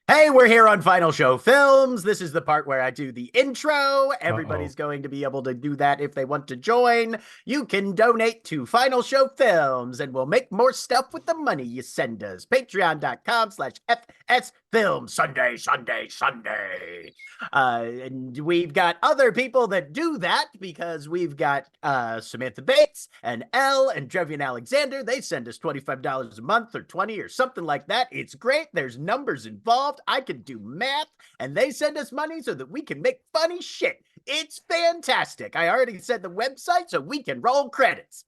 Hey, we're here on Final Show Films. This is the part where I do the intro. Uh-oh. Everybody's going to be able to do that if they want to join. You can donate to Final Show Films, and we'll make more stuff with the money you send us. Patreon.com/FS Films. Sunday, Sunday, Sunday. And we've got other people that do that because we've got Samantha Bates and Elle and Trevian Alexander. They send us $25 a month or 20 or something like that. It's great. There's numbers involved. I can do math, and they send us money so that we can make funny shit. It's fantastic. I already said the website, so we can roll credits.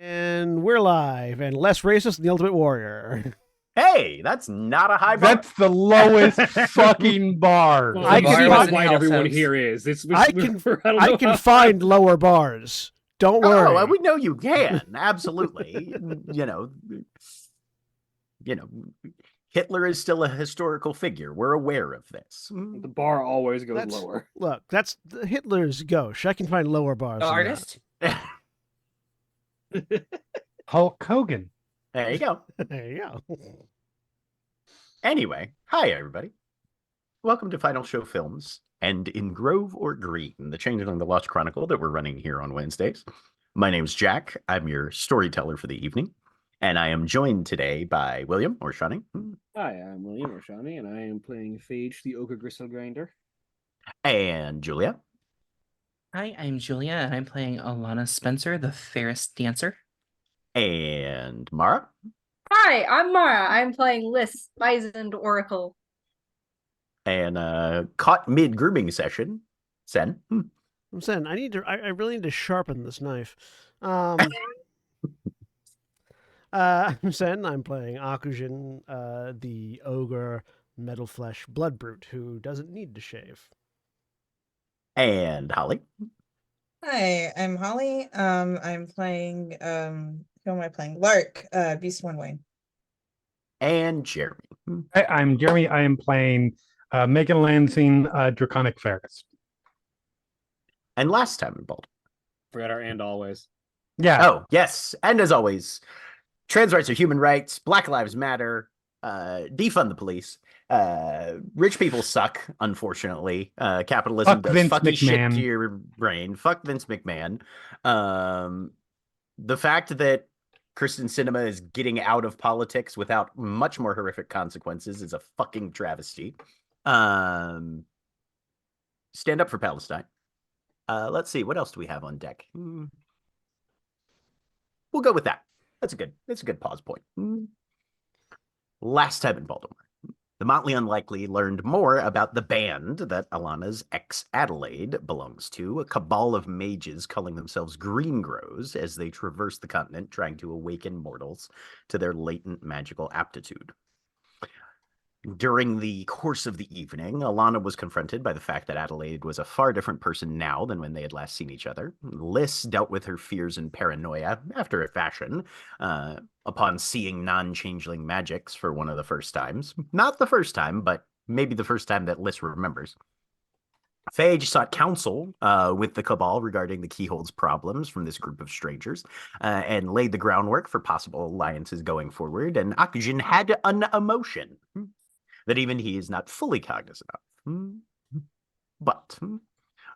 And we're live and less racist than the Ultimate Warrior. Hey, that's not a high bar. That's the lowest fucking bar. Well, I the can bar find- how white everyone sounds- here is. I can find lower bars. Don't worry. Oh, we know you can. Absolutely. you know, Hitler is still a historical figure. We're aware of this. The bar always goes That's- lower. Look, that's Hitler's gauche. I can find lower bars. The than artist? Hulk Hogan. There you go. that. There you go. Anyway, hi everybody. Welcome to Final Show Films and In Grove or Green, the Changeling the Lost Chronicle that we're running here on Wednesdays. My name's Jack. I'm your storyteller for the evening, and I am joined today by William or Shawnee. Hi, I'm William Orshani, and I am playing Phage, the Ogre Gristle Grinder. And Julia. Hi, I'm Julia, and I'm playing Alana Spencer, the fairest dancer. And Mara. Hi, I'm Mara. I'm playing Liz, Bison Oracle. And caught mid-grooming session, Sen. I'm saying I really need to sharpen this knife. I'm saying I'm playing Akujin, the ogre metal flesh blood brute who doesn't need to shave. And Holly. Hi, I'm Holly. I'm playing who am I playing? Lark, Beast One Wayne. And Jeremy. I'm Jeremy. I am playing Megan Lansing, Draconic Ferris. And last time in Baltimore. Forgot our and always. Yeah. Oh, yes. And as always, trans rights are human rights. Black Lives Matter. Defund the police. Rich people suck, unfortunately. Capitalism Fuck does Vince fucky shit McMahon. to your brain. Fuck Vince McMahon. The fact that Kristen Sinema is getting out of politics without much more horrific consequences is a fucking travesty. Stand up for Palestine. Let's see, what else do we have on deck? We'll go with that. That's a good pause point. Last time in Baltimore, the Motley Unlikely learned more about the band that Alana's ex Adelaide belongs to, a cabal of mages calling themselves Green Grows, as they traverse the continent trying to awaken mortals to their latent magical aptitude. During the course of the evening, Alana was confronted by the fact that Adelaide was a far different person now than when they had last seen each other. Liz dealt with her fears and paranoia after a fashion, upon seeing non-changeling magics for one of the first times. Not the first time, but maybe the first time that Liz remembers. Phage sought counsel with the Cabal regarding the Keyhold's problems from this group of strangers, and laid the groundwork for possible alliances going forward, and Akujin had an emotion that even he is not fully cognizant of. But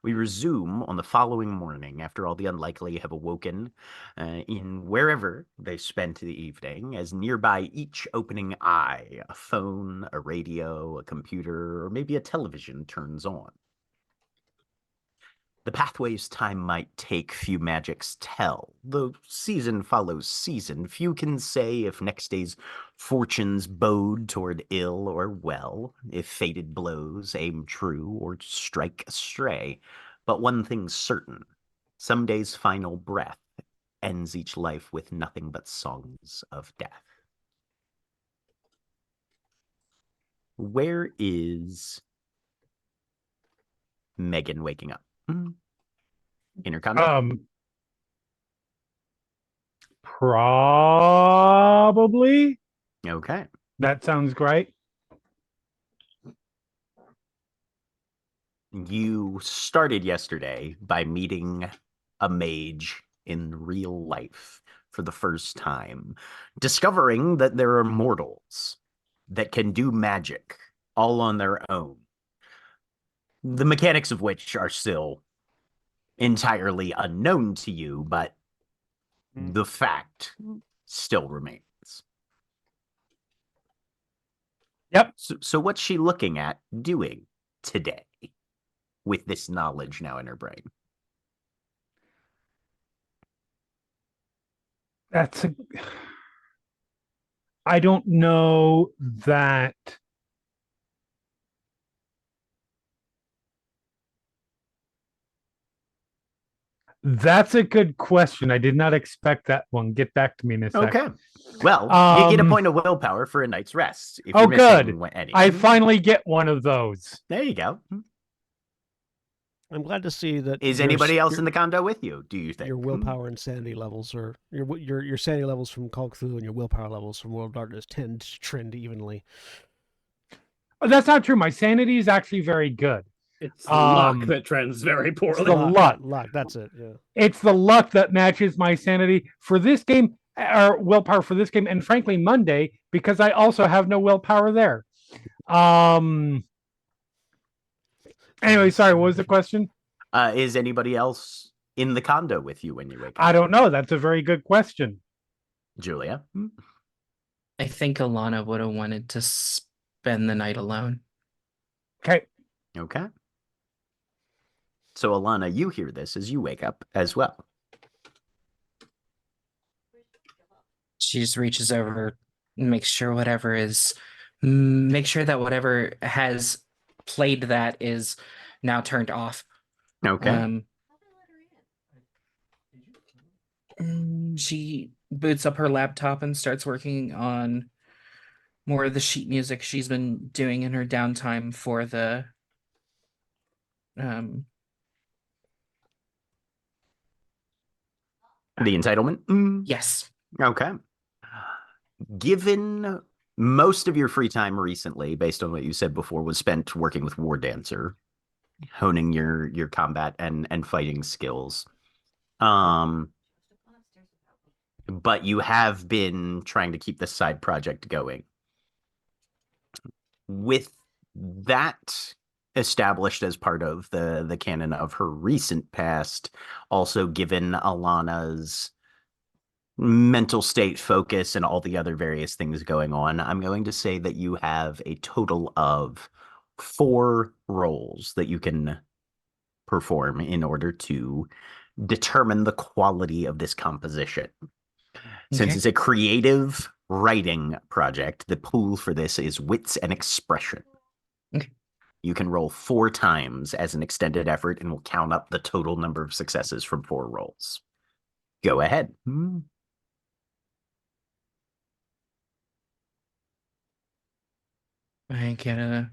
We resume on the following morning after all the unlikely have awoken in wherever they spent the evening, as nearby each opening eye, a phone, a radio, a computer, or maybe a television turns on. The pathways time might take, few magics tell. The season follows season. Few can say if next day's fortunes bode toward ill or well, if fated blows aim true or strike astray. But one thing's certain, some day's final breath ends each life with nothing but songs of death. Where is Megan waking up? Inner condo? Probably. Okay. That sounds great. You started yesterday by meeting a mage in real life for the first time, discovering that there are mortals that can do magic all on their own, the mechanics of which are still entirely unknown to you, but the fact still remains. Yep. So what's she looking at doing today with this knowledge now in her brain? I don't know that. That's a good question. I did not expect that one. Get back to me in a second. Okay. Well, you get a point of willpower for a night's rest. If you're good. Any. I finally get one of those. There you go. I'm glad to see that. Is anybody else in the condo with you, do you think? Your willpower and sanity levels, or your sanity levels from Call of Cthulhu and your willpower levels from World of Darkness tend to trend evenly. Oh, that's not true. My sanity is actually very good. It's luck that trends very poorly. It's the luck. Luck, that's it. Yeah. It's the luck that matches my sanity for this game, or willpower for this game, and frankly, Monday, because I also have no willpower there. Anyway, sorry, what was the question? Is anybody else in the condo with you when you wake up? I don't know. That's a very good question. Julia? I think Alana would have wanted to spend the night alone. Okay. Okay. So, Alana, you hear this as you wake up as well. She just reaches over, make sure that whatever has played that is now turned off. Okay. She boots up her laptop and starts working on more of the sheet music she's been doing in her downtime for the The entitlement? Yes. Okay. Given most of your free time recently, based on what you said before, was spent working with War Dancer, honing your combat and fighting skills. But you have been trying to keep this side project going. With that established as part of the canon of her recent past, also given Alana's mental state, focus, and all the other various things going on, I'm going to say that you have a total of 4 roles that you can perform in order to determine the quality of this composition. Since it's a creative writing project, the pool for this is wits and expression. Okay. You can roll 4 times as an extended effort, and we'll count up the total number of successes from 4 rolls. Go ahead. I get a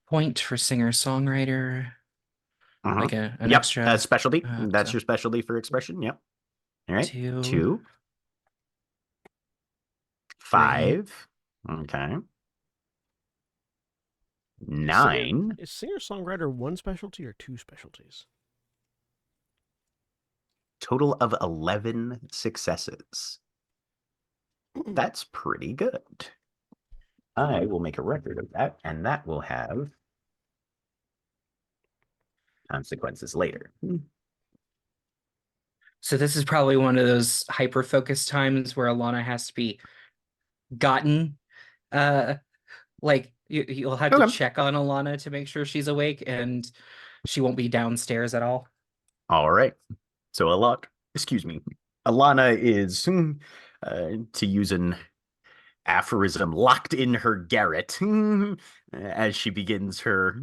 point for singer-songwriter, like an extra specialty. That's your specialty for expression. Yep. All right. 2. 5. Okay. 9. Is singer-songwriter 1 specialty or 2 specialties? Total of 11 successes. That's pretty good. I will make a record of that, and that will have consequences later. So this is probably one of those hyper-focused times where Alana has to be gotten. Like you'll have to Okay. check on Alana to make sure she's awake, and she won't be downstairs at all. All right. So Alana is, to use an aphorism, locked in her garret as she begins her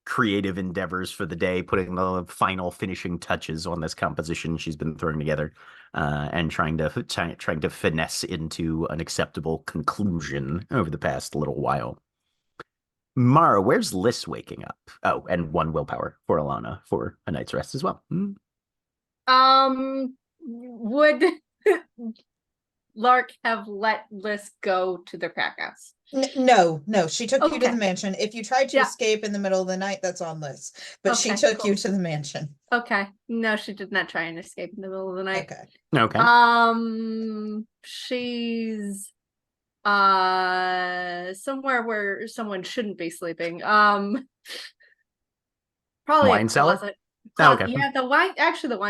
creative endeavors for the day, putting the final finishing touches on this composition she's been throwing together, and trying to finesse into an acceptable conclusion over the past little while. Mara, where's Liz waking up? Oh, and 1 willpower for Alana for a night's rest as well. Would Lark have let Liz go to the crack house? No, she took you to Okay. the mansion. If you tried to Yeah. escape in the middle of the night, that's on Liz. But she Okay, took you cool. to the mansion. Okay. No, she did not try and escape in the middle of the night. Okay. Okay. She's somewhere where someone shouldn't be sleeping. Probably Wine a cellar? closet. Oh, okay. Yeah, the wine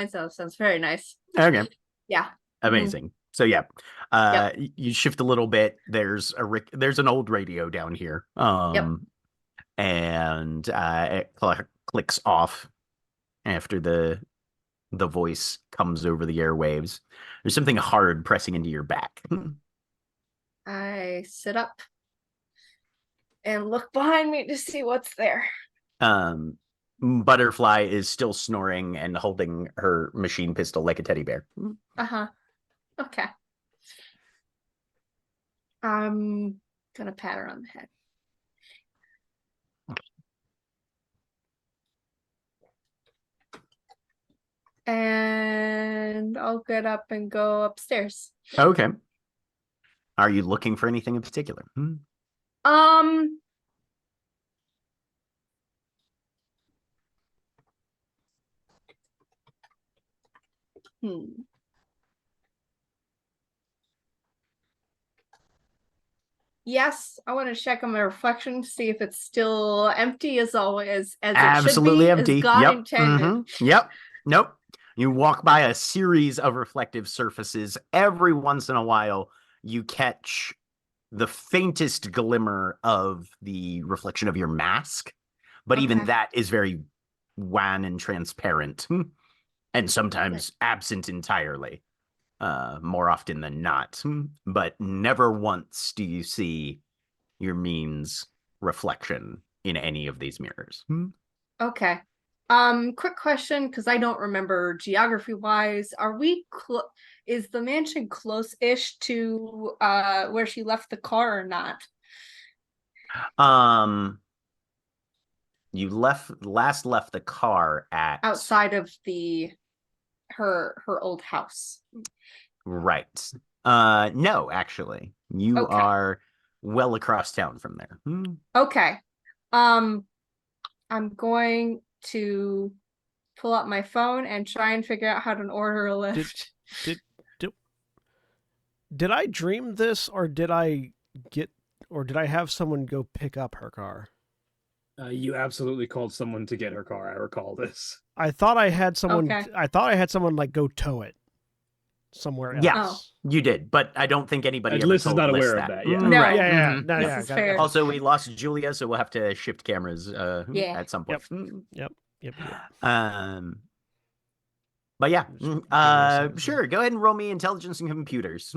cellar sounds very nice. Okay. Yeah. Amazing. So yeah, Yep. you shift a little bit. There's an old radio down here. And it clicks off after the voice comes over the airwaves. There's something hard pressing into your back. I sit up and look behind me to see what's there. Butterfly is still snoring and holding her machine pistol like a teddy bear. Uh-huh. Okay. I'm gonna pat her on the head. And I'll get up and go upstairs. Okay. Are you looking for anything in particular? Yes, I want to check on my reflection to see if it's still empty as always, as Absolutely it should be, empty. as God Yep. intended. Yep. Nope. You walk by a series of reflective surfaces. Every once in a while, you catch the faintest glimmer of the reflection of your mask, but even Okay. that is very wan and transparent, and sometimes absent entirely. More often than not, but never once do you see your means reflection in any of these mirrors. Okay. Quick question, because I don't remember geography wise. Are we is the mansion close-ish to where she left the car or not? You left the car at Outside of her old house. Right. No, actually. You Okay. are well across town from there. Okay. I'm going to pull up my phone and try and figure out how to order a lift. Did I dream this, or did I have someone go pick up her car? You absolutely called someone to get her car. I recall this. I thought I had someone. Okay. I thought I had someone like go tow it somewhere else. Yeah. You did, but I don't think anybody ever Liz is told not Liz aware that. of that. Yeah. No. Right. Yeah. Mhm. No, This yeah. is fair. Also, we lost Julia, so we'll have to shift cameras Yeah. at some point. Yep. But yeah, Just give me a second. sure. Go ahead and roll me intelligence and computers.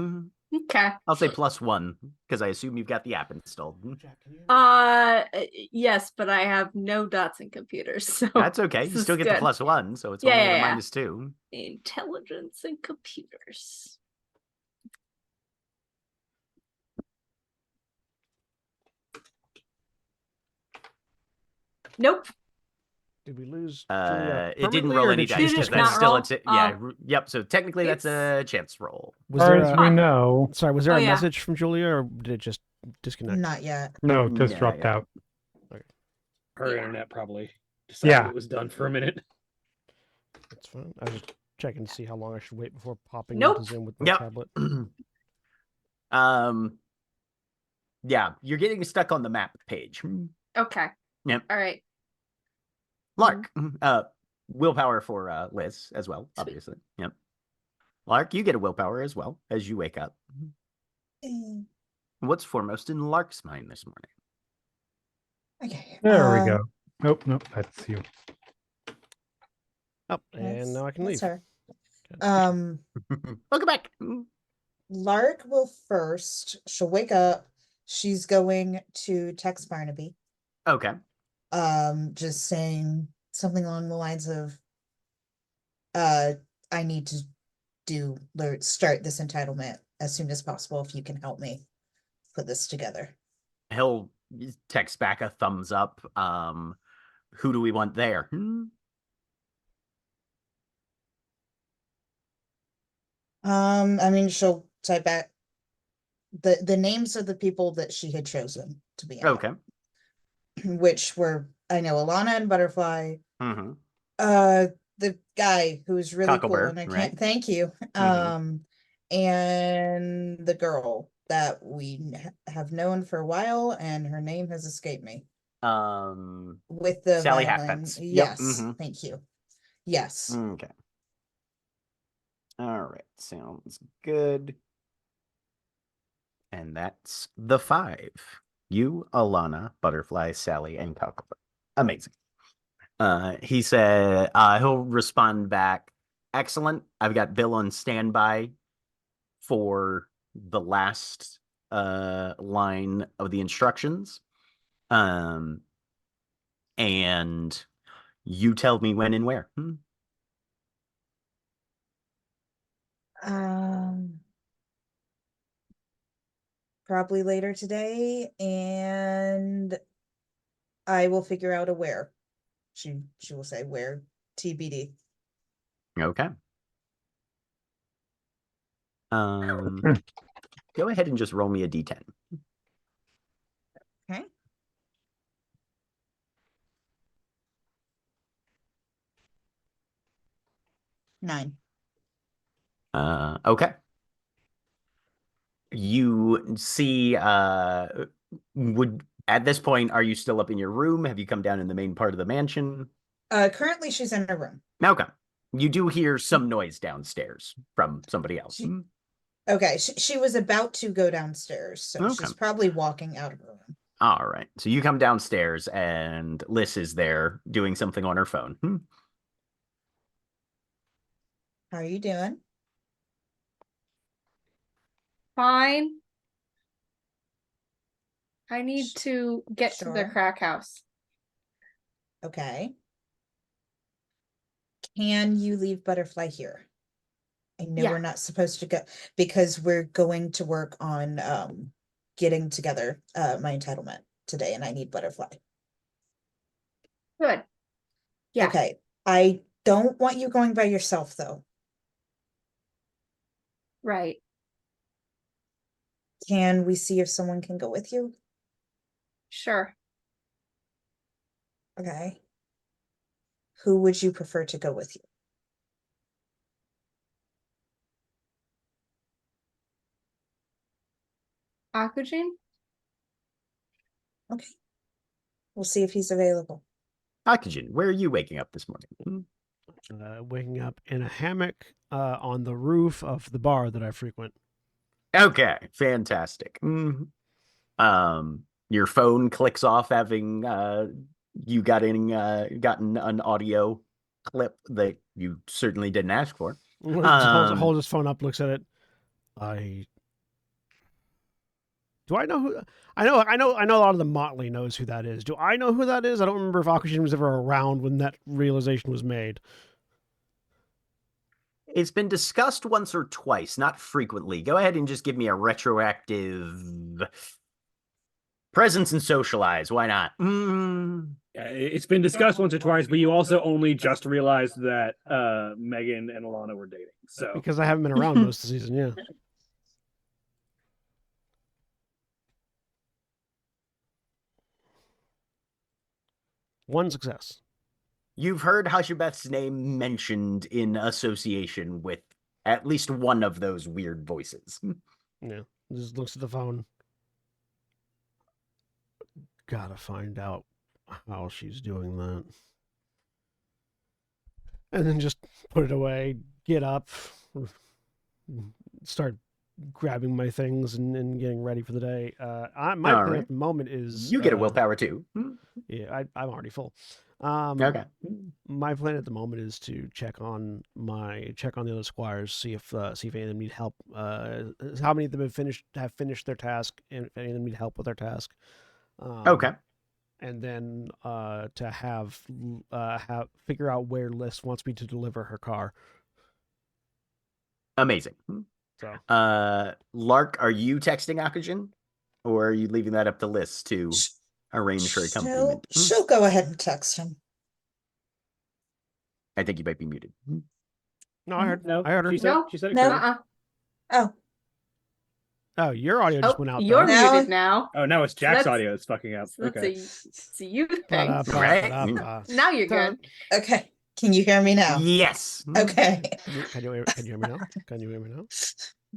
Okay. I'll say +1 because I assume you've got the app installed. Yes, but I have no dots in computers, so That's okay. You this still is get the good. +1, so it's Yeah, only yeah, the yeah. -2. Intelligence and computers. Nope. Did we lose? It didn't roll any dice. Did it That's not still roll? yep. So technically, that's a chance roll. Was As far there as a, we know, sorry, was there Oh, a yeah. message from Julia, or did it just disconnect? Not yet. no, just Yeah, dropped yeah. out. Her Yeah. internet probably decided Yeah. it was done for a minute. That's fine. I was just checking to see how long I should wait before popping Nope. into Zoom with my Yep. tablet. Yeah, you're getting stuck on the map page. Okay. Yep. All right. Lark, willpower for Liz as well, obviously. Yep. Lark, you get a willpower as well as you wake up. Eh, What's foremost in Lark's mind this morning? Okay. There we go. Nope, that's you. Oh, and now I can leave. Her. God. Welcome back. Lark will first. She'll wake up. She's going to text Barnaby. Okay. Just saying something along the lines of, I need to start this entitlement as soon as possible if you can help me put this together. He'll text back a thumbs up. Who do we want there? I mean, she'll type back the names of the people that she had chosen to be in it, Okay. which were, I know, Alana and Butterfly, Mm-hmm. the guy who's really cool, Cocklebear, and I can't right? thank you. Mhm. And the girl that we have known for a while, and her name has escaped me. With the Sally violin. Halfpence. Yep. Yes, Mhm. thank you. Yes. Okay. All right. Sounds good. And that's the 5. You, Alana, Butterfly, Sally, and Cocklebear. Amazing. He said he'll respond back. Excellent. I've got Bill on standby for the last line of the instructions. And you tell me when and where. Probably later today, and I will figure out a where. She will say where, TBD. Okay. Go ahead and just roll me a d10. Okay. Nine. Okay. You see, would at this point, are you still up in your room? Have you come down in the main part of the mansion? Currently she's in her room. Okay. You do hear some noise downstairs from somebody else. Okay, she was about to go downstairs, so Okay. she's probably walking out of her room. All right. So you come downstairs and Liz is there doing something on her phone. How are you doing? Fine. I need to get to the Sure. crack house. Okay. Can you leave Butterfly here? I know Yeah. we're not supposed to go because we're going to work on getting together my entitlement today, and I need Butterfly. Good. Yeah. Okay. I don't want you going by yourself though. Right. Can we see if someone can go with you? Sure. Okay. Who would you prefer to go with you? Akujin? Okay. We'll see if he's available. Akujin, where are you waking up this morning? Waking up in a hammock on the roof of the bar that I frequent. Okay, fantastic. Your phone clicks off having you gotten an audio clip that you certainly didn't ask for. Holds his phone up, looks at it. Do I know who? I know a lot of the Motley knows who that is. Do I know who that is? I don't remember if Akushin was ever around when that realization was made. It's been discussed once or twice, not frequently. Go ahead and just give me a retroactive presence and socialize. Why not? It's been discussed once or twice, but you also only just realized that Megan and Alana were dating. So Because I haven't been around most of the season, yeah. One success. You've heard Hushabeth's name mentioned in association with at least one of those weird voices. Yeah. Just looks at the phone. Gotta find out how she's doing that. and then just put it away, get up, start grabbing my things and getting ready for the day. My All plan right. at the moment is You get a willpower too. Yeah, I'm already full. Okay. My plan at the moment is to check on the other squires, see if any of them need help. How many of them have finished their task, and if any of them need help with their task. Okay. And then to have figure out where Liz wants me to deliver her car. Amazing. So Lark, are you texting Akujin, or are you leaving that up to Liz to Sh- arrange her accompaniment? She'll go ahead and text him. I think you might be muted. no, I heard. No, I heard her. she said, No, she said it no. clearly. Oh, Oh, your audio just Oh, went out. you're though. Now- muted now. Oh, now it's Jack's that's- audio that's fucking up. So that's Okay. it's a you thing. Right? Now you're good. okay. Can you hear me now? Yes. Okay. Can you hear me now? Can you hear me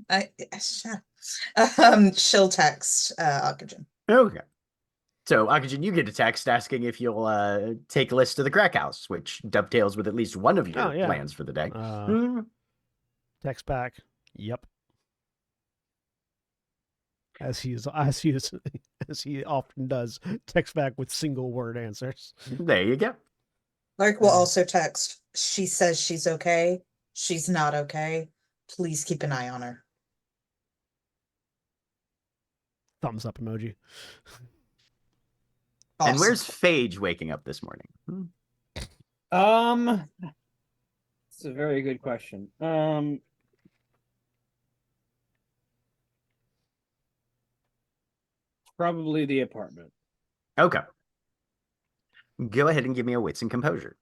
now? Shut. She'll text Oxygen. Okay. So, Akujin, you get a text asking if you'll take Liz to the crack house, which dovetails with at least one of your Oh, yeah. plans for the day. Text back. Yep. As he often does, text back with single word answers. There you go. Lark will also text. She says she's okay. She's not okay. Please keep an eye on her. Thumbs up emoji. And Awesome. where's Phage waking up this morning? It's a very good question. Probably the apartment. Okay. Go ahead and give me a wits and composure.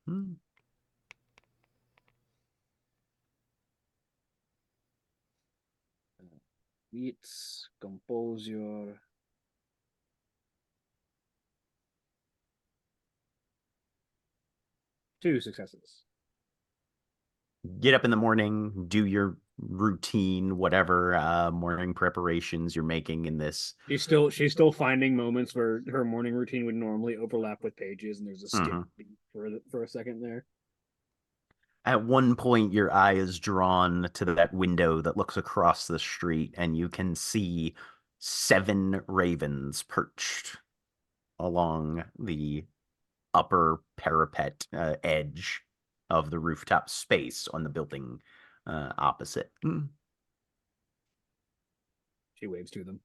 Wits, composure. Two successes. Get up in the morning, do your routine, whatever morning preparations you're making in this. She's still finding moments where her morning routine would normally overlap with Pages, and there's a skip for a second there. At one point, your eye is drawn to that window that looks across the street, and you can see 7 ravens perched along the upper parapet edge of the rooftop space on the building opposite. She waves to them.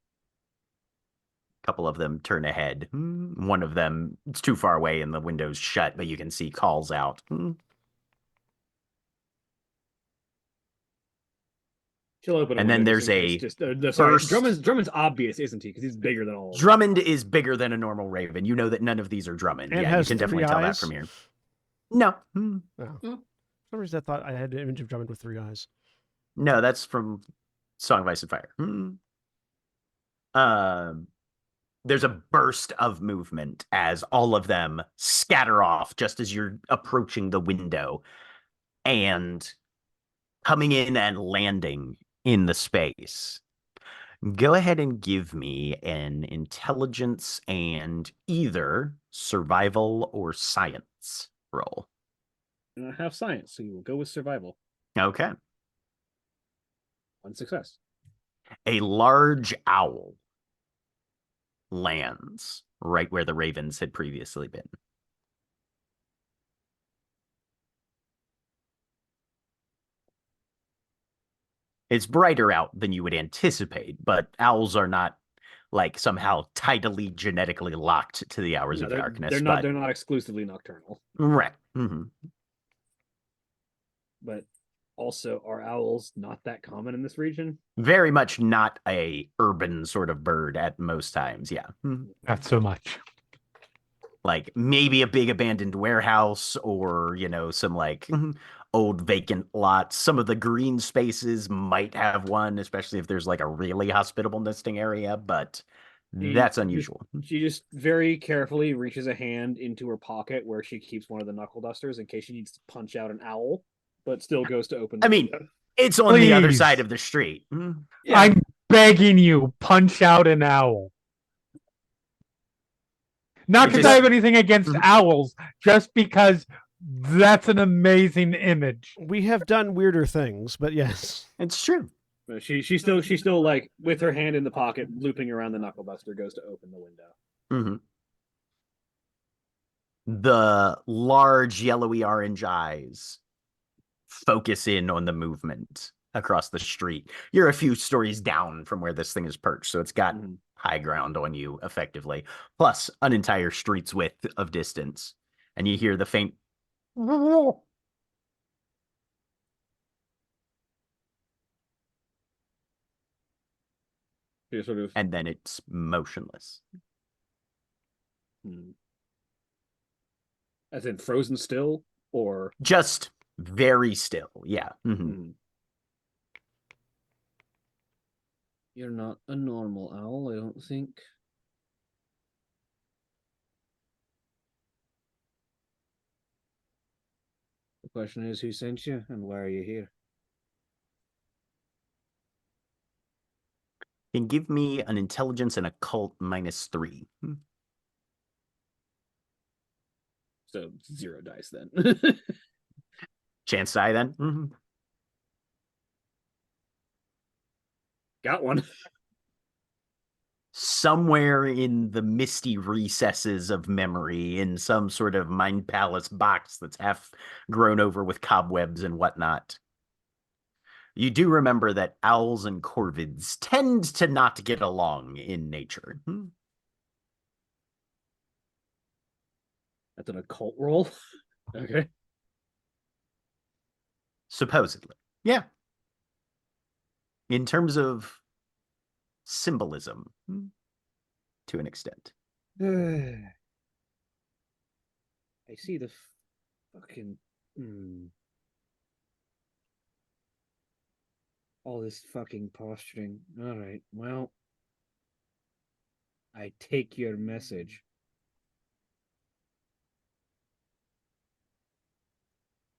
A couple of them turn ahead. One of them, it's too far away and the window's shut, but you can see calls out. She'll open a And then window there's just in case. a burst. Drummond's obvious, isn't he? Because he's bigger than all of them. Drummond is bigger than a normal raven. You know that none of these are Drummond. And Yeah, you has can definitely 3 tell that eyes? from here. No. For some reason, I thought I had an image of Drummond with 3 eyes. No, that's from Song of Ice and Fire. There's a burst of movement as all of them scatter off just as you're approaching the window and coming in and landing in the space. Go ahead and give me an intelligence and either survival or science roll. And I have science, so you will go with survival. Okay. 1 success. A large owl lands right where the ravens had previously been. It's brighter out than you would anticipate, but owls are not like somehow tidally genetically locked to the hours No, of darkness. They're not exclusively nocturnal. Right. But also, are owls not that common in this region? Very much not a urban sort of bird at most times. Yeah. Not so much. Like maybe a big abandoned warehouse or, some like old vacant lots. Some of the green spaces might have one, especially if there's like a really hospitable nesting area, but that's unusual. She just very carefully reaches a hand into her pocket where she keeps one of the knuckle dusters in case she needs to punch out an owl, but still goes to open the window. It's on the other Please. side of the street. I'm begging you, punch out an owl. Not Which because is- I have anything against owls, just because That's an amazing image. We have done weirder things, but yes. It's true. But she's still like with her hand in the pocket, looping around the knuckle duster, goes to open the window. Mm-hmm. The large yellowy orange eyes focus in on the movement across the street. You're a few stories down from where this thing is perched, so it's got high ground on you effectively, plus an entire street's width of distance. And you hear the faint She sort of and then it's motionless. As in frozen still, or Just very still. Yeah. You're not a normal owl, I don't think. The question is, who sent you, and why are you here? Can give me an intelligence and occult -3. So 0 dice then. Chance die then. Got one. Somewhere in the misty recesses of memory, in some sort of mind palace box that's half grown over with cobwebs and whatnot, you do remember that owls and corvids tend to not get along in nature. That's an occult roll. Okay. Supposedly. Yeah. In terms of symbolism, to an extent. I see the fucking all this fucking posturing. All right, well, I take your message.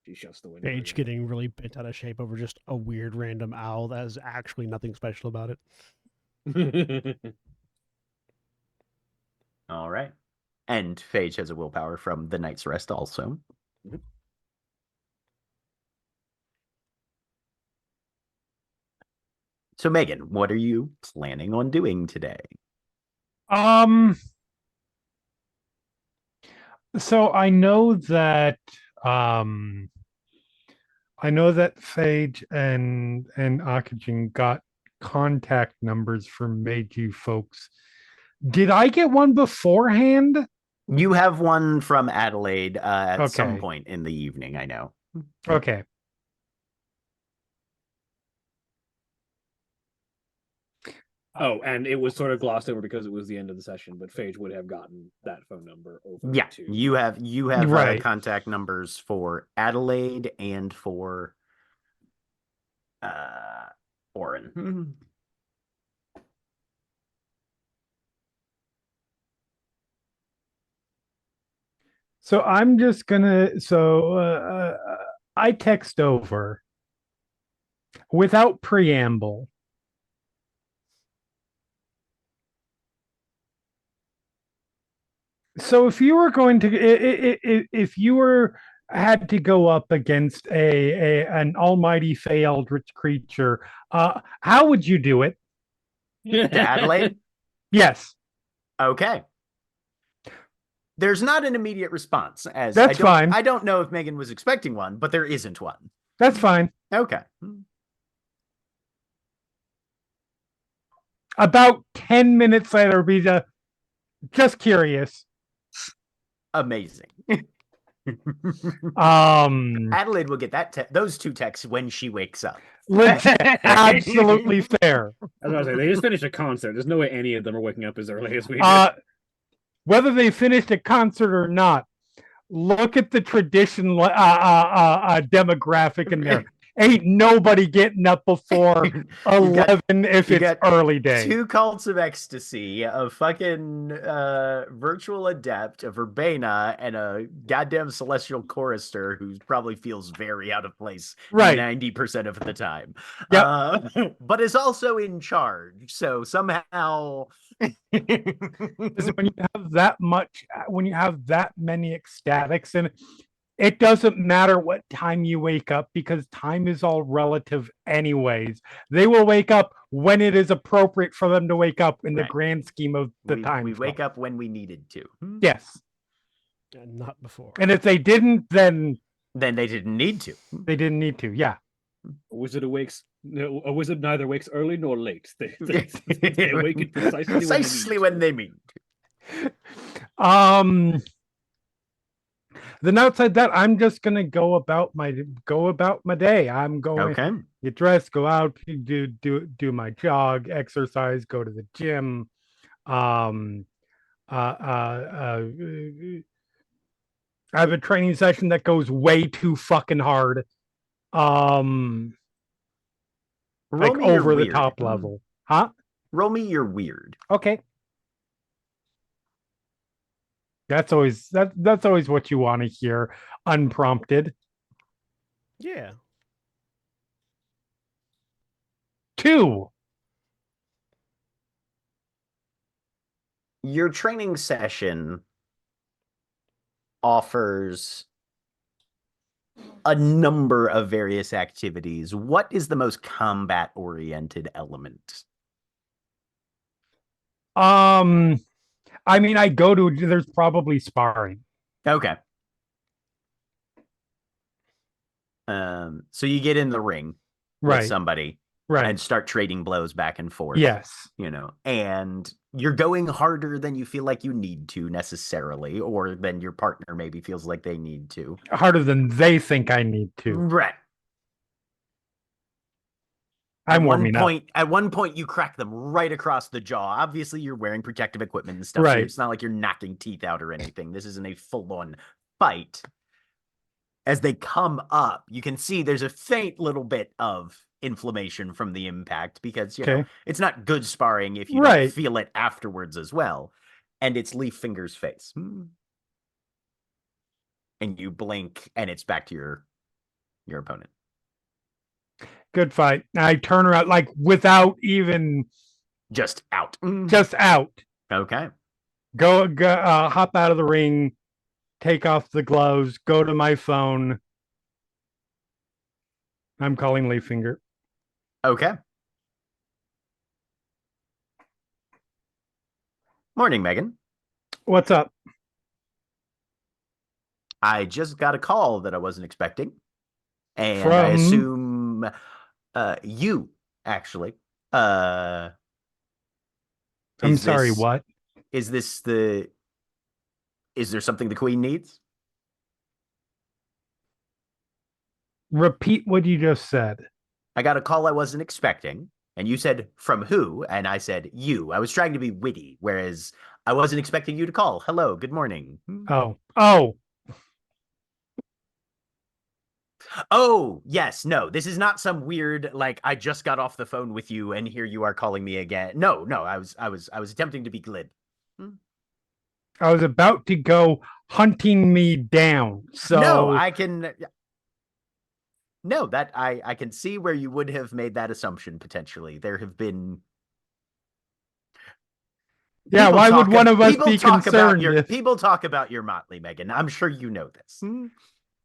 She shuts the window. Paige getting really bent out of shape over just a weird random owl that has actually nothing special about it. All right. And Phage has a willpower from the Night's Rest also. So, Megan, what are you planning on doing today? So I know that Phage and Akajin got contact numbers from Meiji folks. Did I get one beforehand? You have one from Adelaide at some Okay. point in the evening, I know. Okay. Oh, and it was sort of glossed over because it was the end of the session, but Phage would have gotten that phone number over. Yeah, to... you have Right. contact numbers for Adelaide and for Oren. So I'm just gonna. I text over without preamble. So if you were going to, if you were had to go up against an almighty fey eldritch creature, how would you do it? To Adelaide? Yes. Okay. There's not an immediate response, as That's fine. I don't know if Megan was expecting one, but there isn't one. That's fine. Okay. About 10 minutes later, be just curious. Amazing. Adelaide will get those two texts when she wakes up. Absolutely fair. I was about to say, they just finished a concert. There's no way any of them are waking up as early as we do. Whether they finished a concert or not, look at the tradition demographic in there. Ain't nobody getting up before 11 if it's early day. 2 cults of ecstasy, a fucking virtual adept, a verbena, and a goddamn celestial chorister who probably feels very out of place 90% of the time. Yep. But is also in charge. So somehow when you have that many ecstatics, and It doesn't matter what time you wake up because time is all relative anyways. They will wake up when it is appropriate for them to wake up in the Right. grand scheme of the time. We wake up when we needed to. Yes. And not before. And if they didn't, then Then they didn't need to. they didn't need to. Yeah. A wizard neither wakes early nor late. They awaken precisely when they mean Then outside that, I'm just gonna go about my day. I'm going Okay. get dressed, go out, do my jog, exercise, go to the gym. I have a training session that goes way too fucking hard. Roll Like me your over the weird. top level. Huh? Roll me your weird. Okay. That's always what you want to hear, unprompted. Yeah. 2. Your training session offers a number of various activities. What is the most combat oriented element? I mean, there's probably sparring. Okay. So you get in the ring with Right. somebody Right. and start trading blows back and forth. Yes. And you're going harder than you feel like you need to necessarily, or than your partner maybe feels like they need to. Harder than they think I need to. Right. I'm warming up. At one point, you crack them right across the jaw. Obviously, you're wearing protective equipment and stuff. Right. So it's not like you're knocking teeth out or anything. This isn't a full-on fight. As they come up, you can see there's a faint little bit of inflammation from the impact because it's not good sparring if you don't feel it afterwards as well. And it's Leaf Finger's face. And you blink, and it's back to your opponent. Good fight. I turn around like without even just out. Just out. Okay. Go hop out of the ring, take off the gloves, go to my phone. I'm calling Leaf Finger. Okay. Morning, Megan. What's up? I just got a call that I wasn't expecting. And I assume you, actually. I'm sorry, what? Is there something the Queen needs? Repeat what you just said. I got a call I wasn't expecting. And you said, from who? And I said, you. I was trying to be witty, whereas I wasn't expecting you to call. Hello, good morning. Oh, yes, no. This is not some weird, like, I just got off the phone with you and here you are calling me again. No, I was attempting to be glib. I was about to go hunting me down. So no, I can I can see where you would have made that assumption potentially. There have been why would one of us be concerned? People talk about your motley, Megan. I'm sure you know this.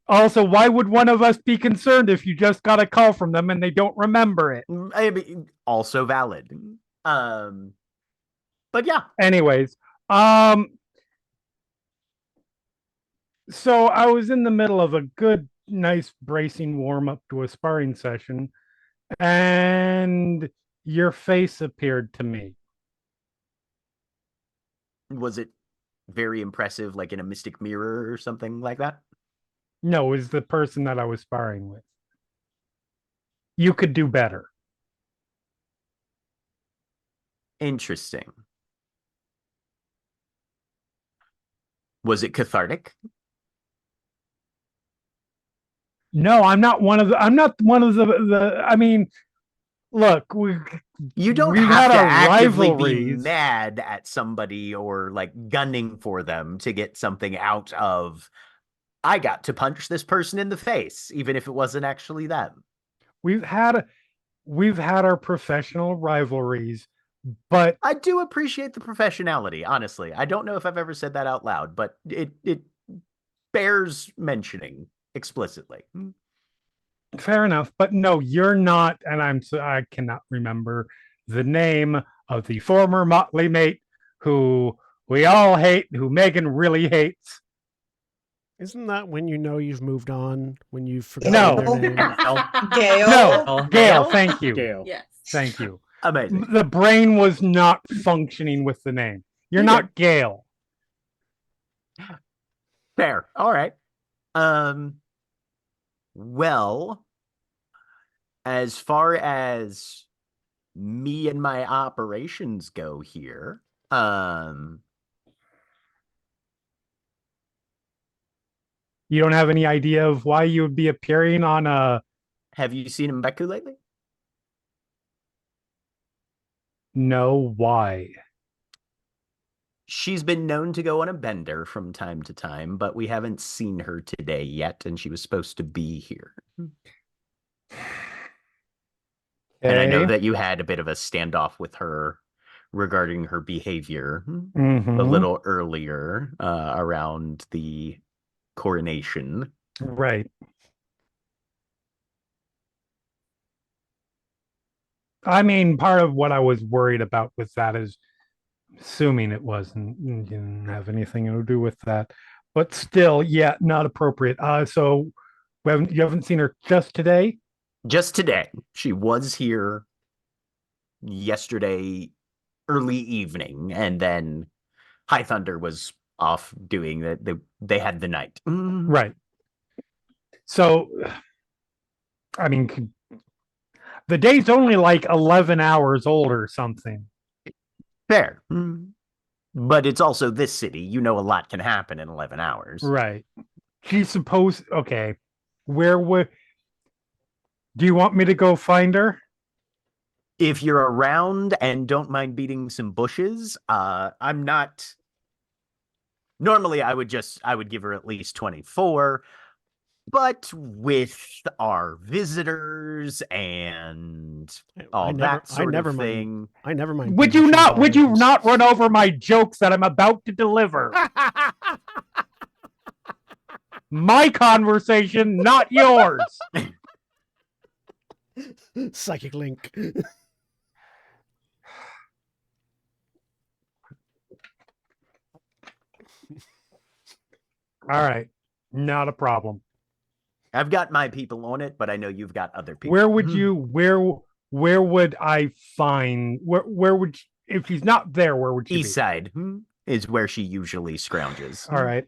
Also, why would one of us be concerned if you just got a call from them and they don't remember it? I mean, also valid. But yeah. Anyways, so I was in the middle of a good, nice bracing warm up to a sparring session, and your face appeared to me. Was it very impressive, like in a mystic mirror or something like that? No, it was the person that I was sparring with. You could do better. Interesting. Was it cathartic? No, I'm not one of the. I mean, look, you don't have to actively be mad at somebody or like gunning for them to get something out of. I got to punch this person in the face, even if it wasn't actually them. We've had our professional rivalries, but I do appreciate the professionality. Honestly, I don't know if I've ever said that out loud, but it bears mentioning explicitly. Fair enough, but no, you're not, and I cannot remember the name of the former Motley mate who we all hate, who Megan really hates. Isn't that when you know you've moved on? When you've No. forgotten their name? Gale. No, Gail, thank you. Gale. Yes. Thank you. Amazing. The brain was not functioning with the name. You're Yeah. not Gail. Fair. All right. Well, as far as me and my operations go here, You don't have any idea of why you would be appearing on a have you seen Mbeku lately? no why. She's been known to go on a bender from time to time, but we haven't seen her today yet, and she was supposed to be here. And I know Okay. that you had a bit of a standoff with her regarding her behavior a Mhm. little earlier around the coronation. Right. I mean, part of what I was worried about with that is assuming it didn't have anything to do with that. But still, yeah, not appropriate. So you haven't seen her just today? Just today. She was here yesterday early evening, and then High Thunder was off doing that. They had the night. Right. So, I mean, the day's only like 11 hours old or something. Fair. But it's also this city. You know, a lot can happen in 11 hours. Right. She's supposed, okay. Where would, do you want me to go find her? If you're around and don't mind beating some bushes, I'm not. Normally, I would give her at least 24. But with our visitors and all that sort of thing, I never mind. Would you not run over my jokes that I'm about to deliver? My conversation, not yours. Psychic link. All right. Not a problem. I've got my people on it, but I know you've got other people. Where would you where would I find where would if he's not there, where would she East be? side is where she usually scrounges. All right.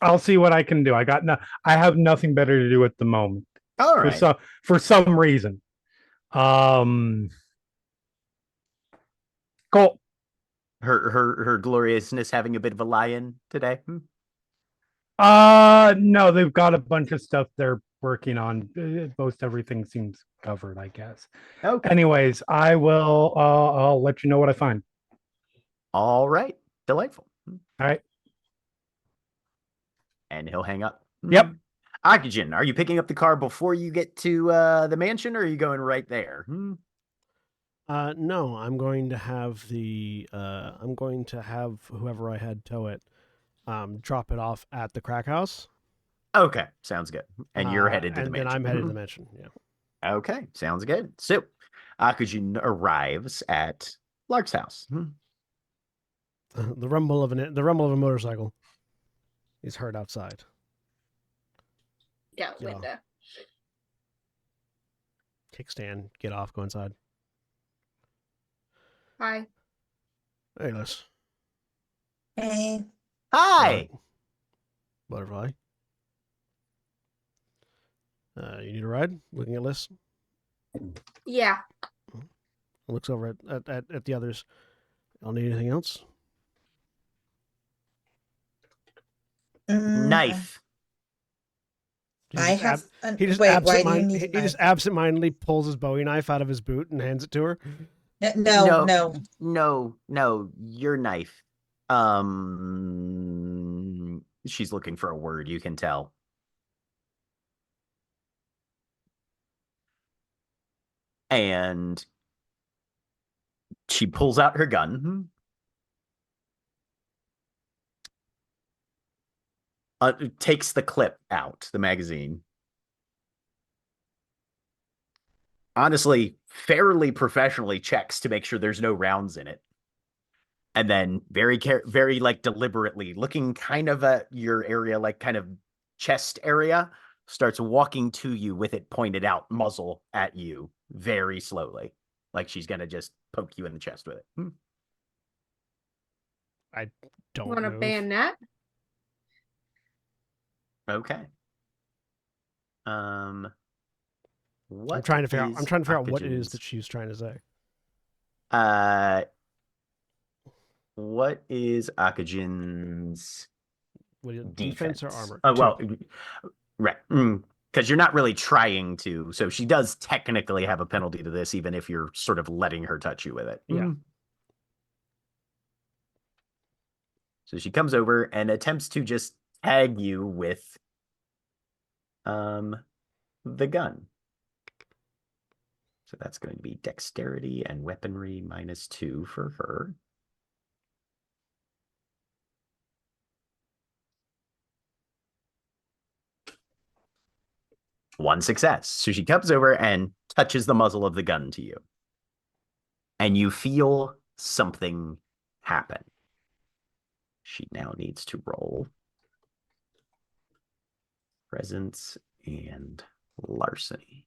I'll see what I can do. I have nothing better to do at the moment. All right. For some reason. Cool. Her gloriousness having a bit of a lie-in today. No, they've got a bunch of stuff they're working on. Most everything seems covered, I guess. Okay. Anyways, I'll let you know what I find. All right. Delightful. All right. And he'll hang up. Yep. Oxygen, are you picking up the car before you get to the mansion, or are you going right there? No, I'm going to have whoever I had tow it, drop it off at the crack house. Okay, sounds good. And you're headed to the mansion. And then I'm headed to the mansion. Yeah. Okay, sounds good. So, Akujin arrives at Lark's house. The rumble of a motorcycle is heard outside. Yeah, Yeah. Linda. Kickstand, get off, go inside. Hi. Hey, Liz. Hey. Hi. Butterfly. You need a ride? Looking at Liz. Yeah. Looks over at the others. I'll need anything else? Knife. I have. He just Wait, why do you need? he just absentmindedly pulls his Bowie knife out of his boot and hands it to her. No. Your knife. She's looking for a word, you can tell. And she pulls out her gun. Takes the clip out, the magazine. Honestly, fairly professionally checks to make sure there's no rounds in it. And then very like deliberately looking kind of at your area, like kind of chest area, starts walking to you with it pointed out, muzzle at you very slowly. Like she's going to just poke you in the chest with it. I don't Want a move. bayonet? Okay. What I'm trying to figure out. I'm is trying to figure out what it is Octogen's- that she's trying to say. What is Akajan's What is it, defense defense or armor? Well, right. Because you're not really trying to. So she does technically have a penalty to this, even if you're sort of letting her touch you with it. Yeah. So she comes over and attempts to just tag you with the gun. So that's going to be dexterity and weaponry -2 for her. One success. So she comes over and touches the muzzle of the gun to you. And you feel something happen. She now needs to roll presence and larceny.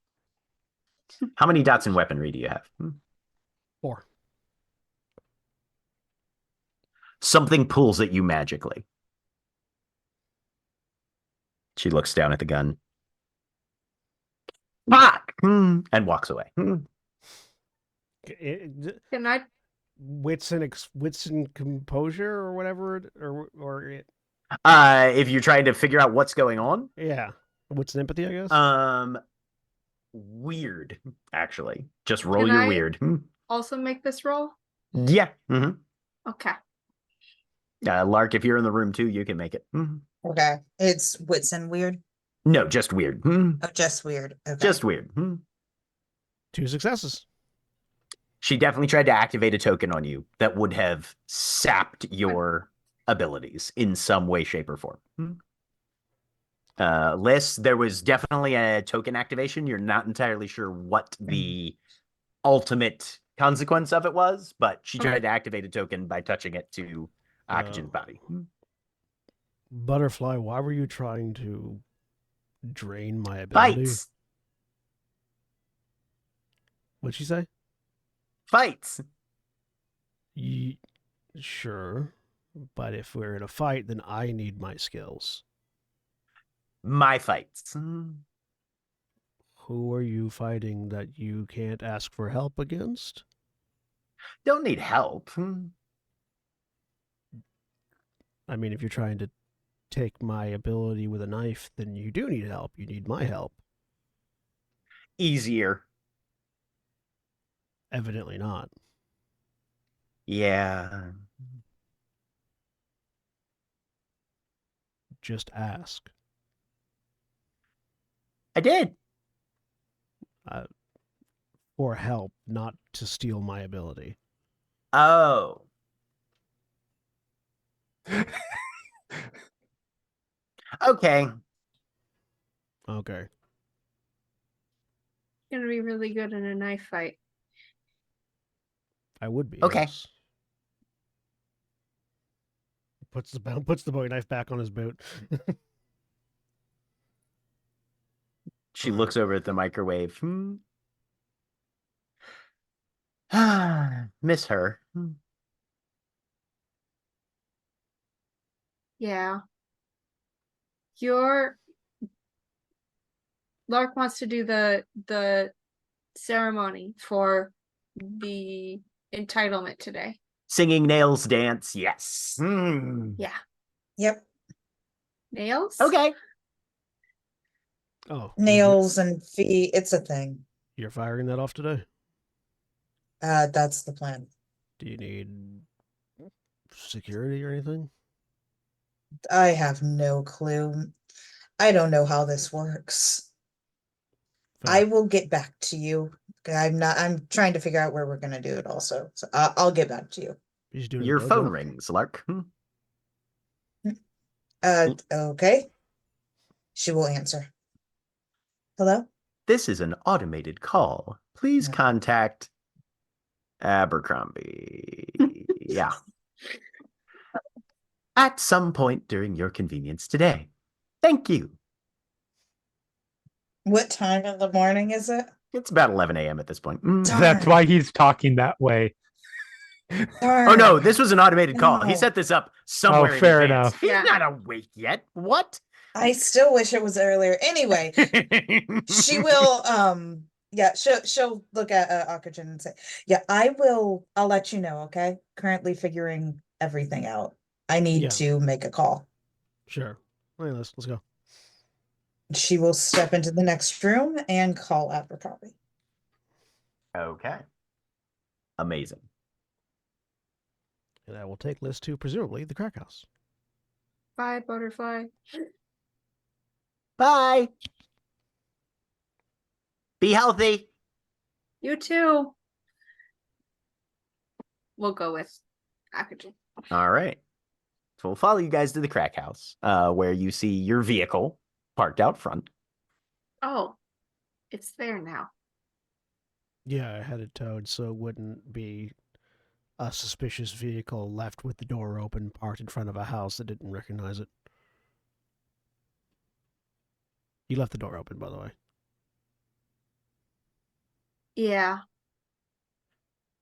How many dots in weaponry do you have? 4. Something pulls at you magically. She looks down at the gun. Fuck! And walks away. Can I? Wits and composure or whatever, or it. If you're trying to figure out what's going on, Yeah, wits and empathy, I guess. Weird, actually. Just roll Can your I- weird. Also make this roll? Yeah. Okay. Lark, if you're in the room too, you can make it. Okay. It's wits and weird. No, just weird. Oh, just weird. Okay. Just weird. 2 successes. She definitely tried to activate a token on you that would have sapped your abilities in some way, shape, or form. Liz, there was definitely a token activation. You're not entirely sure what the ultimate consequence of it was, but she tried to activate a token by touching it to Akajan's body. Butterfly, why were you trying to drain my ability? Fights! What'd she say? Fights! Sure, but if we're in a fight, then I need my skills. My fights. Who are you fighting that you can't ask for help against? Don't need help. I mean, if you're trying to take my ability with a knife, then you do need help. You need my help. Easier. Evidently not. Yeah. Just ask. I did. For help, not to steal my ability. Oh. Okay. Okay. Gonna be really good in a knife fight. I would be. Okay. Yes. Puts the bowie knife back on his boot. She looks over at the microwave. Miss her. Yeah. Your Lark wants to do the ceremony for the entitlement today. Singing nails dance. Yes. Yeah. Yep. Nails? Okay. Oh, Nails and feet. It's a thing. You're firing that off today? That's the plan. Do you need security or anything? I have no clue. I don't know how this works. I will get back to you. I'm trying to figure out where we're going to do it also. So I'll get back to you. He's doing Your a phone dojo? rings, Lark. Okay. She will answer. Hello? This is an automated call. Please Yeah. contact Abercrombie. Yeah. At some point during your convenience today. Thank you. What time of the morning is it? It's about 11 a.m. at this point. That's why he's talking that way. Oh no, Darn. this was an automated call. He No. set this up somewhere in fair advance. enough. He's Yeah. not awake yet. What? I still wish it was earlier. Anyway, she will yeah, she'll look at Akajan and say, yeah, I'll let you know, okay? Currently figuring everything out. I need Yeah. to make a call. Sure. Okay, let's go. She will step into the next room and call Abercrombie. Okay. Amazing. And I will take Liz to presumably the crack house. Bye, butterfly. Bye. Be healthy. You too. We'll go with Akaji. All right. So we'll follow you guys to the crack house, where you see your vehicle parked out front. Oh, it's there now. Yeah, I had it towed so it wouldn't be a suspicious vehicle left with the door open, parked in front of a house that didn't recognize it. You left the door open, by the way. Yeah.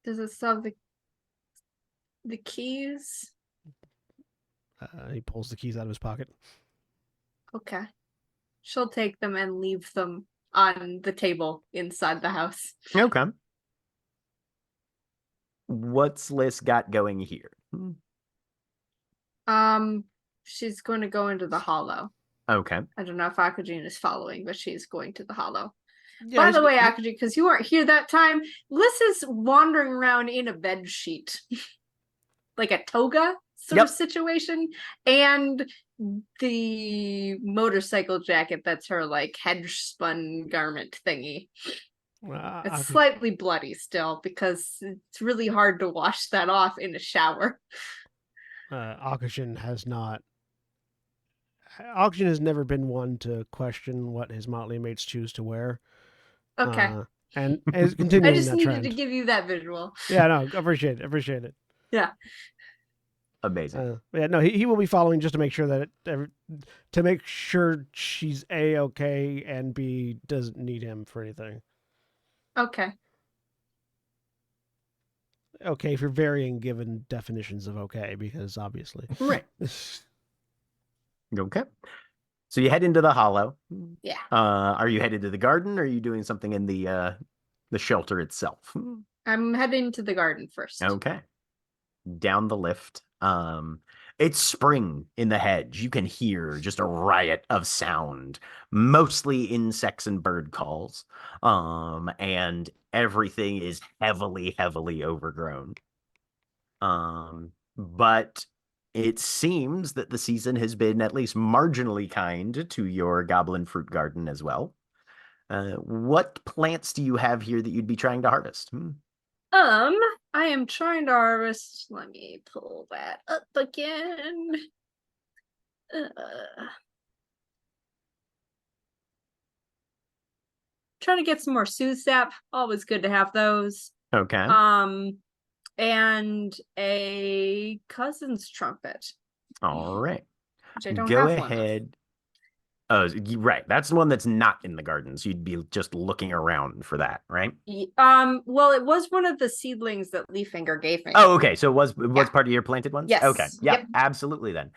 Does it still have the keys? He pulls the keys out of his pocket. Okay. She'll take them and leave them on the table inside the house. Okay. What's Liz got going here? She's going to go into the hollow. Okay. I don't know if Akajin is following, but she's going to the hollow. Yeah, By the way, Akaji, because you weren't here that time, Liz is wandering around in a bed sheet. Like a toga sort of situation. And the motorcycle jacket that's her like hedge spun garment thingy. It's slightly bloody still because it's really hard to wash that off in a shower. Akashin has not. Akashin has never been one to question what his motley mates choose to wear. Okay. And is continuing I just that needed trend. to give you that visual. Yeah, no, appreciate it. Yeah. Amazing. Yeah, no, he will be following just to make sure that to make sure she's A-okay and B doesn't need him for anything. Okay. Okay, for varying given definitions of okay, because obviously. Right. Okay. So you head into the hollow. Yeah. Are you headed to the garden, or are you doing something in the shelter itself? I'm heading to the garden first. Okay. Down the lift. It's spring in the hedge. You can hear just a riot of sound, mostly insects and bird calls. And everything is heavily, heavily overgrown. But it seems that the season has been at least marginally kind to your goblin fruit garden as well. What plants do you have here that you'd be trying to harvest? I am trying to harvest. Let me pull that up again. Trying to get some more soothsap. Always good to have those. Okay. And a cousin's trumpet. All right. Which I don't Go have one of. ahead. Oh, right. That's the one that's not in the gardens. You'd be just looking around for that, right? Well, it was one of the seedlings that Leaffinger gave me. Oh, okay. So it was Yeah. part of your planted ones? Yes. Okay. Yeah, Yep. absolutely then.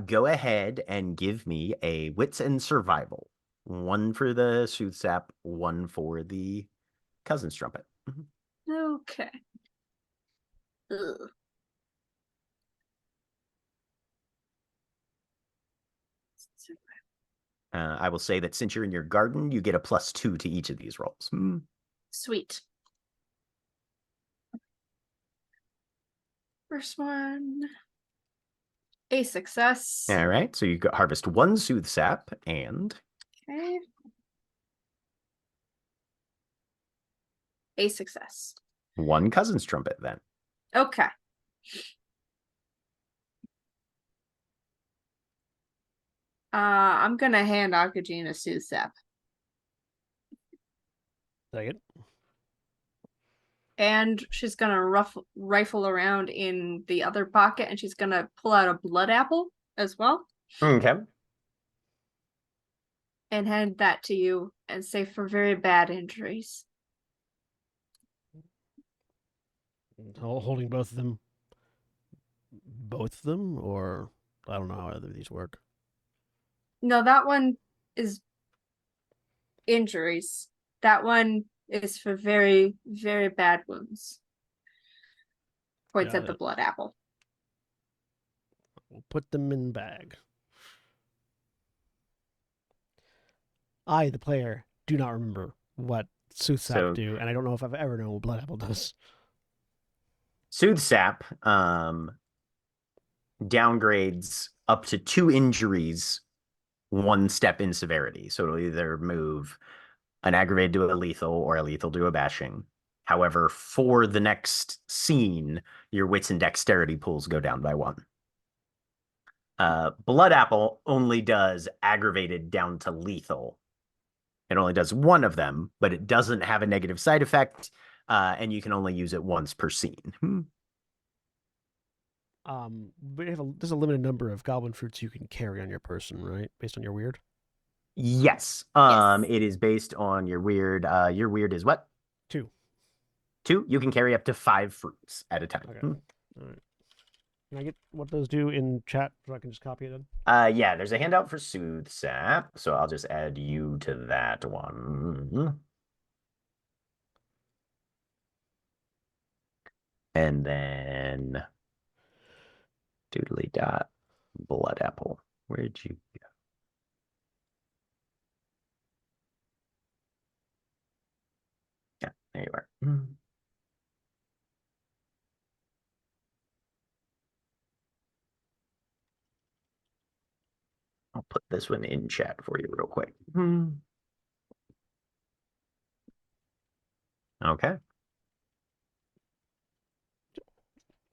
Go ahead and give me a wits and survival. One for the soothsap, one for the cousin's trumpet. Okay. Ugh. I will say that since you're in your garden, you get a +2 to each of these rolls. Sweet. First one. A success. All right. So you harvest one soothsap and Okay. A success. one cousin's trumpet then. Okay. I'm gonna hand Akajin a Soothe Sap. Second. And she's gonna rifle around in the other pocket, and she's gonna pull out a blood apple as well. Okay. And hand that to you and say, for very bad injuries. Holding both of them. Both of them? Or I don't know how either of these work. No, that one is injuries. That one is for very, very bad wounds. Points Got at the it. blood apple. We'll put them in bag. I, the player, do not remember what Sooth Sap So- do, and I don't know if I've ever known what Blood Apple does. Soothe Sap downgrades up to 2 injuries 1 step in severity. So it'll either move an aggravated to a lethal or a lethal to a bashing. However, for the next scene, your wits and dexterity pools go down by 1. Blood Apple only does aggravated down to lethal. It only does 1 of them, but it doesn't have a negative side effect, and you can only use it once per scene. But there's a limited number of goblin fruits you can carry on your person, right? Based on your weird. Yes. Yes. It is based on your weird. Your weird is what? 2. 2. You can carry up to 5 fruits at a time. Okay. All right. Can I get what those do in chat so I can just copy it in? Yeah, there's a handout for Soothe Sap, so I'll just add you to that one. And then doodly dot blood apple. Where'd you go? Yeah, there you are. I'll put this one in chat for you real quick. Okay.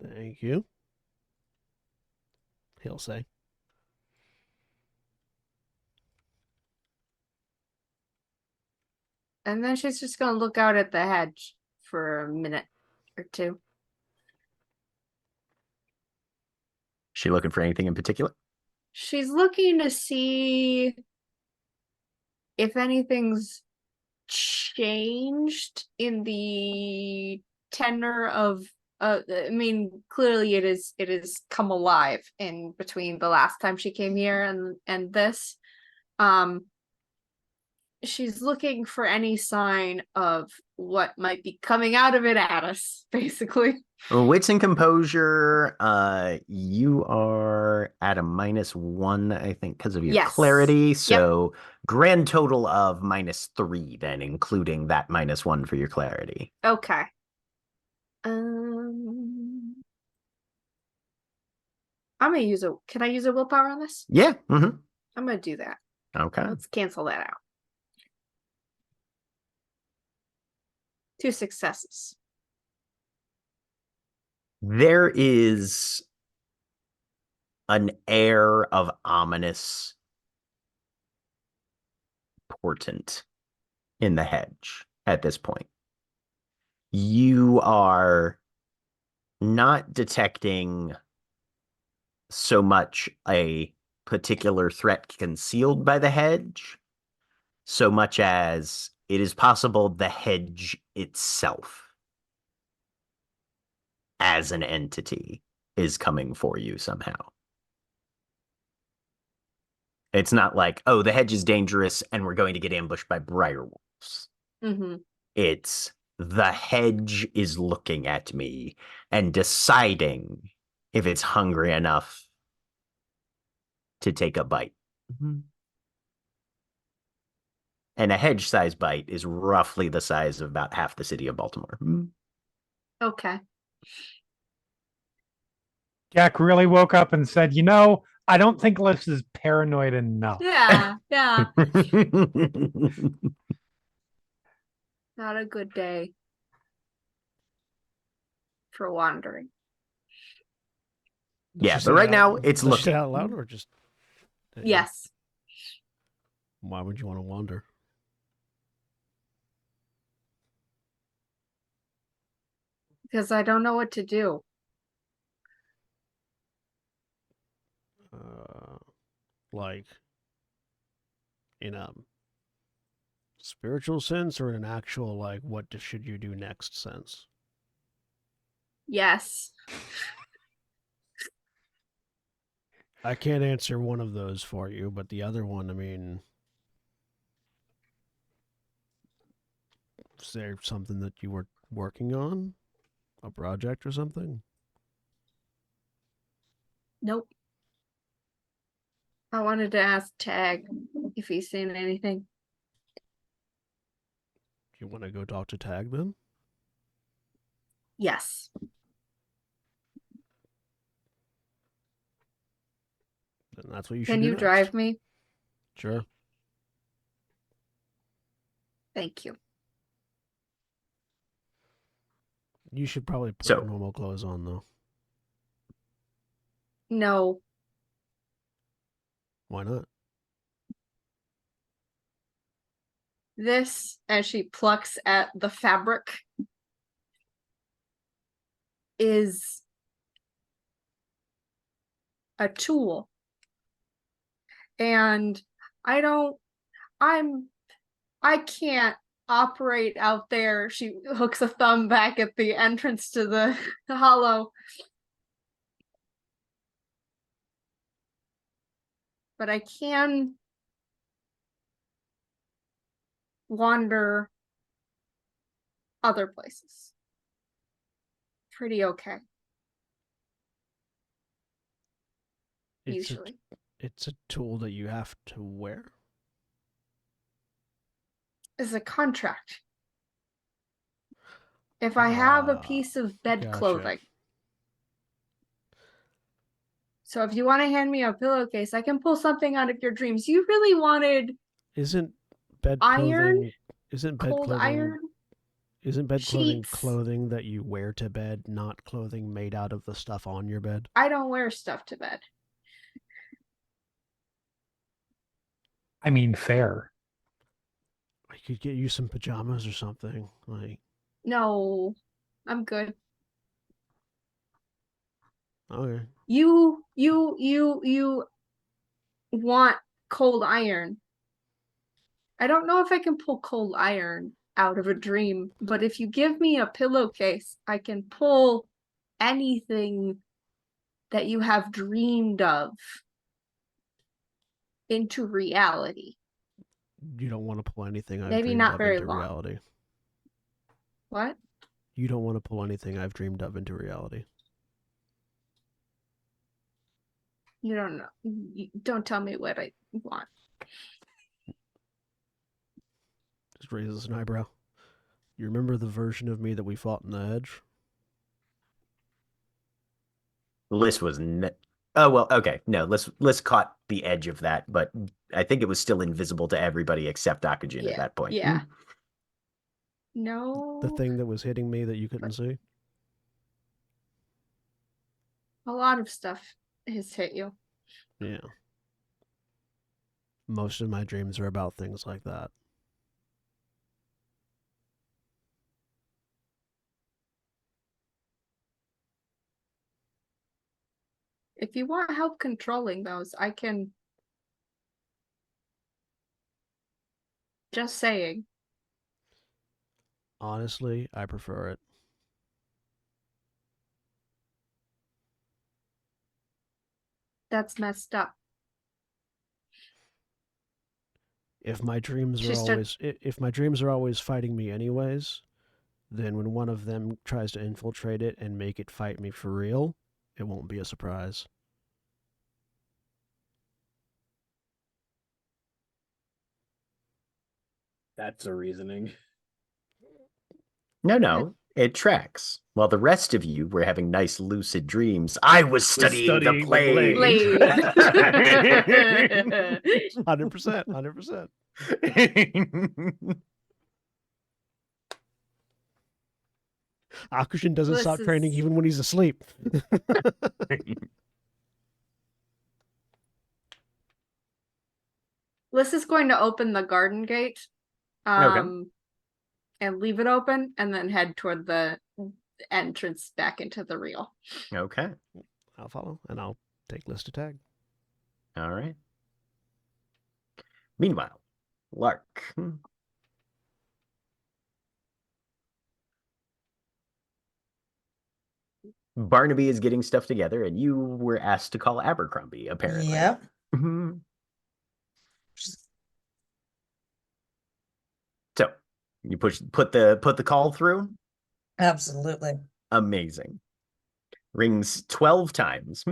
Thank you. He'll say. And then she's just gonna look out at the hedge for a minute or 2. She looking for anything in particular? She's looking to see if anything's changed in the tenor of I mean, clearly it is come alive in between the last time she came here and this. She's looking for any sign of what might be coming out of it at us, basically. Wits and composure, you are at a -1, I think, because of your Yes. clarity. So grand total of -3, then, including that -1 for your clarity. Okay. I'm gonna use can I use a willpower on this? Yeah. I'm gonna do that. Okay. Let's cancel that out. 2 successes. There is an air of ominous portent in the hedge at this point. You are not detecting so much a particular threat concealed by the hedge, so much as it is possible the hedge itself as an entity is coming for you somehow. It's not like, oh, the hedge is dangerous and we're going to get ambushed by briar wolves. It's the hedge is looking at me and deciding if it's hungry enough to take a bite. And a hedge-sized bite is roughly the size of about half the city of Baltimore. Okay. Jack really woke up and said, I don't think Liz is paranoid enough. Yeah, yeah. Not a good day for wandering. Yeah, but right now it's looking looking. out loud or just Yes. Why would you want to wander? Because I don't know what to do. Like in a spiritual sense or in an actual like should you do next sense? Yes. I can't answer one of those for you, but the other one, I mean, is there something that you were working on? A project or something? Nope. I wanted to ask Tag if he's seen anything. You want to go talk to Tag then? Yes. Then that's what you should Can do you next. drive me? Sure. Thank you. You should probably put So- normal clothes on though. No. Why not? This, as she plucks at the fabric, is a tool. And I can't operate out there. She hooks a thumb back at the entrance to the hollow. But I can wander other places. Pretty okay. Usually. It's a tool that you have to wear. Is a contract. If I have a Ah, piece of bed gotcha. clothing. So if you want to hand me a pillowcase, I can pull something out of your dreams. You really wanted Isn't bed Iron? clothing? Isn't bed cold clothing? iron? Isn't bed clothing Sheets. clothing that you wear to bed, not clothing made out of the stuff on your bed? I don't wear stuff to bed. I mean, fair. I could get you some pajamas or something. Like, No, I'm good. okay. You want cold iron. I don't know if I can pull cold iron out of a dream, but if you give me a pillowcase, I can pull anything that you have dreamed of into reality. You don't want to pull anything I've Maybe dreamed not of very into long. reality. What? You don't want to pull anything I've dreamed of into reality. You don't know. Don't tell me what I want. Just raises an eyebrow. You remember the version of me that we fought in the hedge? Liz was oh well, okay. No, Liz caught the edge of that, but I think it was still invisible to everybody except Akujin at that point. Yeah. No. The thing that was hitting me that you couldn't see? A lot of stuff has hit you. Yeah. Most of my dreams are about things like that. If you want help controlling those, I can. Just saying. Honestly, I prefer it. That's messed up. If my dreams are She's always if my dreams are always fighting me anyways, then when one of them tries to infiltrate it and make it fight me for real, it won't be a surprise. That's a reasoning. No, it tracks. While the rest of you were having nice lucid dreams, I was studying the studying the blade. blade. 100%, 100%. Akushin doesn't This stop is- training even when he's asleep. Liz is going to open the garden gate, and leave it open, and then head toward the entrance back into the reel. Okay. I'll follow, and I'll take Liz to tag. All right. Meanwhile, Lark. Barnaby is getting stuff together, and you were asked to call Abercrombie, apparently. Yep. So you put the call through. Absolutely. Amazing. Rings 12 times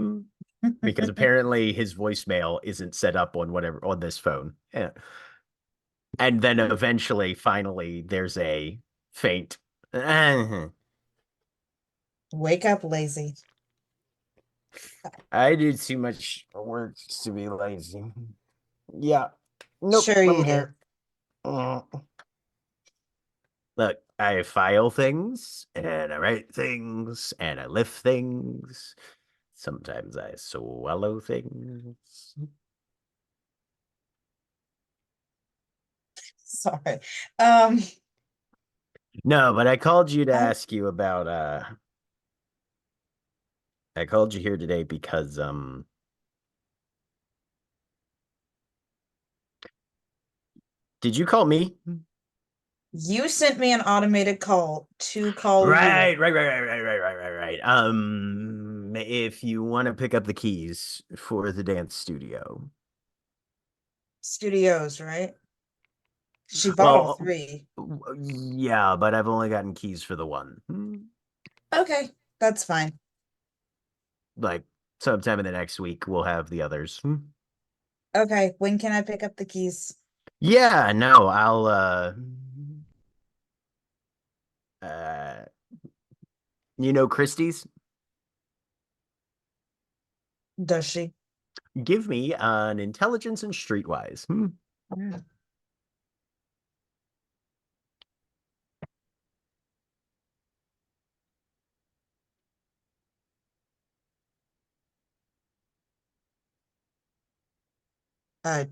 because apparently his voicemail isn't set up on this phone. Yeah. And then eventually, finally, there's a faint. Wake up, lazy. I did too much work to be lazy. Yeah. Nope. Sure you I'm did. here. Look, I file things, and I write things, and I lift things. Sometimes I swallow things. Sorry. No, but I called you to ask you about I called you here today because did you call me? You sent me an automated call to call you. Right. If you want to pick up the keys for the dance studio. Studios, right? She bought all Well, 3. yeah, but I've only gotten keys for the one. Okay, that's fine. Like sometime in the next week, we'll have the others. Okay, when can I pick up the keys? Yeah, no, I'll you know Christie's? Does she? Give me an intelligence and streetwise.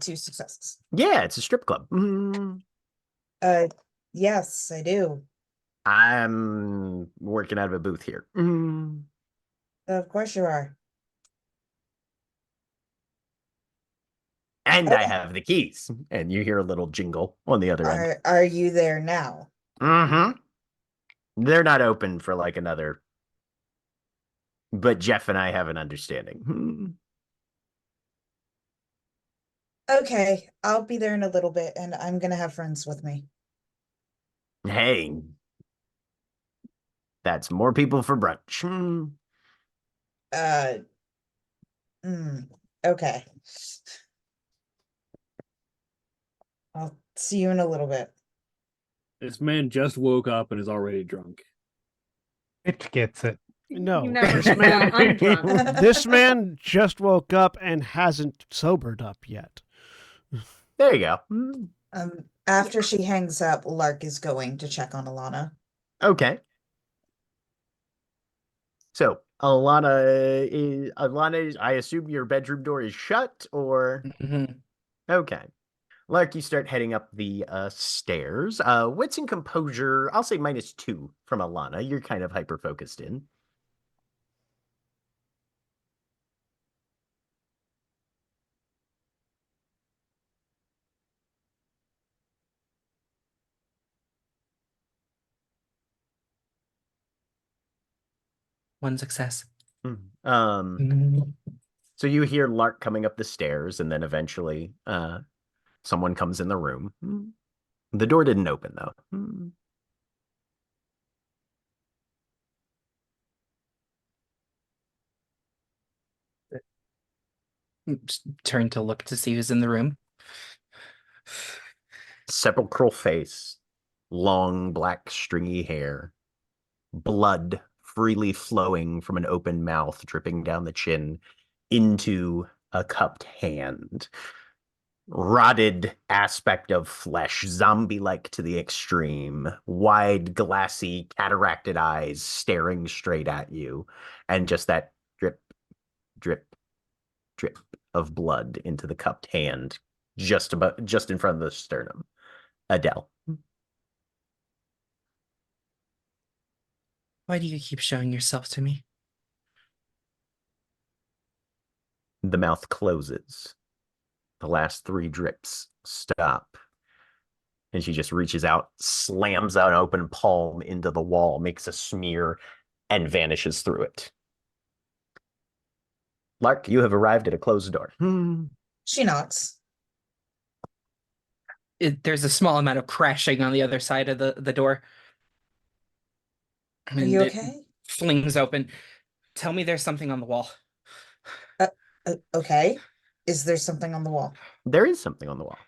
2 successes. Yeah, it's a strip club. Yes, I do. I'm working out of a booth here. Of course you are. And I Okay. have the keys. And you hear a little jingle on the other end. Are you there now? They're not open for like another. But Jeff and I have an understanding. Okay, I'll be there in a little bit, and I'm gonna have friends with me. Hey, that's more people for brunch. Okay. I'll see you in a little bit. This man just woke up and is already drunk. It gets it. No, You never this said man, I'm drunk. this man just woke up and hasn't sobered up yet. There you go. After she hangs up, Lark is going to check on Alana. Okay. So Alana, I assume your bedroom door is shut, or okay. Lark, you start heading up the stairs. Wits and composure, I'll say -2 from Alana. You're kind of hyper focused in. One success. So you hear Lark coming up the stairs, and then eventually someone comes in the room. The door didn't open, though. Just turn to look to see who's in the room. Sepulchral face, long black stringy hair, blood freely flowing from an open mouth, dripping down the chin into a cupped hand. Rotted aspect of flesh, zombie-like to the extreme, wide, glassy, cataracted eyes staring straight at you, and just that drip, drip, drip of blood into the cupped hand just in front of the sternum. Adele. Why do you keep showing yourself to me? The mouth closes. The last 3 drips stop. And she just reaches out, slams an open palm into the wall, makes a smear, and vanishes through it. Lark, you have arrived at a closed door. She nods. There's a small amount of crashing on the other side of the door. Are you okay? Flings open. Tell me there's something on the wall. Okay. Is there something on the wall? There is something on the wall.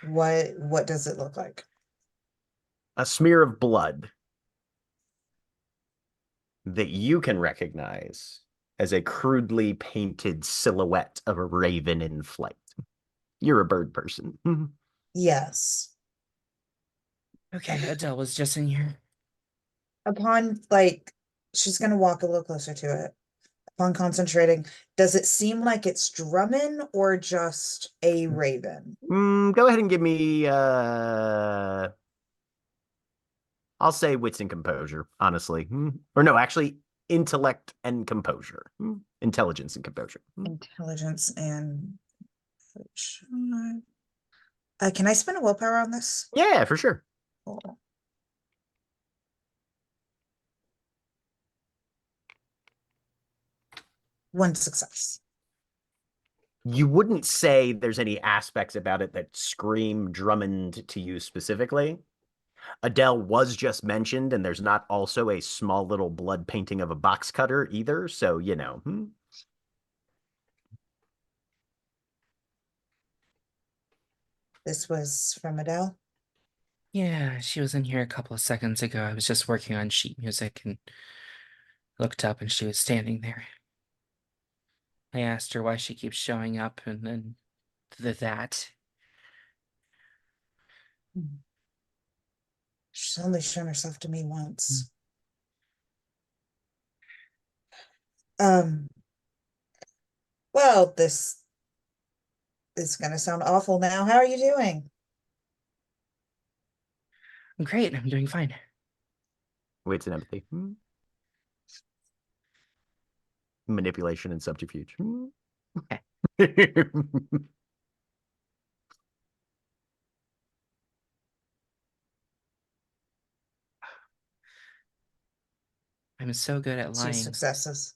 What does it look like? A smear of blood that you can recognize as a crudely painted silhouette of a raven in flight. You're a bird person. Yes. Okay, Adele was just in here. Upon, she's gonna walk a little closer to it. Upon concentrating, does it seem like it's drumming or just a raven? Go ahead and give me I'll say wits and composure, honestly. Or no, actually, intellect and composure. Intelligence and composure. Intelligence and can I spend a willpower on this? Yeah, for sure. Cool. One success. You wouldn't say there's any aspects about it that scream Drummond to you specifically. Adele was just mentioned, and there's not also a small little blood painting of a box cutter either, so, you know. This was from Adele? Yeah, she was in here a couple of seconds ago. I was just working on sheet music and looked up and she was standing there. I asked her why she keeps showing up and then that. She's only shown herself to me once. Well, this is gonna sound awful now. How are you doing? I'm great, I'm doing fine. Wits and empathy. Manipulation and subterfuge. Okay. I'm so good at 2 lying. successes.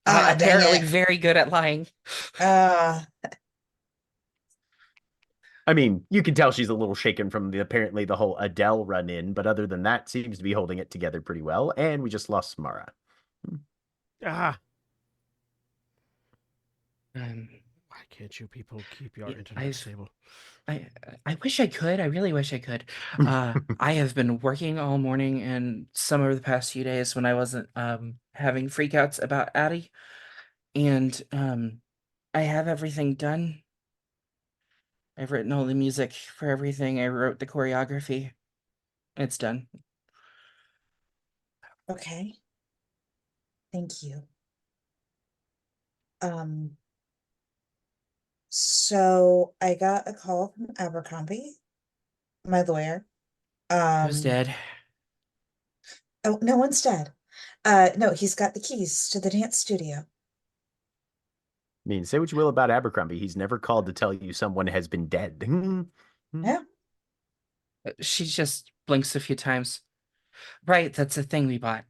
I'm Dang apparently it. very good at lying. I mean, you can tell she's a little shaken from apparently the whole Adele run-in, but other than that, seems to be holding it together pretty well. And we just lost Samara. Why can't you people keep your internet stable? I wish I could. I really wish I could. I have been working all morning and some of the past few days when I wasn't having freakouts about Addie. And I have everything done. I've written all the music for everything. I wrote the choreography. It's done. Okay. Thank you. So I got a call from Abercrombie, my lawyer. Who's dead? Oh, no one's dead. No, he's got the keys to the dance studio. I mean, say what you will about Abercrombie. He's never called to tell you someone has been dead. Yeah. She just blinks a few times. Right, that's the thing we bought.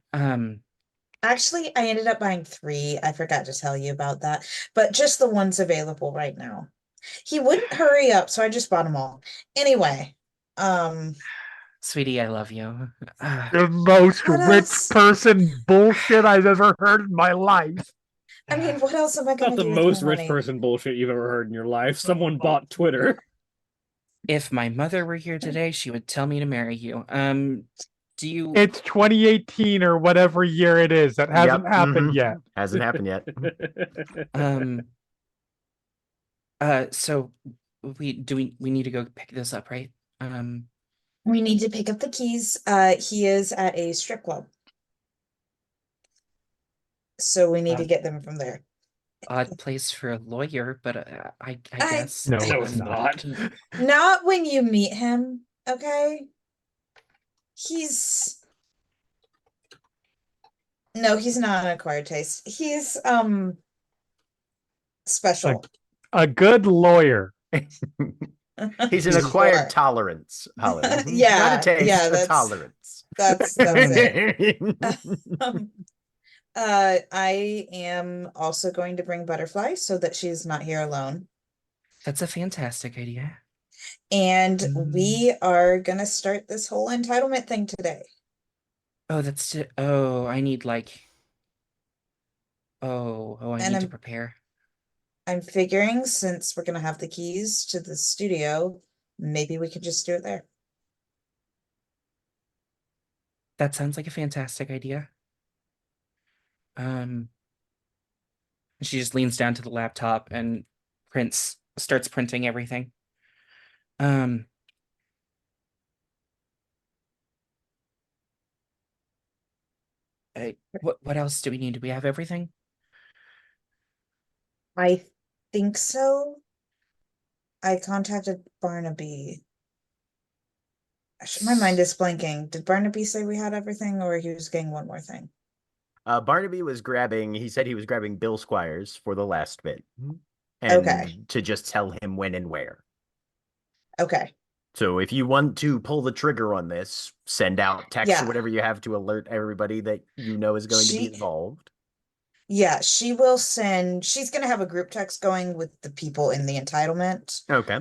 Actually, I ended up buying 3. I forgot to tell you about that, but just the ones available right now. He wouldn't hurry up, so I just bought them all. Anyway, Sweetie, I love you. The most What rich else? person bullshit I've ever heard in my life. I mean, what else am I gonna Not the do with most my rich money? person bullshit you've ever heard in your life. Someone bought Twitter. If my mother were here today, she would tell me to marry you. Do you? It's 2018 or whatever year it is. That hasn't happened yet. Hasn't happened yet. So we need to go pick this up, right? We need to pick up the keys. He is at a strip club, so we need to get them from there. odd place for a lawyer, but I I- guess. No, No, it's it's not. Not when you meet him, okay? He's no, he's not an acquired taste. He's special. a good lawyer. He's an Sure. acquired tolerance, Holly. Not a Yeah, taste, yeah, a that's- tolerance. That's it. Um, I am also going to bring Butterfly so that she's not here alone. That's a fantastic idea. And we are gonna start this whole entitlement thing today. Oh, oh, I need like. I And need to I'm prepare. I'm figuring since we're gonna have the keys to the studio, maybe we could just do it there. That sounds like a fantastic idea. She just leans down to the laptop and starts printing everything. Um, what else do we need? Do we have everything? I think so. I contacted Barnaby. My mind is blanking. Did Barnaby say we had everything, or he was getting one more thing? Barnaby was he said he was grabbing Bill Squires for the last bit. And Okay. to just tell him when and where. Okay. So if you want to pull the trigger on this, send out text or Yeah. whatever you have to alert everybody that you know is going to be She- involved. Yeah, she will send, she's gonna have a group text going with the people in the entitlement. Okay.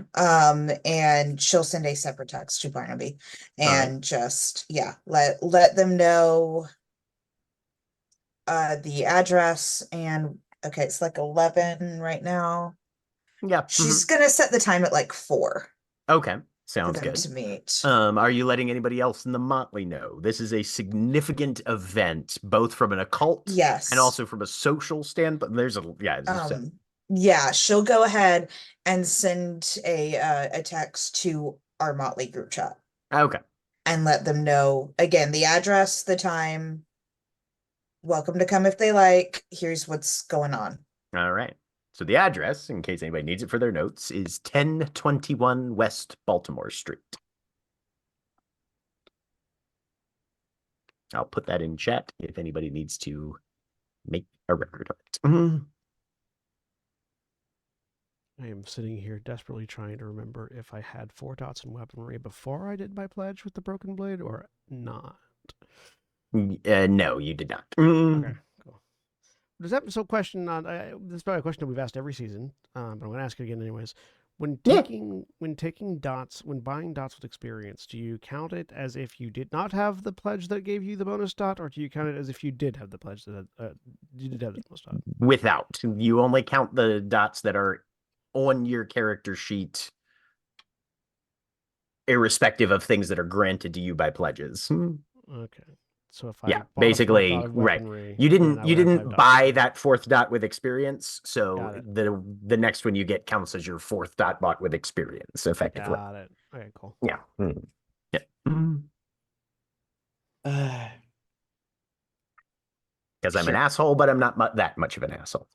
And she'll send a separate text to Barnaby All right. and just, yeah, let them know the address and okay, it's like 11 right now. Yeah. She's gonna set the time at like 4 Okay. for Sounds them good. to meet. Are you letting anybody else in the Motley know? This is a significant event, both from an occult Yes. and also from a social standpoint. Yeah, she'll go ahead and send a text to our Motley group chat Okay. and let them know again the address, the time. Welcome to come if they like. Here's what's going on. All right. So the address, in case anybody needs it for their notes, is 1021 West Baltimore Street. I'll put that in chat if anybody needs to make a record of it. I am sitting here desperately trying to remember if I had 4 dots in weaponry before I did my pledge with the broken blade or not. No, you did not. Okay, cool. Does that question on this is probably a question that we've asked every season, but I'm going to ask it again anyways. When taking dots, when buying dots with experience, do you count it as if you did not have the pledge that gave you the bonus dot, or do you count it as if you did have the pledge that you did have the bonus dot? Without. You only count the dots that are on your character sheet, irrespective of things that are granted to you by pledges. Okay. So if I Yeah, bought a basically, 4th dot of right. weaponry, You then I would have 5 didn't dots. buy that 4th dot with experience, Got so it. the next one you get counts as your 4th dot bought with experience, effectively. Got it. Okay, cool. Yeah. Yeah. Because I'm an asshole, but I'm not that much of an asshole.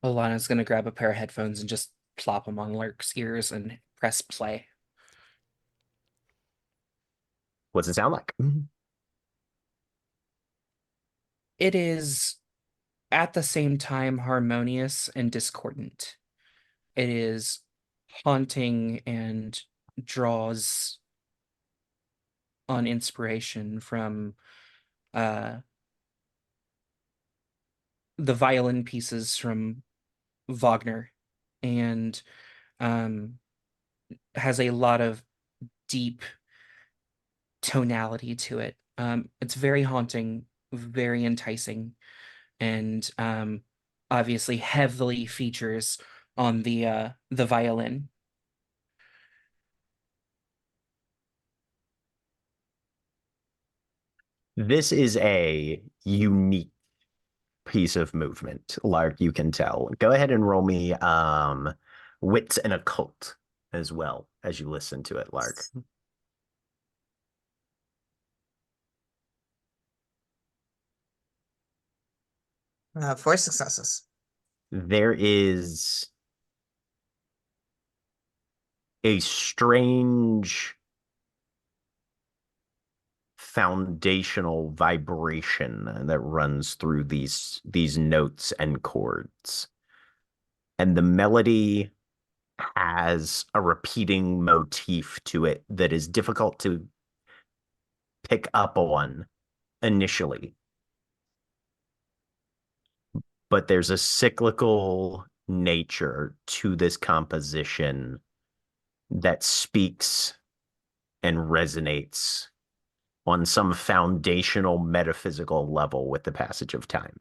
Alana's gonna grab a pair of headphones and just plop them on Lurk's ears and press play. What's it sound like? It is at the same time harmonious and discordant. It is haunting and draws on inspiration from the violin pieces from Wagner, and has a lot of deep tonality to it. It's very haunting, very enticing, and obviously heavily features on the violin. This is a unique piece of movement, Lark, you can tell. Go ahead and roll me wits and occult as well as you listen to it, Lark. 4 successes. There is a strange foundational vibration that runs through these notes and chords. And the melody has a repeating motif to it that is difficult to pick up on initially. But there's a cyclical nature to this composition that speaks and resonates on some foundational metaphysical level with the passage of time.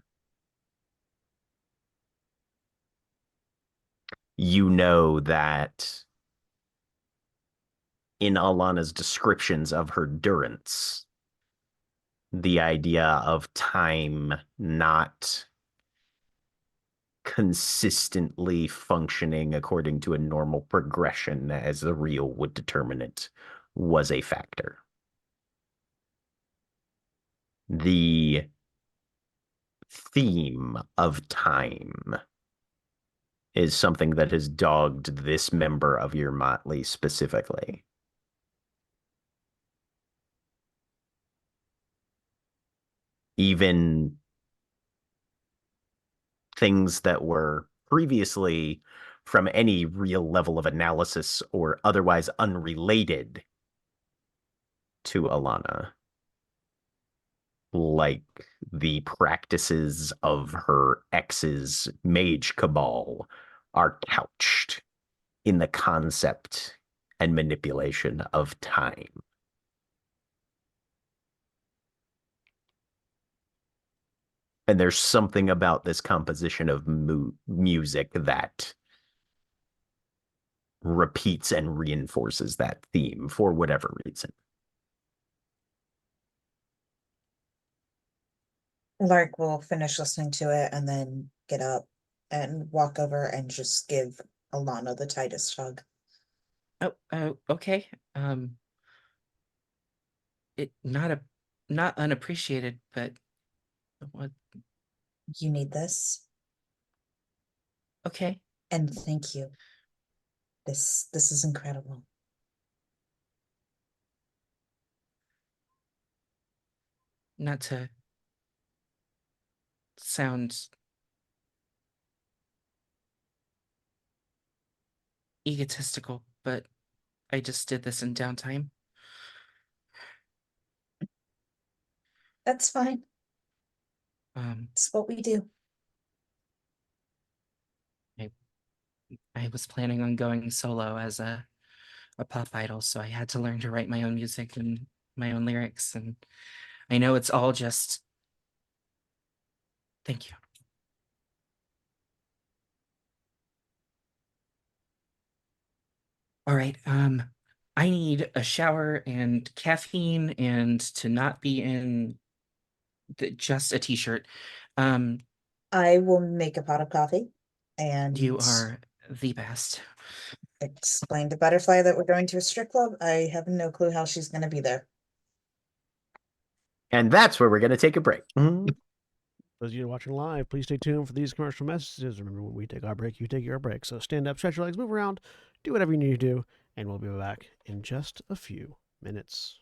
You know that in Alana's descriptions of her durance, the idea of time not consistently functioning according to a normal progression as the real would determine it was a factor. The theme of time is something that has dogged this member of your motley specifically. Even things that were previously, from any real level of analysis or otherwise unrelated to Alana, like the practices of her ex's mage cabal, are couched in the concept and manipulation of time. And there's something about this composition of music that repeats and reinforces that theme for whatever reason. Lark will finish listening to it and then get up and walk over and just give Alana the tightest hug. Okay. It not unappreciated, but what? You need this. Okay. And thank you. This is incredible. Not to sound egotistical, but I just did this in downtime. That's fine. Um, It's what we do. I was planning on going solo as a pop idol, so I had to learn to write my own music and my own lyrics, and I know it's all just thank you. All right, I need a shower and caffeine and to not be in just a t-shirt. I will make a pot of coffee and You are the best. explain to Butterfly that we're going to a strip club. I have no clue how she's going to be there. And that's where we're going to take a break. Those of you watching live, please stay tuned for these commercial messages. Remember, when we take our break, you take your break. So stand up, stretch your legs, move around, do whatever you need to do, and we'll be back in just a few minutes.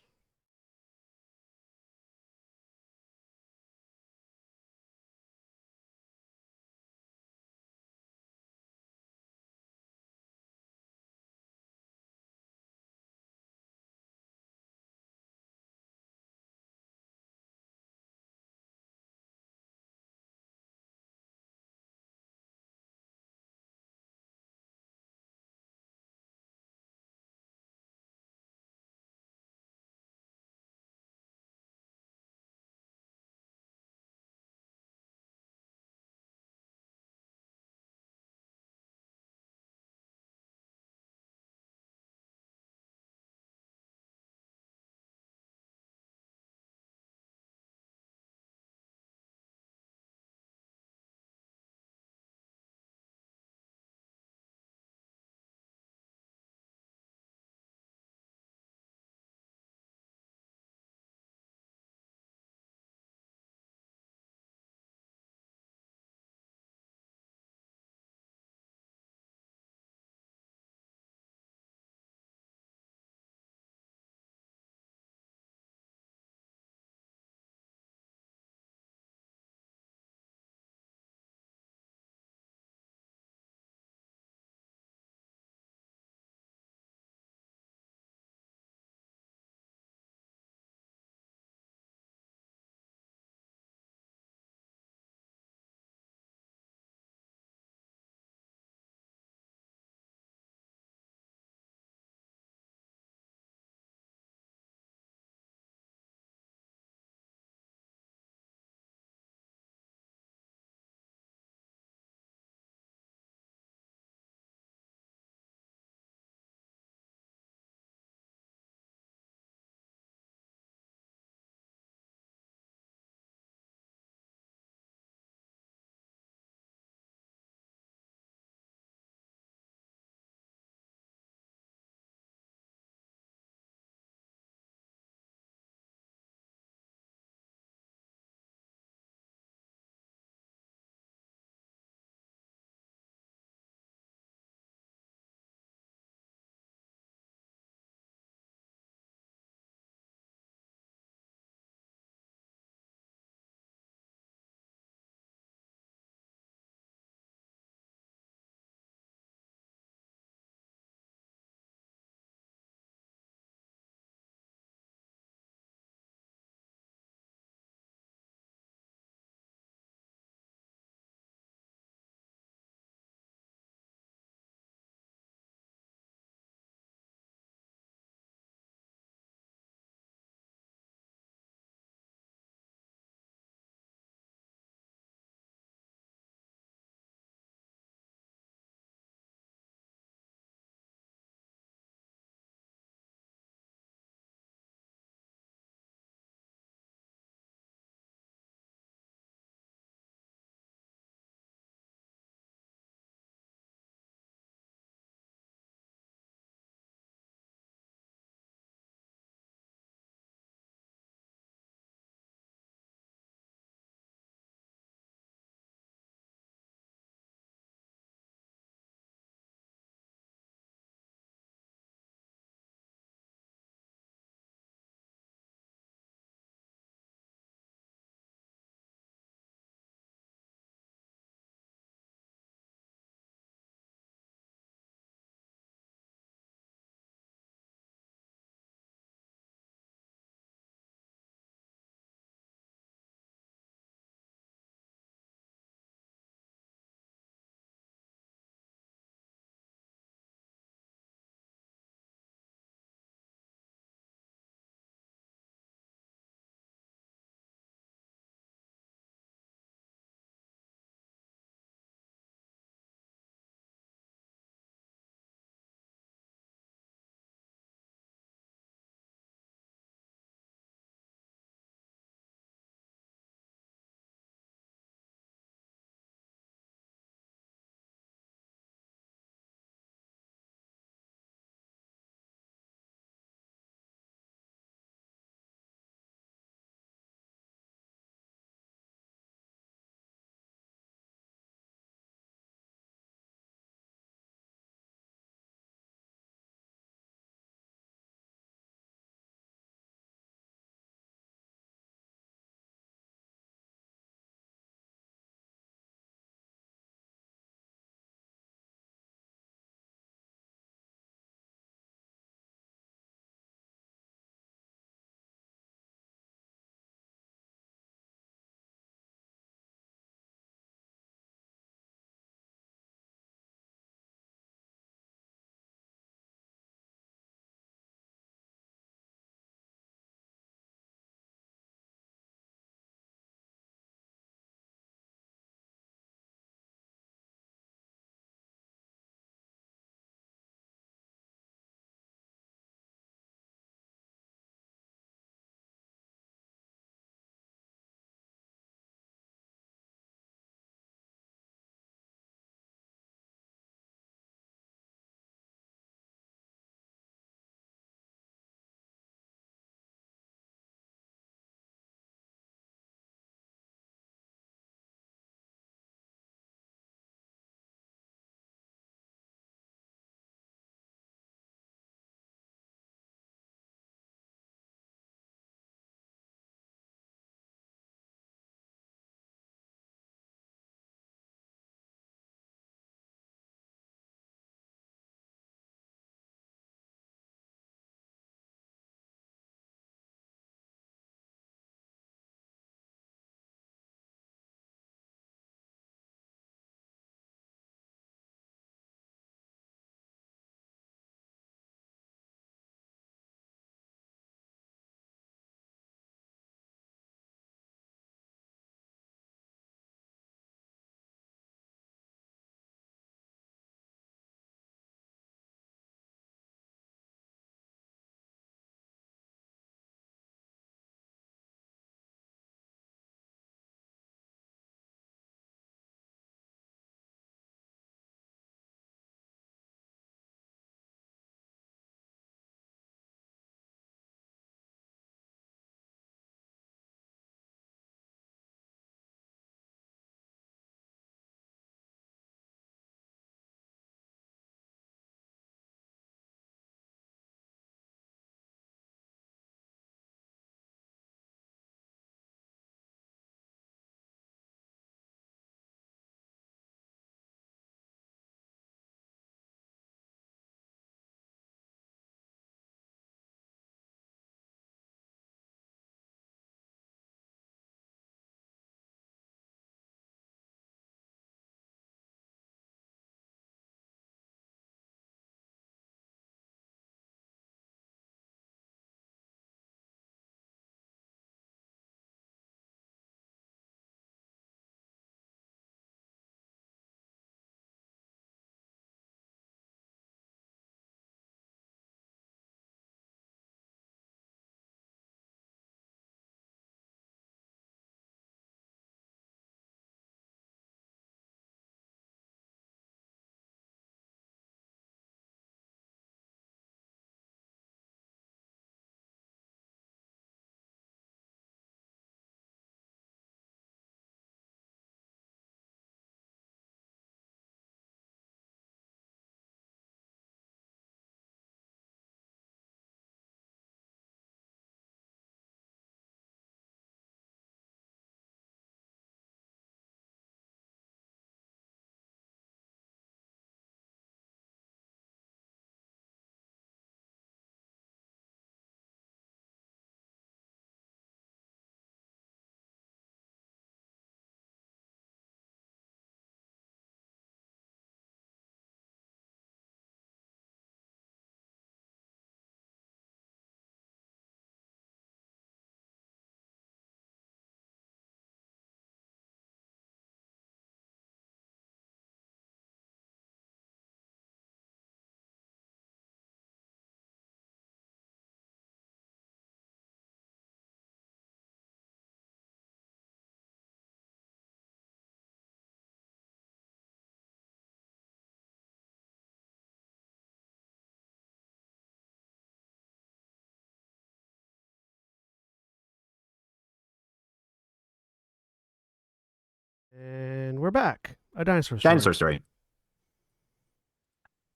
we're back. A dinosaur story. Dinosaur story.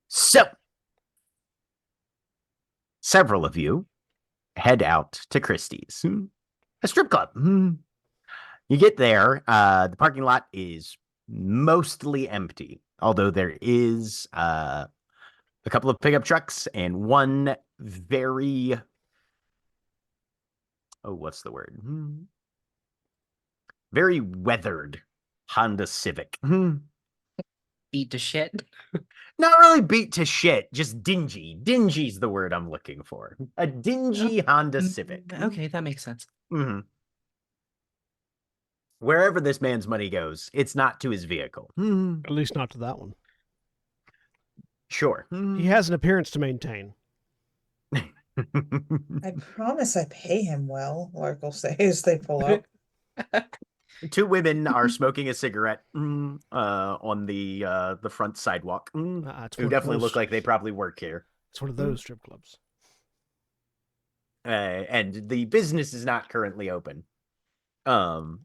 So, several of you head out to Christie's, a strip club. You get there. The parking lot is mostly empty, although there is a couple of pickup trucks and one very, what's the word? Very weathered Honda Civic. Beat to shit. Not really beat to shit, just dingy. Dingy's the word I'm looking for. A dingy Honda Civic. Okay, that makes sense. Wherever this man's money goes, it's not to his vehicle. At least not to that one. Sure. He has an appearance to maintain. I promise I pay him well, Lark will say as they pull up. Two women are smoking a cigarette on the front sidewalk. Who definitely look like they probably work here. It's one of those strip clubs. And the business is not currently open. So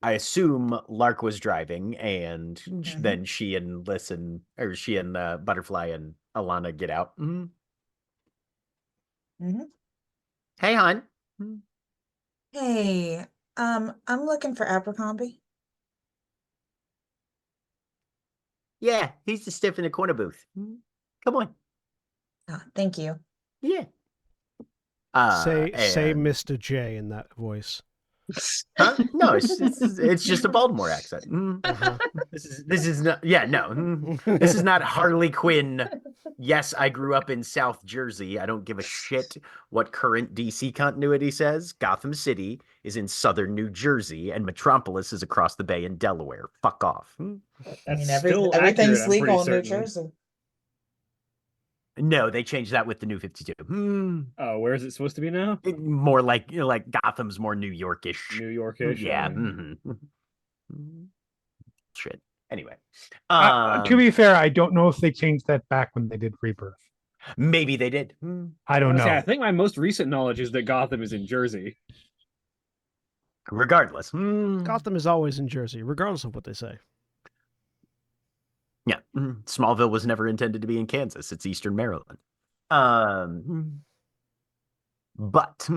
I assume Lark was driving, and then she and Butterfly and Alana get out. Hey, hon. Hey, I'm looking for Abercrombie. Yeah, he's the stiff in the corner booth. Come on. Ah, thank you. Yeah. Say Mr. J in that voice. Huh? No, it's just a Baltimore accent. This is not. Yeah, no. This is not Harley Quinn. Yes, I grew up in South Jersey. I don't give a shit what current DC continuity says. Gotham City is in southern New Jersey, and Metropolis is across the bay in Delaware. Fuck off. I mean, That's everything's still accurate, I'm legal pretty in New certain. Jersey. No, they changed that with the new 52. Oh, where is it supposed to be now? More like Gotham's more New Yorkish. New Yorkish. Yeah. Shit. Anyway, to be fair, I don't know if they changed that back when they did Rebirth. Maybe they did. I don't know. I think my most recent knowledge is that Gotham is in Jersey. Regardless, Gotham is always in Jersey, regardless of what they say. Yeah, Smallville was never intended to be in Kansas. It's Eastern Maryland. But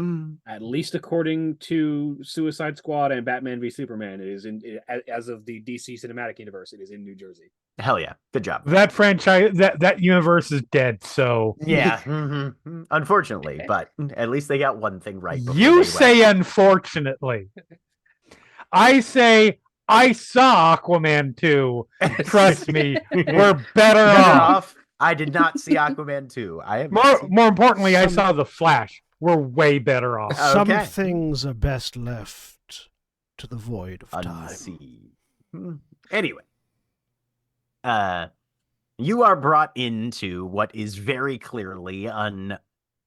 At least according to Suicide Squad and Batman v Superman, it is as of the DC Cinematic Universe, it is in New Jersey. Hell yeah, good job. That franchise, that universe is dead. So yeah, unfortunately, but at least they got one thing right. You say unfortunately. I say I saw Aquaman 2. Trust me, we're better off. I did not see Aquaman 2. I have more importantly, I saw The Flash. We're way better off. Some things are best left to the void of time. Anyway, you are brought into what is very clearly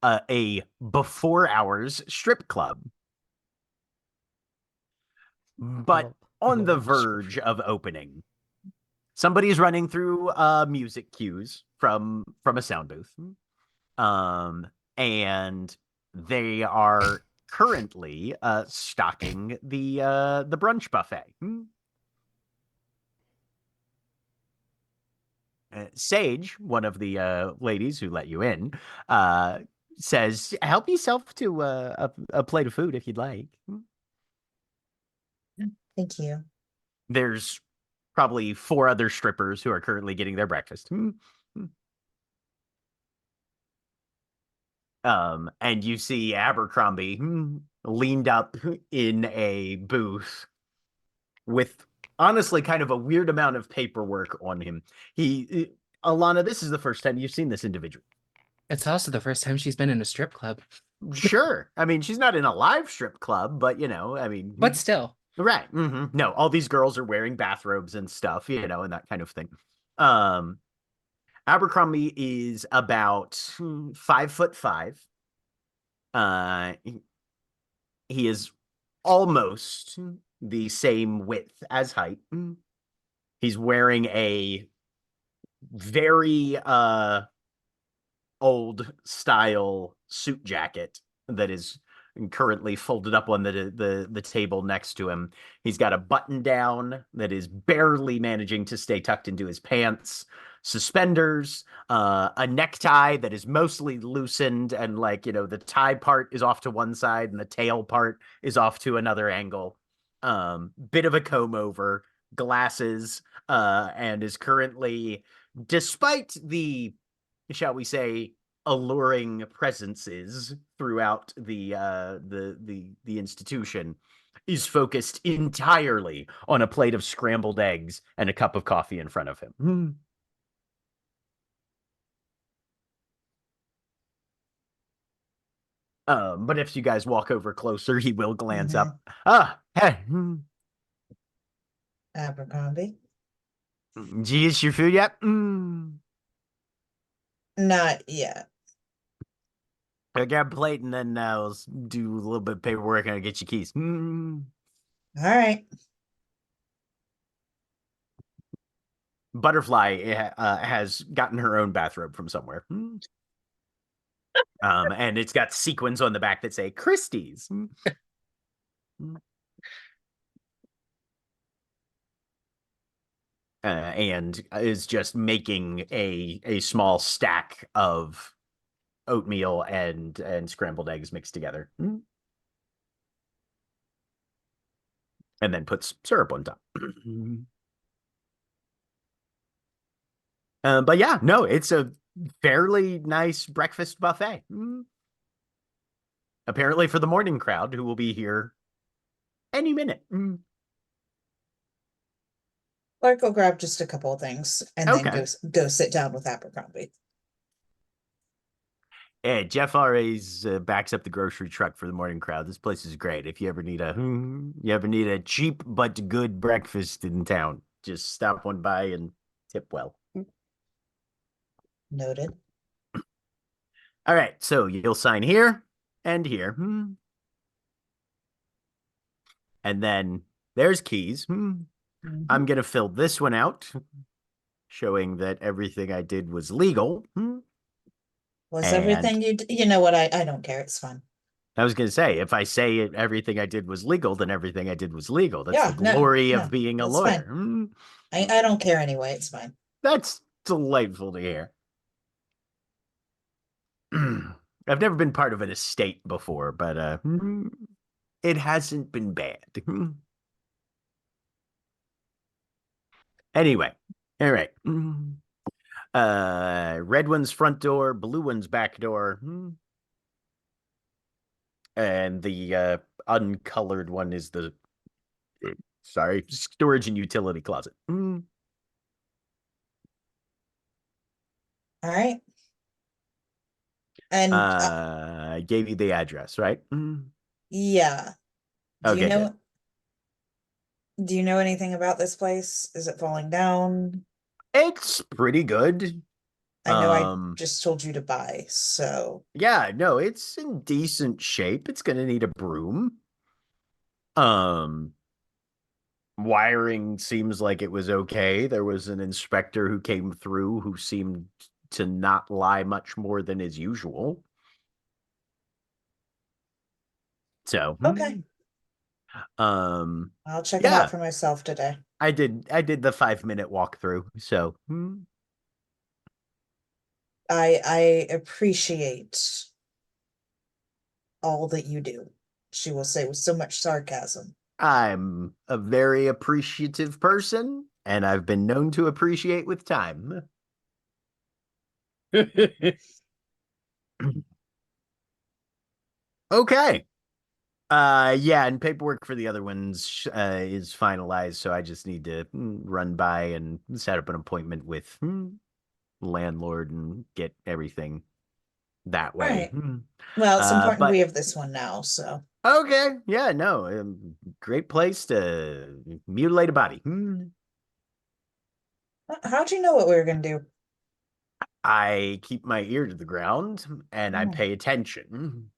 a before hours strip club, but on the verge of opening. Somebody's running through music cues from a sound booth, and they are currently stocking the brunch buffet. Sage, one of the ladies who let you in, says, "Help yourself to a plate of food if you'd like." Thank you. There's probably 4 other strippers who are currently getting their breakfast. And you see Abercrombie leaned up in a booth with honestly kind of a weird amount of paperwork on him. Alana, this is the first time you've seen this individual. It's also the first time she's been in a strip club. Sure. I mean, she's not in a live strip club, but But still. Right. No, all these girls are wearing bathrobes and stuff, and that kind of thing. Abercrombie is about 5'5". He is almost the same width as height. He's wearing a very old style suit jacket that is currently folded up on the table next to him. He's got a button down that is barely managing to stay tucked into his pants, suspenders, a necktie that is mostly loosened, and like, the tie part is off to one side and the tail part is off to another angle. Bit of a comb over, glasses, and is currently, despite the, shall we say, alluring presences throughout the institution, is focused entirely on a plate of scrambled eggs and a cup of coffee in front of him. But if you guys walk over closer, he will glance up. Hey, Abercrombie. did you eat your food yet? Not yet. I got a plate, and then I'll do a little bit of paperwork and I'll get you keys. All right. Butterfly has gotten her own bathrobe from somewhere. And it's got sequins on the back that say Christie's. And is just making a small stack of oatmeal and scrambled eggs mixed together. And then puts syrup on top. But yeah, no, it's a fairly nice breakfast buffet. Apparently for the morning crowd who will be here any minute. Clark will grab just a couple of things and then Okay. go sit down with Abercrombie. Hey, Jeff always backs up the grocery truck for the morning crowd. This place is great. If you ever need a cheap but good breakfast in town, just stop on by and tip well. Noted. All right, so you'll sign here and here. And then there's keys. I'm going to fill this one out, showing that everything I did was legal. Was And everything you know what? I don't care. It's fine. I was going to say, if I say everything I did was legal, then everything I did was legal. That's Yeah, the glory no, of being a that's lawyer. fine. I don't care anyway. It's fine. That's delightful to hear. I've never been part of an estate before, but it hasn't been bad. Anyway, all right. Red one's front door, blue one's back door. And the uncolored one is the storage and utility closet. All right. And I gave you the address, right? yeah. Okay, Do you know anything about this place? Is it falling down? it's pretty good. I know I just told you to buy, so Yeah, no, it's in decent shape. It's gonna need a broom. Wiring seems like it was okay. There was an inspector who came through who seemed to not lie much more than is usual. So okay. I'll check it out for myself today. I did the 5-minute walkthrough. So I appreciate all that you do, she will say with so much sarcasm. I'm a very appreciative person, and I've been known to appreciate with time. Okay. Yeah, and paperwork for the other ones is finalized, so I just need to run by and set up an appointment with landlord and get everything that way. Right. Well, it's important but we have this one now, so. Okay, yeah, no, great place to mutilate a body. How'd you know what we were gonna do? I keep my ear to the ground and I Oh. pay attention.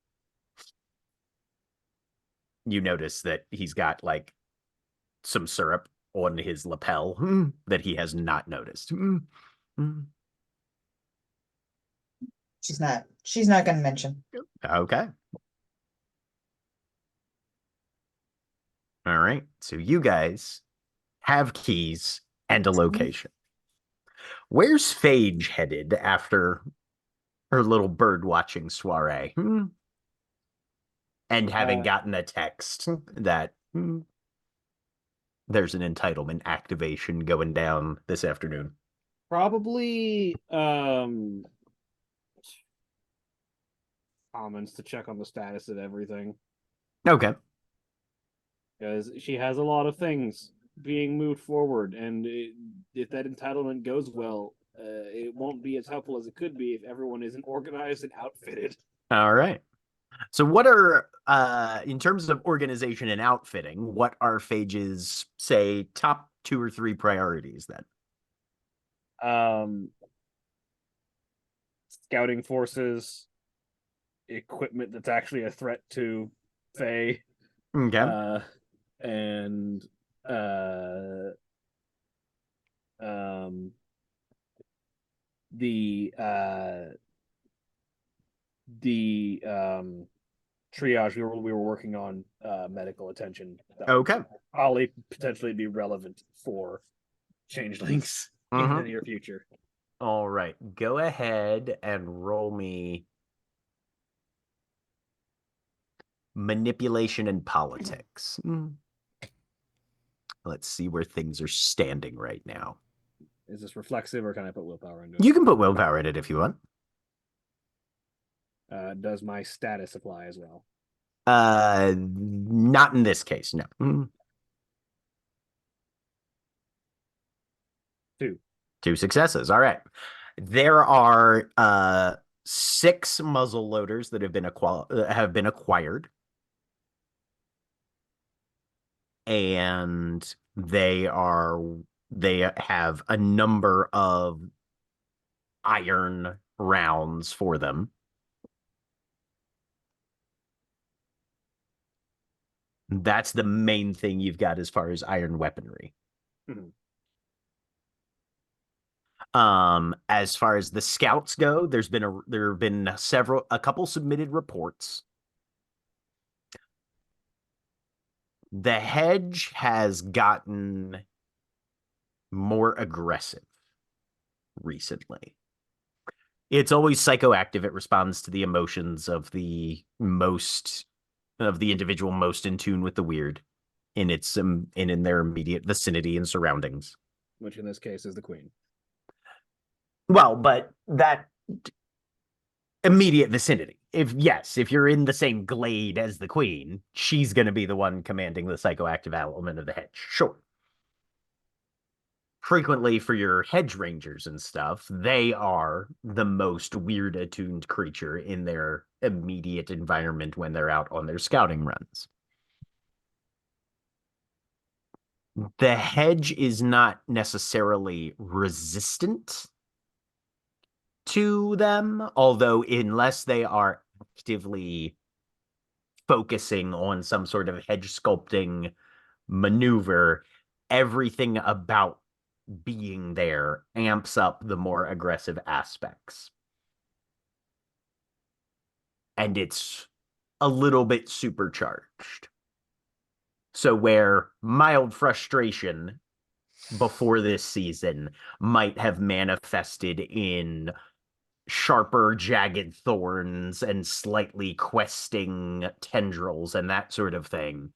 You notice that he's got like some syrup on his lapel that he has not noticed. She's not gonna mention. Okay. All right. So you guys have keys and a location. Where's Phage headed after her little bird watching soiree? And having gotten a text that there's an entitlement activation going down this afternoon. Probably comments to check on the status of everything. Okay. Because she has a lot of things being moved forward, and if that entitlement goes well, it won't be as helpful as it could be if everyone isn't organized and outfitted. All right. So what are in terms of organization and outfitting, what are Phage's, say, top 2 or 3 priorities then? Scouting forces, equipment that's actually a threat to Faye. Okay. And the triage we were working on, medical attention. Okay. Probably potentially be relevant for changelings in the near future. All right. Go ahead and roll me manipulation and politics. Let's see where things are standing right now. Is this reflexive, or can I put willpower into it? You can put willpower in it if you want. Does my status apply as well? Not in this case, no. 2. 2 successes. All right. There are 6 muzzle loaders that have been acquired. And they have a number of iron rounds for them. That's the main thing you've got as far as iron weaponry. As far as the scouts go, there have been a couple submitted reports. The hedge has gotten more aggressive recently. It's always psychoactive. It responds to the emotions of the individual most in tune with the weird in its and in their immediate vicinity and surroundings. Which in this case is the queen. Well, but that immediate vicinity. If you're in the same glade as the queen, she's going to be the one commanding the psychoactive element of the hedge. Sure. Frequently for your hedge rangers and stuff, they are the most weird attuned creature in their immediate environment when they're out on their scouting runs. The hedge is not necessarily resistant to them, although unless they are actively focusing on some sort of hedge sculpting maneuver, everything about being there amps up the more aggressive aspects. And it's a little bit supercharged. So where mild frustration before this season might have manifested in sharper, jagged thorns and slightly questing tendrils and that sort of thing,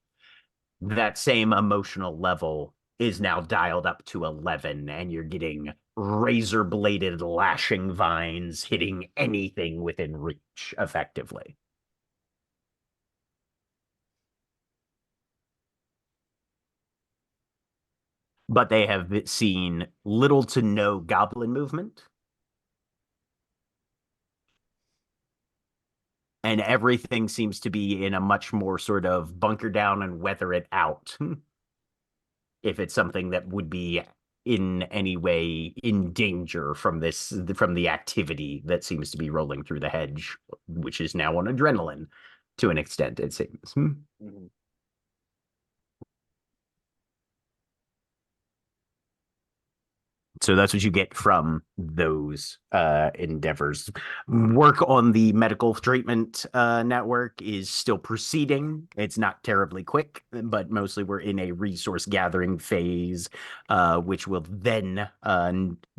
that same emotional level is now dialed up to 11, and you're getting razor-bladed lashing vines hitting anything within reach effectively. But they have seen little to no goblin movement. And everything seems to be in a much more sort of bunker down and weather it out. If it's something that would be in any way in danger from the activity that seems to be rolling through the hedge, which is now on adrenaline to an extent, it seems. So that's what you get from those endeavors. Work on the medical treatment network is still proceeding. It's not terribly quick, but mostly we're in a resource gathering phase, which will then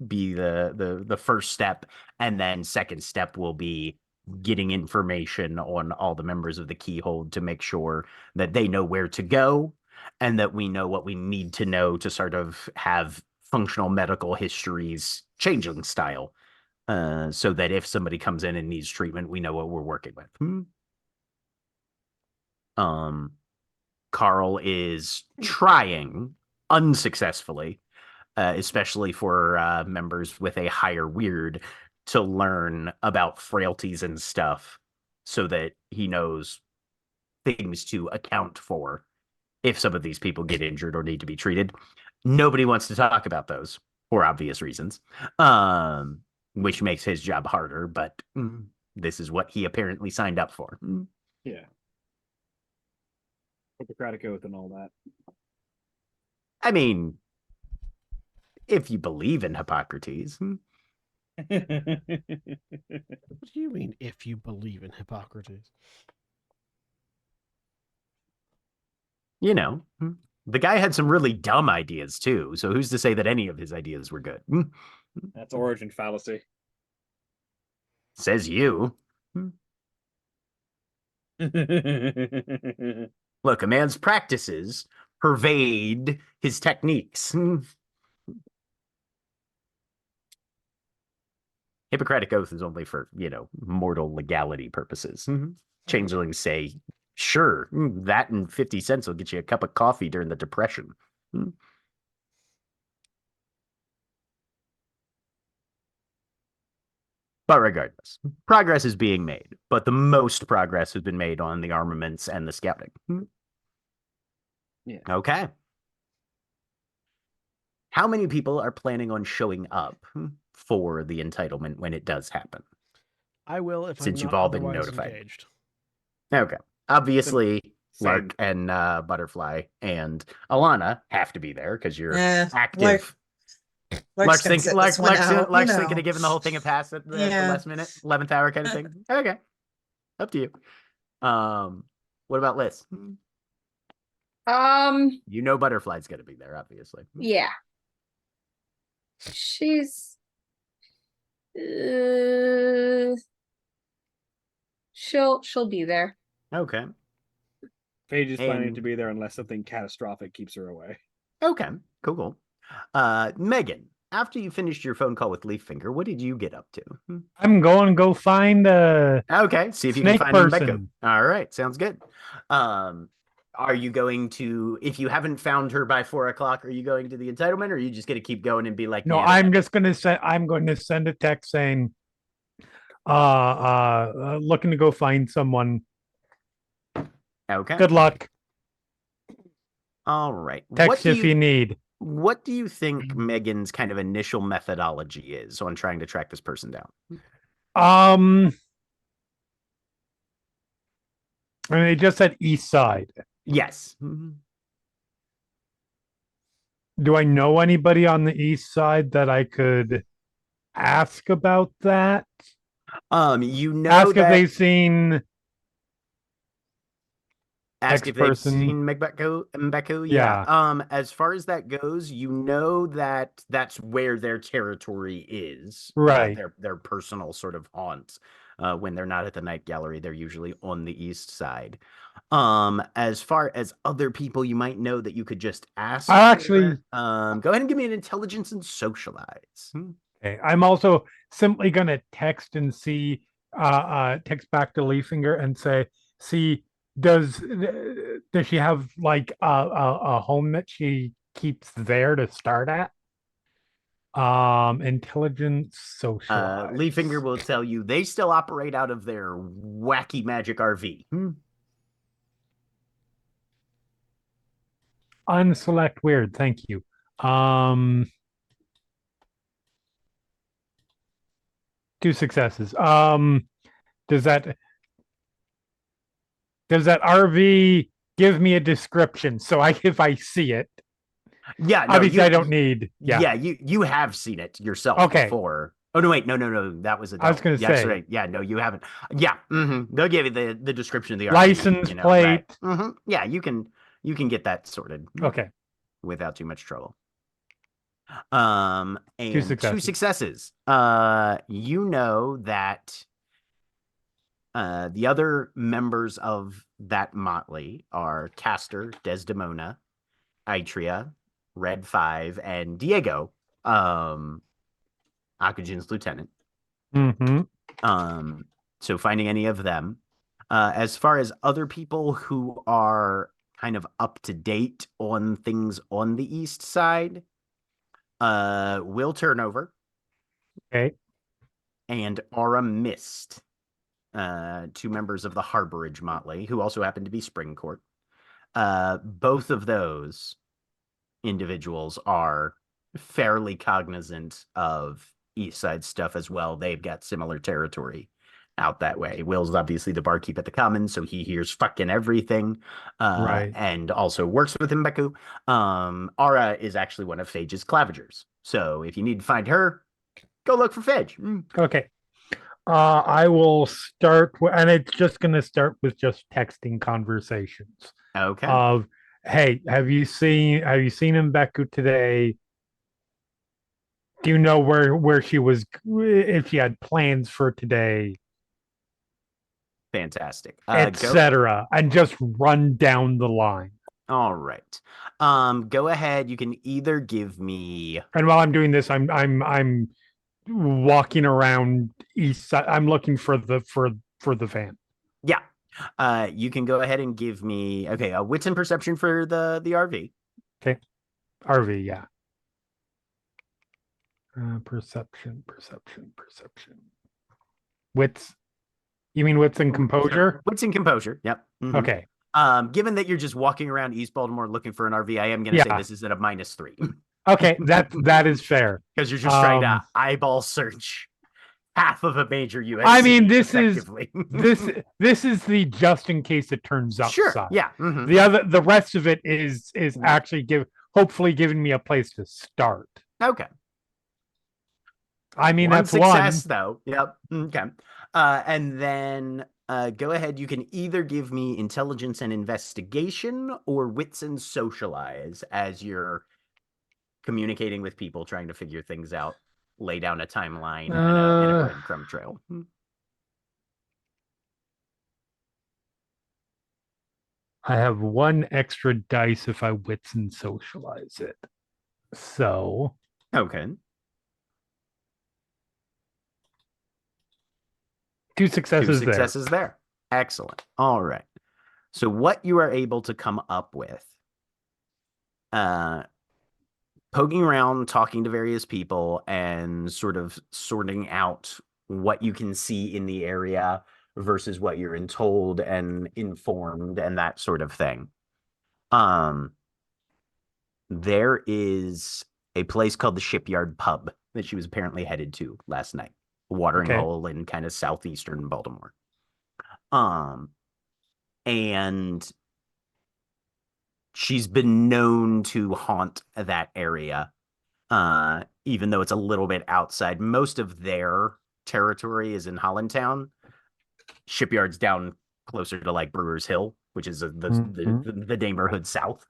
be the first step, and then second step will be getting information on all the members of the Keyhold to make sure that they know where to go and that we know what we need to know to sort of have functional medical histories Changeling style, so that if somebody comes in and needs treatment, we know what we're working with. Carl is trying unsuccessfully, especially for members with a higher weird, to learn about frailties and stuff so that he knows things to account for if some of these people get injured or need to be treated. Nobody wants to talk about those for obvious reasons, which makes his job harder, but this is what he apparently signed up for. Yeah. Hippocratic oath and all that. I mean, if you believe in Hippocrates. What do you mean, if you believe in Hippocrates? You know, the guy had some really dumb ideas too, so who's to say that any of his ideas were good? That's origin fallacy. Says you. Look, a man's practices pervade his techniques. Hippocratic oath is only for, mortal legality purposes. Changelings say, sure, that and 50 cents will get you a cup of coffee during the Depression. But regardless, progress is being made, but the most progress has been made on the armaments and the scouting. Yeah. Okay. How many people are planning on showing up for the entitlement when it does happen? I will if Since I'm you've not all been otherwise notified. engaged. Okay. Obviously, Same. Lark and Butterfly and Alana have to be there because you're active. Lark's gonna sit this one out, Lark's thinking of giving the whole thing a pass at the last minute, 11th hour kind of thing. Okay. Up to you. What about Liz? You know Butterfly's gonna be there, obviously. Yeah. She's she'll be there. Okay. Paige is planning And- to be there unless something catastrophic keeps her away. Okay. Cool. Megan, after you finished your phone call with Leaffinger, what did you get up to? I'm going to go find Okay, see if you can snake find Rebecca. person. All right, sounds good. Are you going to, if you haven't found her by 4 o'clock, are you going to the entitlement, or are you just going to keep going and be like, No, "Nah, I'm just going to say I'm going to send a text saying looking to go find someone. okay, Good luck. all right." Text if you need. What do you think Megan's kind of initial methodology is on trying to track this person down? I mean, they just said east side. Yes. Do I know anybody on the east side that I could ask about that? You know Ask that if they've seen Ask if they've X-person. seen Mbeko. Yeah. As far as that goes, you know that that's where their territory is. Right. Their personal sort of haunts. When they're not at the night gallery, they're usually on the east side. As far as other people you might know that you could just ask Actually, go ahead and give me an intelligence and socialize. okay. I'm also simply gonna text and see text back to Leafinger and say, see, does she have like a home that she keeps there to start at? Intelligence socialize. Leafinger will tell you they still operate out of their wacky magic RV. Unselect weird, thank you. Two successes. Does that RV give me a description so if I see it? Yeah, no, Obviously, I don't need. Yeah, you have seen it yourself Okay. before. Oh no, wait, no, that was I was Adele. going to Yeah, say right. Yeah, no, you haven't. Yeah, they'll give you the description of the RV. license plate. Right. Yeah, you can get that sorted. Okay. Without too much trouble. 2 And successes. 2 successes. You know that the other members of that motley are Castor, Desdemona, Itria, Red 5, and Diego, Akujin's lieutenant. Mm-hmm. So finding any of them. As far as other people who are kind of up to date on things on the east side, Will Turnover. Okay. And Aura Mist, 2 members of the Harborage Motley, who also happen to be Spring Court. Both of those individuals are fairly cognizant of East Side stuff as well. They've got similar territory out that way. Will's obviously the barkeep at the Commons, so he hears fucking everything, Right. and also works with Mbeku. Aura is actually one of Phage's clavigers, so if you need to find her, go look for Phage. Okay. I will start, and it's just going to start with just texting conversations Okay. of, hey, have you seen Mbeku today? Do you know where she was, if she had plans for today, Fantastic. etc., and just run down the line. All right. Go ahead. You can either give me. And while I'm doing this, I'm walking around east side. I'm looking for the van. Yeah. You can go ahead and give me a wits and perception for the RV. Okay. RV, yeah. Perception. Wits. You mean wits and composure? Wits and composure. Yep. Mm-hmm. Okay. Given that you're just walking around East Baltimore looking for an RV, I am going to say this is at a -3. Okay, that is fair. Because you're just trying to eyeball search half of a major U.S. I mean, this this is the just in case it turns up sure. side. Yeah. The rest of it is actually hopefully giving me a place to start. Okay. I mean, one that's success, one. though. Yep. Okay. And then go ahead. You can either give me intelligence and investigation or wits and socialize as you're communicating with people, trying to figure things out, lay down a timeline and a breadcrumb trail. I have 1 extra dice if I wits and socialize it. So. Okay. 2 successes, 2 successes there. Excellent. All right. So what you are able to come up with, poking around, talking to various people, and sort of sorting out what you can see in the area versus what you're told and informed and that sort of thing. There is a place called the Shipyard Pub that she was apparently headed to last night. A watering hole in kind of southeastern Baltimore. And she's been known to haunt that area, even though it's a little bit outside. Most of their territory is in Hollandtown. Shipyard's down closer to like Brewers Hill, which is the neighborhood south.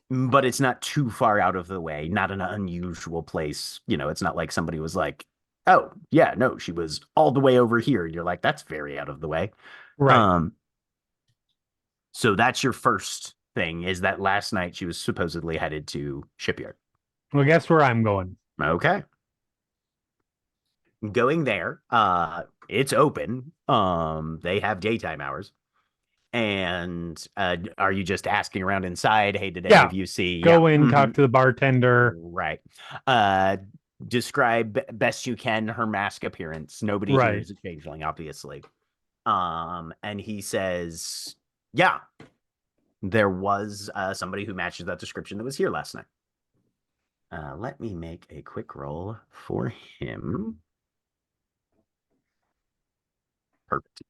But it's not too far out of the way, not an unusual place. It's not like somebody was like, oh, yeah, no, she was all the way over here. You're like, that's very out of the way. Right. So that's your first thing, is that last night she was supposedly headed to Shipyard. Well, guess where I'm going. Okay. Going there, it's open. They have daytime hours. And are you just asking around inside? Hey, did any of you see? Go in, talk to the bartender. Right. Describe best you can her mask appearance. Nobody here is a changeling, obviously. And he says, yeah, there was somebody who matches that description that was here last night. Let me make a quick roll for him. Perfect.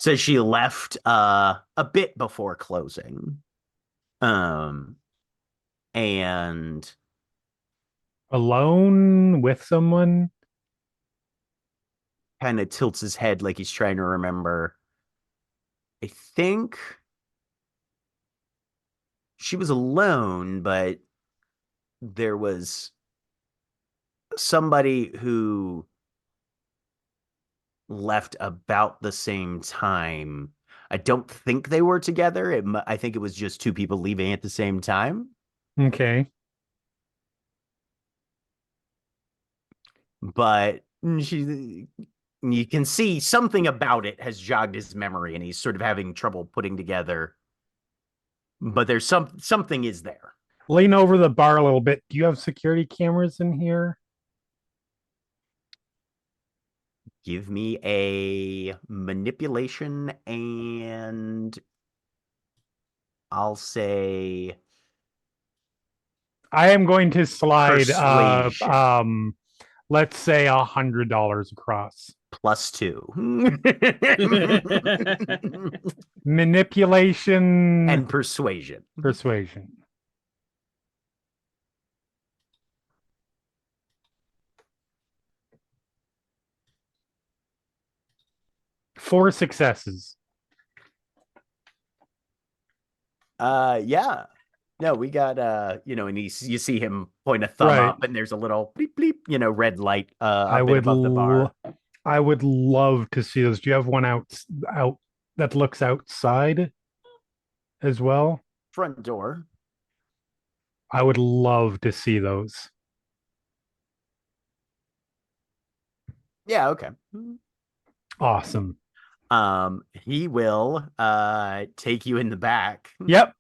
Says she left a bit before closing. And Alone with someone? kind of tilts his head like he's trying to remember. I think she was alone, but there was somebody who left about the same time. I don't think they were together. I think it was just two people leaving at the same time. Okay. But you can see something about it has jogged his memory, and he's sort of having trouble putting together. But there's something is there. Lean over the bar a little bit. Do you have security cameras in here? Give me a manipulation, and I'll say I am going to slide persuasion. let's say $100 across. +2. Manipulation And persuasion. persuasion. Four successes. Yeah. No, we got and you see him point a thumb Right. up, and there's a little bleep bleep, red light I a bit would above the bar. I would love to see those. Do you have one out that looks outside as well? Front door. I would love to see those. Yeah, okay. Awesome. He will take you in the back. Yep.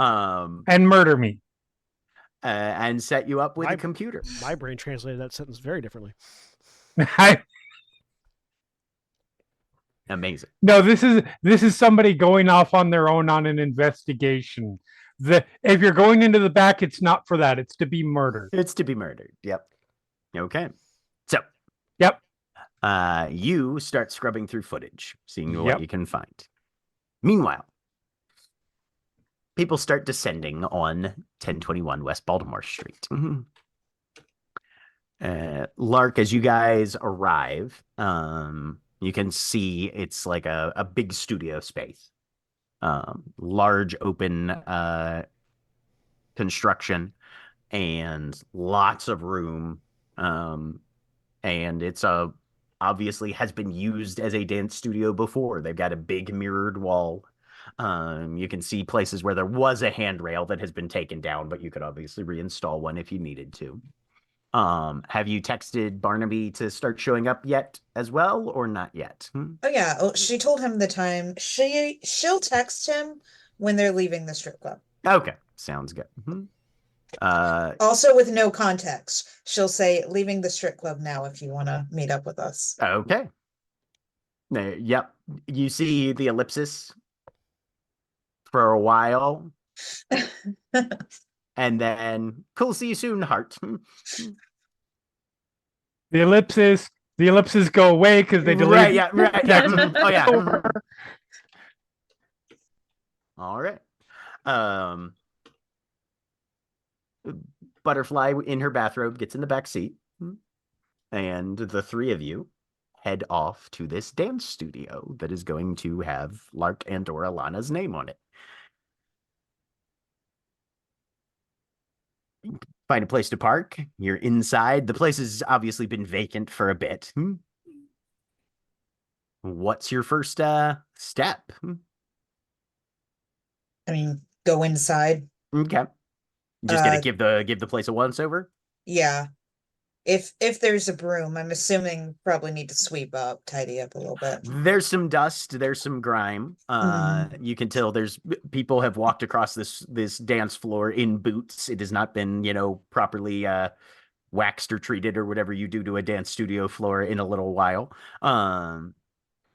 And murder me. And set you up with a computer. My brain translated that sentence very differently. Amazing. No, this is somebody going off on their own on an investigation. If you're going into the back, it's not for that. It's to be murdered. It's to be murdered. Yep. Okay. So. Yep. You start scrubbing through footage, seeing what Yep. you can find. Meanwhile, people start descending on 1021 West Baltimore Street. Lark, as you guys arrive, you can see it's like a big studio space. Large open construction and lots of room. And it's obviously has been used as a dance studio before. They've got a big mirrored wall. You can see places where there was a handrail that has been taken down, but you could obviously reinstall one if you needed to. Have you texted Barnaby to start showing up yet as well, or not yet? Oh yeah. Oh, she told him the time. She'll text him when they're leaving the strip club. Okay, sounds good. Also with no context. She'll say, leaving the strip club now if you want to meet up with us. Okay. Yep. You see the ellipsis for a while. And then, cool, see you soon, heart. The ellipses go away because they delete. Right, yeah, right. Yeah. Oh, yeah. All right. Butterfly in her bathrobe gets in the back seat, and the three of you head off to this dance studio that is going to have Lark and or Alana's name on it. Find a place to park. You're inside. The place has obviously been vacant for a bit. What's your first step? I mean, go inside. Okay. Just gonna give the place a once over? Yeah. If there's a broom, I'm assuming probably need to sweep up, tidy up a little bit. There's some dust, there's some grime. You can tell there's people have walked across this dance floor in boots. It has not been, properly waxed or treated or whatever you do to a dance studio floor in a little while.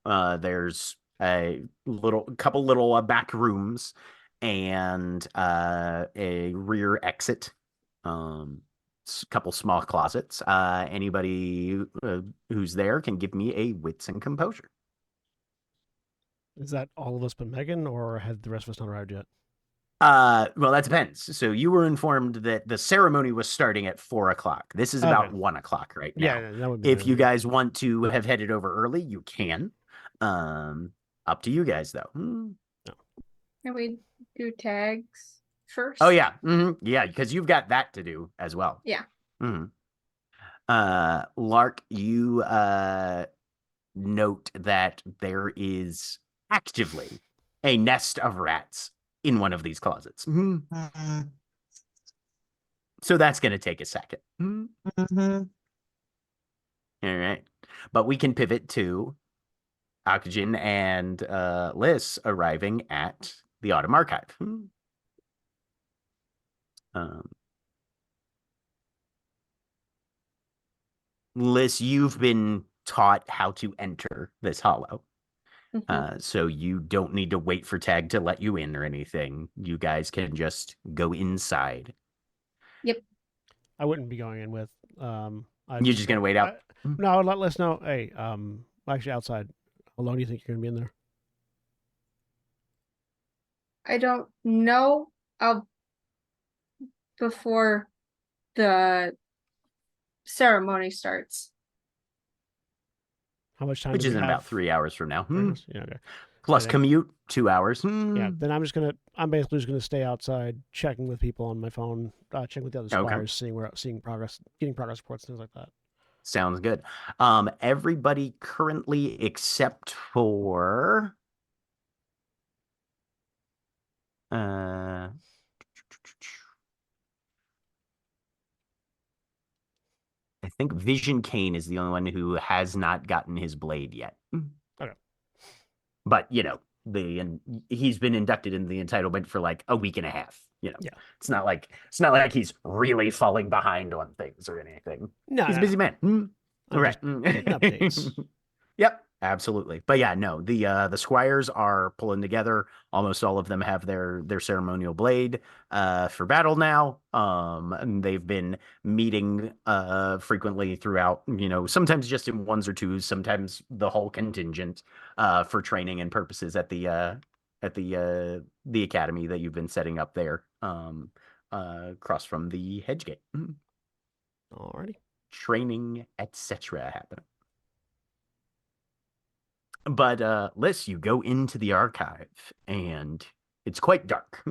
There's a couple little back rooms and a rear exit. Couple small closets. Anybody who's there can give me a wits and composure. Is that all of us but Megan, or have the rest of us not arrived yet? Well, that depends. So you were informed that the ceremony was starting at 4 o'clock. This is about Okay. 1 o'clock right now. Yeah, that would be If you good. guys want to have headed over early, you can. Up to you guys though. Can we do tags first? Oh yeah, yeah, because you've got that to do as well. Yeah. Lark, you note that there is actively a nest of rats in one of these closets. Mhm. So that's going to take a second. Mhm. All right. But we can pivot to Oxygen and Liz arriving at the Autumn Archive. Liz, you've been taught how to enter this hollow. So you don't need to wait for Tag to let you in or anything. You guys can just go inside. Yep. I wouldn't be going in with. You're just gonna wait out. No, I would let us know. Hey, actually, outside. How long do you think you're gonna be in there? I don't know. Before the ceremony starts. How much time? Which do we is in have? about 3 hours from now. 3 hours? Yeah. Okay. Plus then- commute, 2 hours. Yeah. Then I'm basically just gonna stay outside, checking with people on my phone, checking with the other squires, seeing progress, getting progress reports, things like that. Sounds good. Everybody currently except for I think Vision Kane is the only one who has not gotten his blade yet. Okay. But he's been inducted into the entitlement for like a week and a half. Yeah. It's not like he's really falling behind on things or anything. No, He's a busy man. I'm Right. just getting updates. Yep, absolutely. But yeah, no, the squires are pulling together. Almost all of them have their ceremonial blade for battle now. And they've been meeting frequently throughout, sometimes just in ones or twos, sometimes the whole contingent for training and purposes at the academy that you've been setting up there across from the hedge gate. Alrighty. Training, etc. happening. But Liz, you go into the archive and it's quite dark.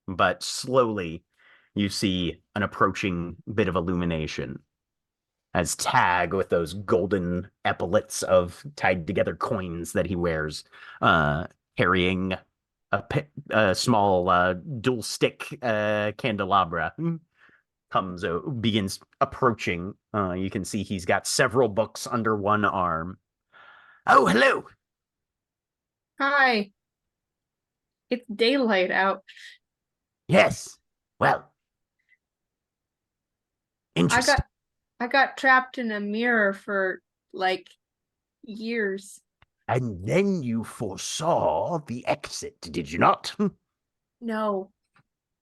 But slowly you see an approaching bit of illumination as Tag, with those golden epaulets of tied together coins that he wears, carrying a small dual stick candelabra, begins approaching. You can see he's got several books under one arm. Oh, hello. Hi. It's daylight out. Yes. Well, interesting. I got trapped in a mirror for like years. And then you foresaw the exit, did you not? No.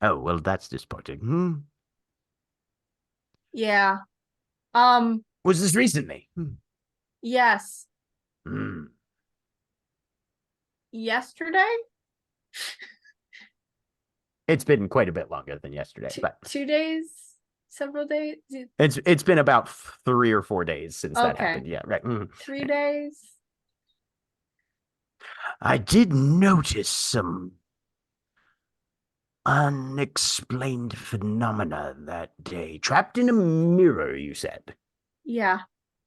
Oh, well, that's disappointing. Yeah. Was this recently? Yes. Hmm. Yesterday? It's been quite a bit longer than yesterday, but 2 days? Several days? it's been about 3 or 4 days since that Okay. happened. Yeah, right. 3 days? I did notice some unexplained phenomena that day. Trapped in a mirror, you said. Yeah.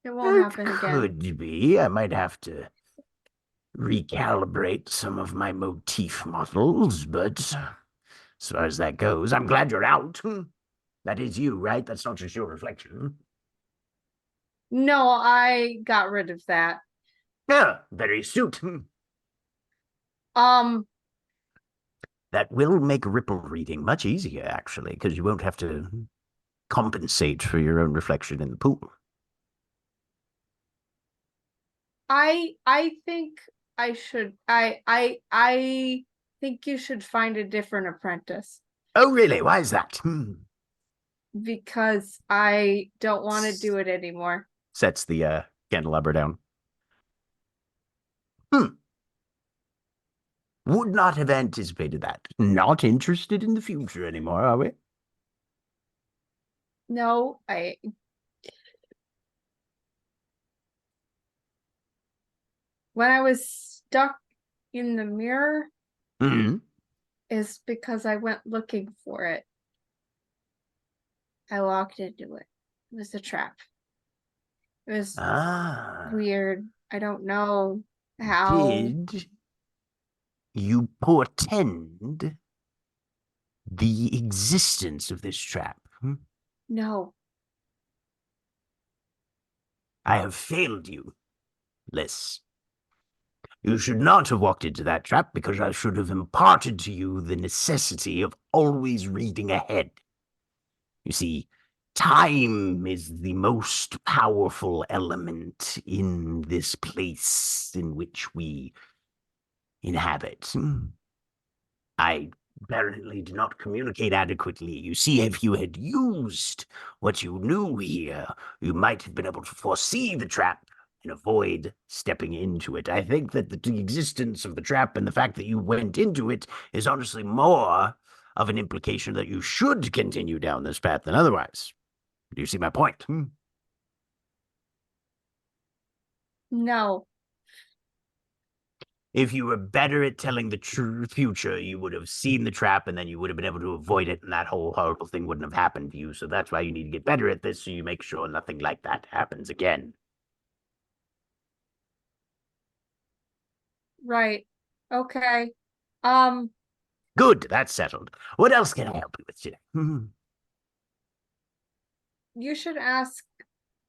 It won't happen again. Could be. I might have to recalibrate some of my motif models, but as far as that goes, I'm glad you're out. That is you, right? That's not just your reflection. No, I got rid of that. Yeah, very astute. That will make ripple reading much easier, actually, because you won't have to compensate for your own reflection in the pool. I think I should I think you should find a different apprentice Oh, really? Why is that? because I don't want to do it anymore. Sets the candelabra down. Would not have anticipated that. Not interested in the future anymore, are we? No, when I was stuck in the mirror Hmm. is because I went looking for it. I walked into it. It was a trap. It was weird. I don't know how. Did you portend the existence of this trap? No. I have failed you, Liz. You should not have walked into that trap because I should have imparted to you the necessity of always reading ahead. You see, time is the most powerful element in this place in which we inhabit. I apparently did not communicate adequately. You see, if you had used what you knew here, you might have been able to foresee the trap and avoid stepping into it. I think that the existence of the trap and the fact that you went into it is honestly more of an implication that you should continue down this path than otherwise. Do you see my point? No. If you were better at telling the true future, you would have seen the trap and then you would have been able to avoid it, and that whole horrible thing wouldn't have happened to you. So that's why you need to get better at this so you make sure nothing like that happens again. Right. Okay. Good, that's settled. What else can I help you with today? You should ask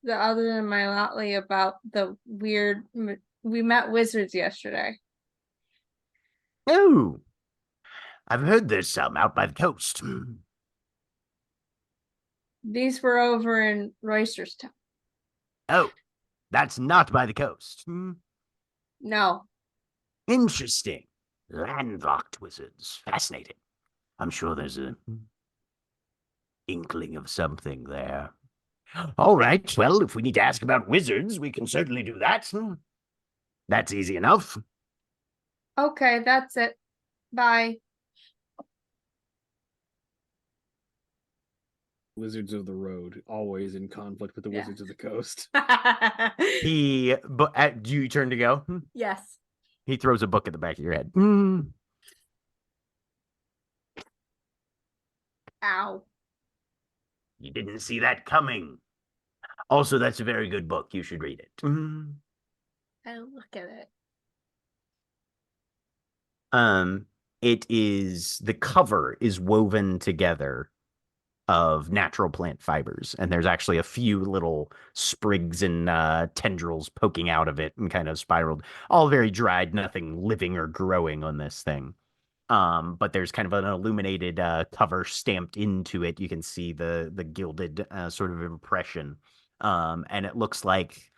the other than my Motley about the weird. We met wizards yesterday. Oh, I've heard there's some out by the coast. These were over in Roysterstown. Oh, that's not by the coast. No. Interesting. Landlocked wizards. Fascinating. I'm sure there's an inkling of something there. All right, well, if we need to ask about wizards, we can certainly do that. That's easy enough. Okay, that's it. Bye. Wizards of the Road, always in conflict with the Wizards of the Coast. Do you turn to go? Yes. He throws a book at the back of your head. Ow. You didn't see that coming. Also, that's a very good book. You should read it. I look at it. The cover is woven together of natural plant fibers, and there's actually a few little sprigs and tendrils poking out of it and kind of spiraled, all very dried, nothing living or growing on this thing. But there's kind of an illuminated cover stamped into it. You can see the gilded sort of impression, and it looks like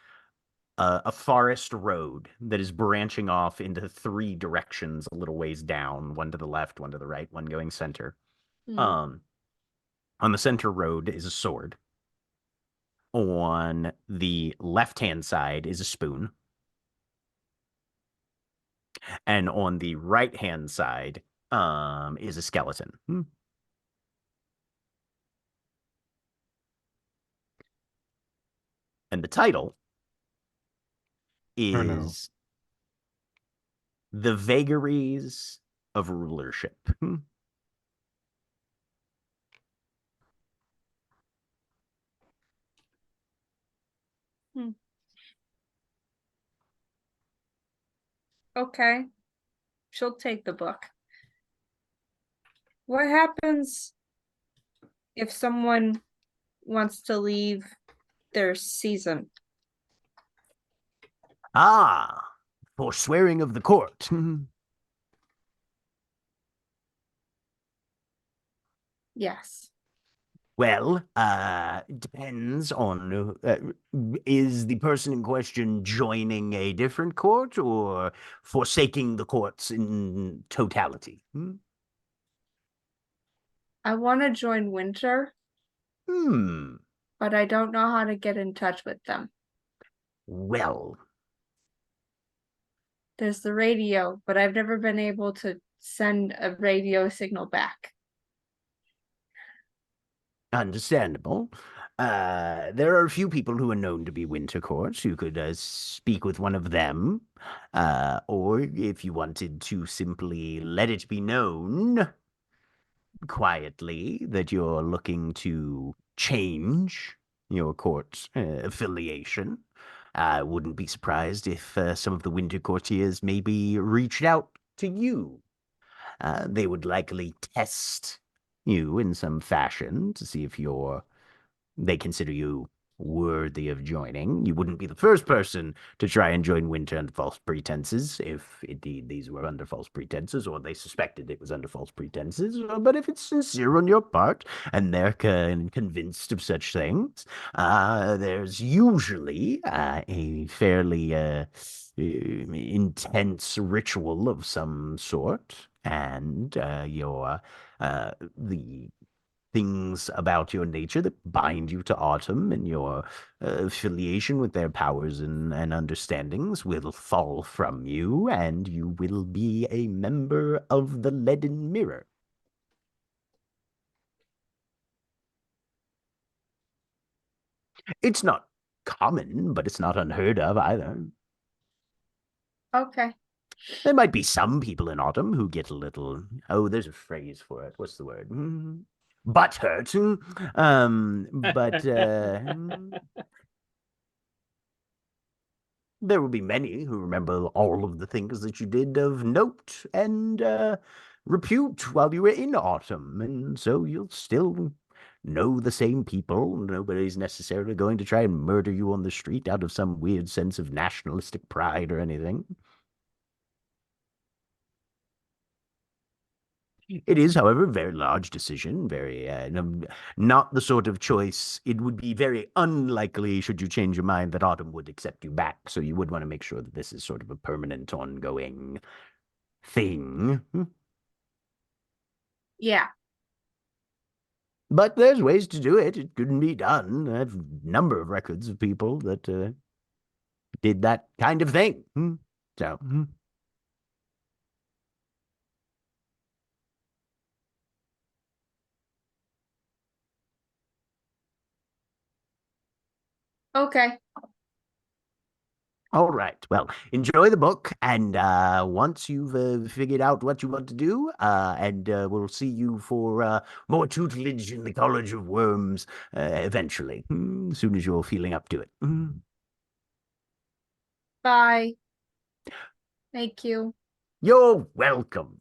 a forest road that is branching off into three directions a little ways down, one to the left, one to the right, one going center. On the center road is a sword. On the left-hand side is a spoon. And on the right-hand side is a skeleton. And the title is The Vagaries of Rulership. Okay. She'll take the book. What happens if someone wants to leave their season? Forswearing of the court. Yes. Well, it depends on is the person in question joining a different court or forsaking the courts in totality? I want to join Winter, but I don't know how to get in touch with them. Well, There's the radio, but I've never been able to send a radio signal back. Understandable. There are a few people who are known to be winter courts. You could speak with one of them. Or if you wanted to simply let it be known quietly that you're looking to change your court affiliation, I wouldn't be surprised if some of the winter courtiers maybe reached out to you. They would likely test you in some fashion to see if they consider you worthy of joining. You wouldn't be the first person to try and join Winter under false pretenses, if indeed these were under false pretenses, or they suspected it was under false pretenses. But if it's sincere on your part, and they're convinced of such things, there's usually a fairly intense ritual of some sort, and the things about your nature that bind you to Autumn and your affiliation with their powers and understandings will fall from you, and you will be a member of the Leaden Mirror. It's not common, but it's not unheard of either. Okay. There might be some people in Autumn who get a little, there's a phrase for it. What's the word? Butthurt. But there will be many who remember all of the things that you did of note and repute while you were in Autumn, and so you'll still know the same people. Nobody's necessarily going to try and murder you on the street out of some weird sense of nationalistic pride or anything. It is, however, a very large decision, very not the sort of choice. It would be very unlikely, should you change your mind, that Autumn would accept you back. So you would want to make sure that this is sort of a permanent, ongoing thing. Yeah. But there's ways to do it. It couldn't be done. I have a number of records of people that did that kind of thing. So... Okay. All right. Well, enjoy the book, and once you've figured out what you want to do, and we'll see you for more tutelage in the College of Worms eventually, as soon as you're feeling up to it. Bye. Thank you. You're welcome.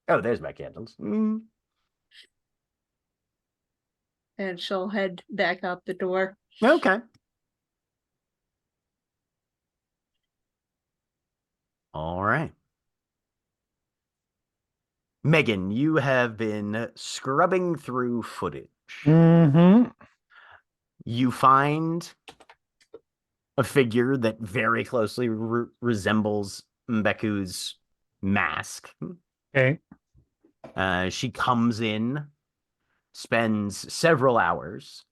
Oh, there's my candles. And she'll head back out the door. Okay. All right. Megan, you have been scrubbing through footage. Mm-hmm. You find a figure that very closely resembles Mbeku's mask. Okay. She comes in, spends several hours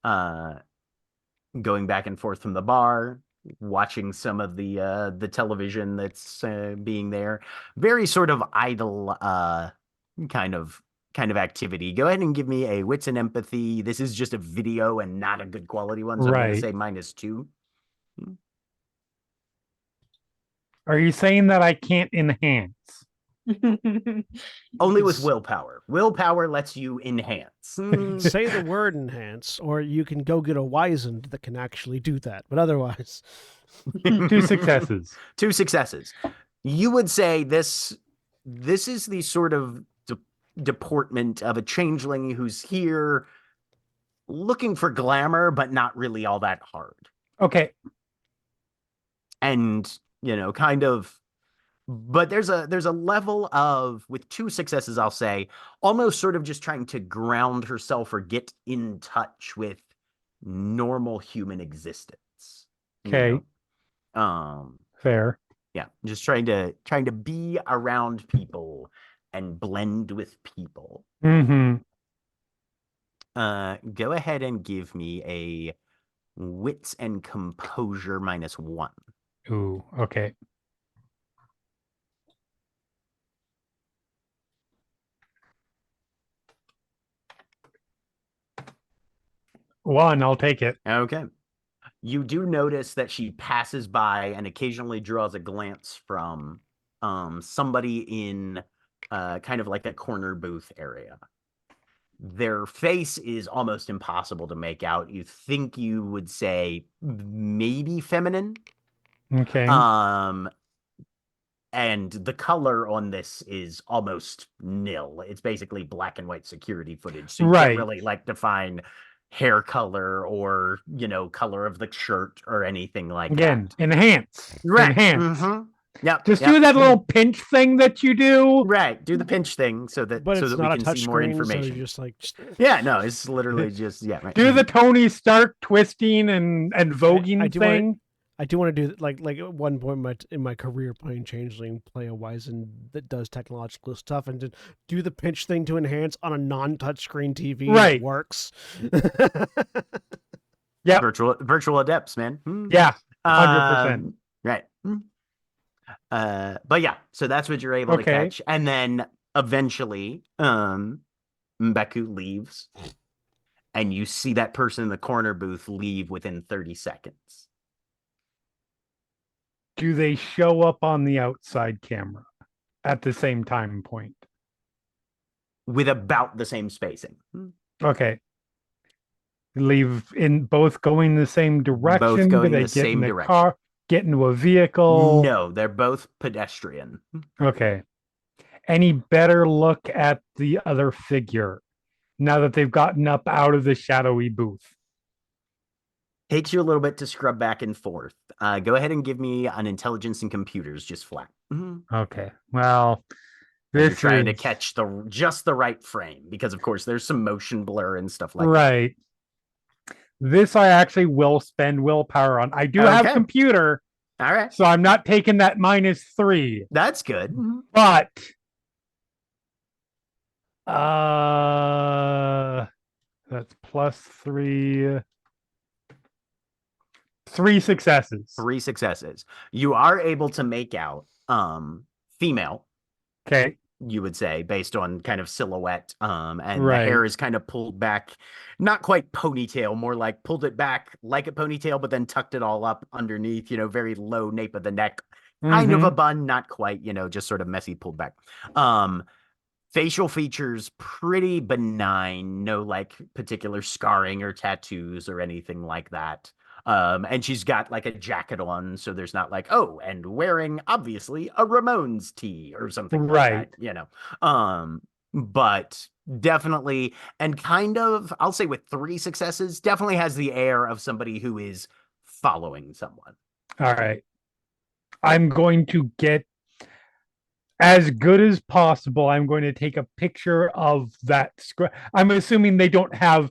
going back and forth from the bar, watching some of the television that's being there. Very sort of idle kind of activity. Go ahead and give me a wits and empathy. This is just a video and not a good quality one, so I'm going to say -2. Are you saying that I can't enhance? Only with willpower. Willpower lets you enhance. Say the word enhance, or you can go get a wizened that can actually do that. But otherwise, 2 successes. 2 successes. You would say this is the sort of deportment of a changeling who's here looking for glamour, but not really all that hard. Okay. And, kind of, but there's a level of, with 2 successes, I'll say, almost sort of just trying to ground herself or get in touch with normal human existence. Okay. Fair. Yeah, just trying to be around people and blend with people. Mm-hmm. Go ahead and give me a wits and composure -1. Ooh, okay. 1, I'll take it. Okay. You do notice that she passes by and occasionally draws a glance from somebody in kind of like a corner booth area. Their face is almost impossible to make out. You think you would say maybe feminine. Okay. And the color on this is almost nil. It's basically black and white security footage. So you can't Right. really like define hair color or, color of the shirt or anything like Again, that. enhance. Right. Enhance. Yep. Just do that little pinch thing that you do. Right. Do the pinch thing so that But so it's that we not a can touch see more screen, information. so you just like Yeah, no, it's literally just right. Do the Tony Stark twisting and voguing thing. I do want to do like at one point in my career playing Changeling, play a Wizen that does technological stuff, and to do the pinch thing to enhance on a non-touchscreen TV. Right. It works. Yeah. Virtual adepts, man. Yeah. 100%. Right. But yeah, so that's what you're able to catch, and then eventually, Mbeku leaves, and you see that person in the corner booth leave within 30 seconds. Do they show up on the outside camera at the same time point? With about the same spacing. Okay. Leave in both going the same direction. Both going Do they the get same in the direction. car, get into a vehicle? No, they're both pedestrian. Okay. Any better look at the other figure now that they've gotten up out of the shadowy booth? Takes you a little bit to scrub back and forth. Go ahead and give me an intelligence and computers, just flat. Okay. Well, you're trying to catch just the right frame because, of course, there's some motion blur and stuff like that. Right. This I actually will spend willpower on. I do have computer. All right. So I'm not taking that -3. That's good. But that's +3. 3 successes. 3 successes. You are able to make out female. Okay. You would say, based on kind of silhouette. And Right. the hair is kind of pulled back, not quite ponytail, more like pulled it back like a ponytail, but then tucked it all up underneath, very low nape of the neck. Kind of a bun, not quite, just sort of messy pulled back. Facial features pretty benign, no like particular scarring or tattoos or anything like that. And she's got like a jacket on, so there's not like, oh, and wearing obviously a Ramones tee or something like that, but definitely, and kind of, I'll say with 3 successes, definitely has the air of somebody who is following someone. All right. I'm going to get as good as possible. I'm going to take a picture of that script. I'm assuming they don't have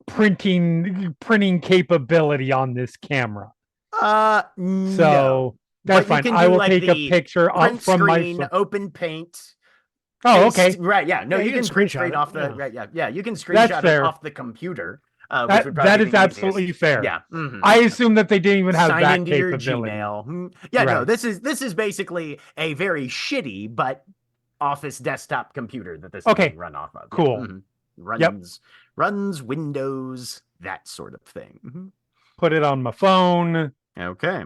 printing capability on this camera. So that's fine. I will take a picture up from screen, my open paint. Oh, okay. Right, yeah. No, you can screenshot off the you can screenshot it off the computer. That is absolutely fair. Yeah. I assume that they didn't even have Sign that into capability. Your Gmail. Yeah, no, this is basically a very shitty but office desktop computer that this is being run off of. Cool. Runs Windows, that sort of thing. Put it on my phone. Okay.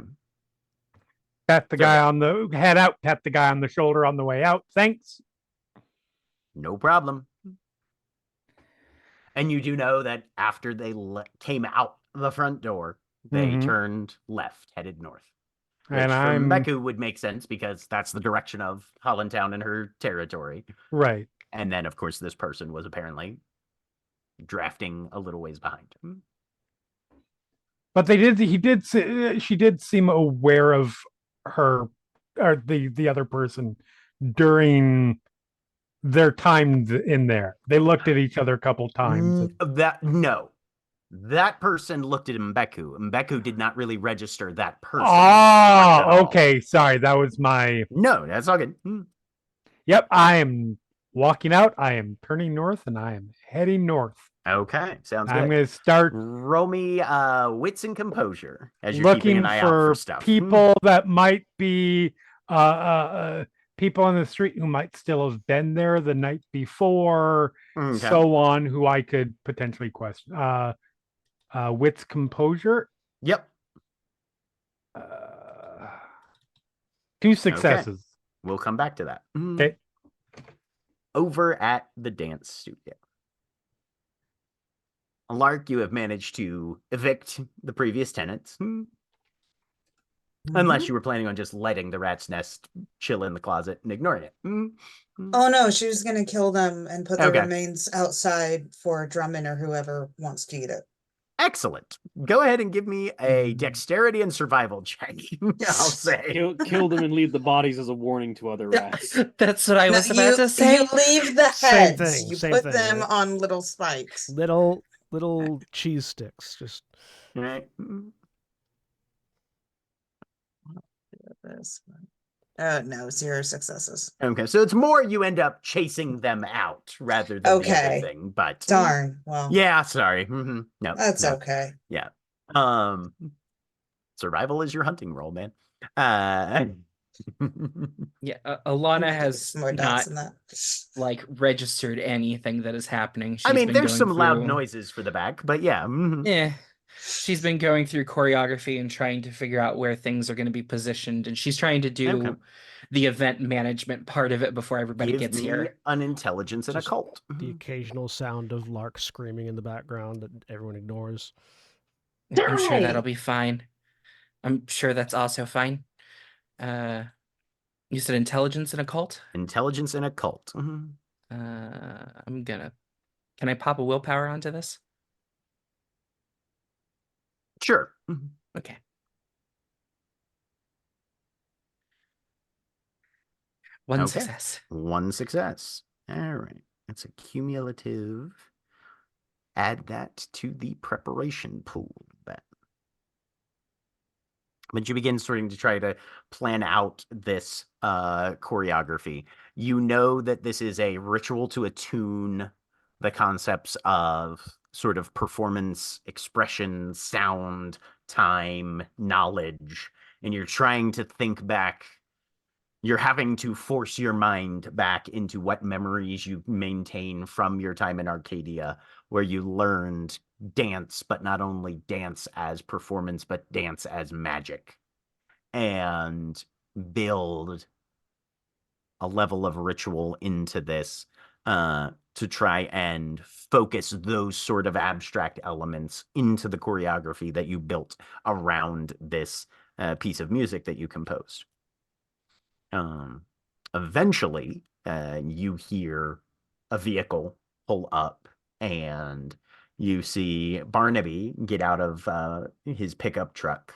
Pat the guy on the head out, pat the guy on the shoulder on the way out. Thanks. No problem. And you do know that after they came out the front door, they turned left, headed north. Which And for Mbeku would make sense because that's the direction of Hollandtown and her territory. Right. And then, of course, this person was apparently drafting a little ways behind. But she did seem aware of her or the other person during their time in there. They looked at each other a couple times. That person looked at Mbeku. Mbeku did not really register that person. Oh, okay. Sorry, that was my... No, that's all good. Yep, I am walking out. I am turning north, and I am heading north. Okay, sounds good. I'm going to start... Roll me wits and composure as you're looking keeping an eye out for stuff. People that might be... people on the street who might still have been there the night before, so on, who I could potentially question. Wits composure. Yep. Uh, 2 successes. We'll come back to that. Okay. Over at the dance studio. Lark, you have managed to evict the previous tenants. Unless you were planning on just letting the rat's nest chill in the closet and ignoring it. Oh no, she was gonna kill them and put the Okay. remains outside for Drummond or whoever wants to eat it. Excellent. Go ahead and give me a dexterity and survival check. I'll say. Kill them and leave the bodies as a warning to other rats. That's what I No, was about to say. You leave the Same heads. thing, You same put thing, them right? on little spikes. Little cheese sticks. Just All right. This one. Oh no, 0 successes. Okay, so it's more you end up chasing them out rather than the other Okay. thing. But Darn. Well, yeah, sorry. No, that's no. okay. Yeah. Survival is your hunting role, man. Yeah, Alana has Some more not dots in that. like registered anything that is happening. I mean, been there's going some loud through- noises for the back, but yeah. Yeah. She's been going through choreography and trying to figure out where things are going to be positioned, and she's trying to do Okay. the event management part of it before everybody Give gets me here. an intelligence and Just occult. the occasional sound of Lark screaming in the background that everyone ignores. I'm sure Die! that'll be fine. I'm sure that's also fine. You said intelligence and occult? Intelligence and occult. Can I pop a willpower onto this? Sure. Okay. One Okay. success. One success. All right. That's a cumulative. Add that to the preparation pool. But you begin starting to try to plan out this choreography. You know that this is a ritual to attune the concepts of sort of performance, expression, sound, time, knowledge, and you're trying to think back. You're having to force your mind back into what memories you maintain from your time in Arcadia, where you learned dance, but not only dance as performance, but dance as magic, and build a level of ritual into this to try and focus those sort of abstract elements into the choreography that you built around this piece of music that you composed. Eventually, you hear a vehicle pull up, and you see Barnaby get out of his pickup truck,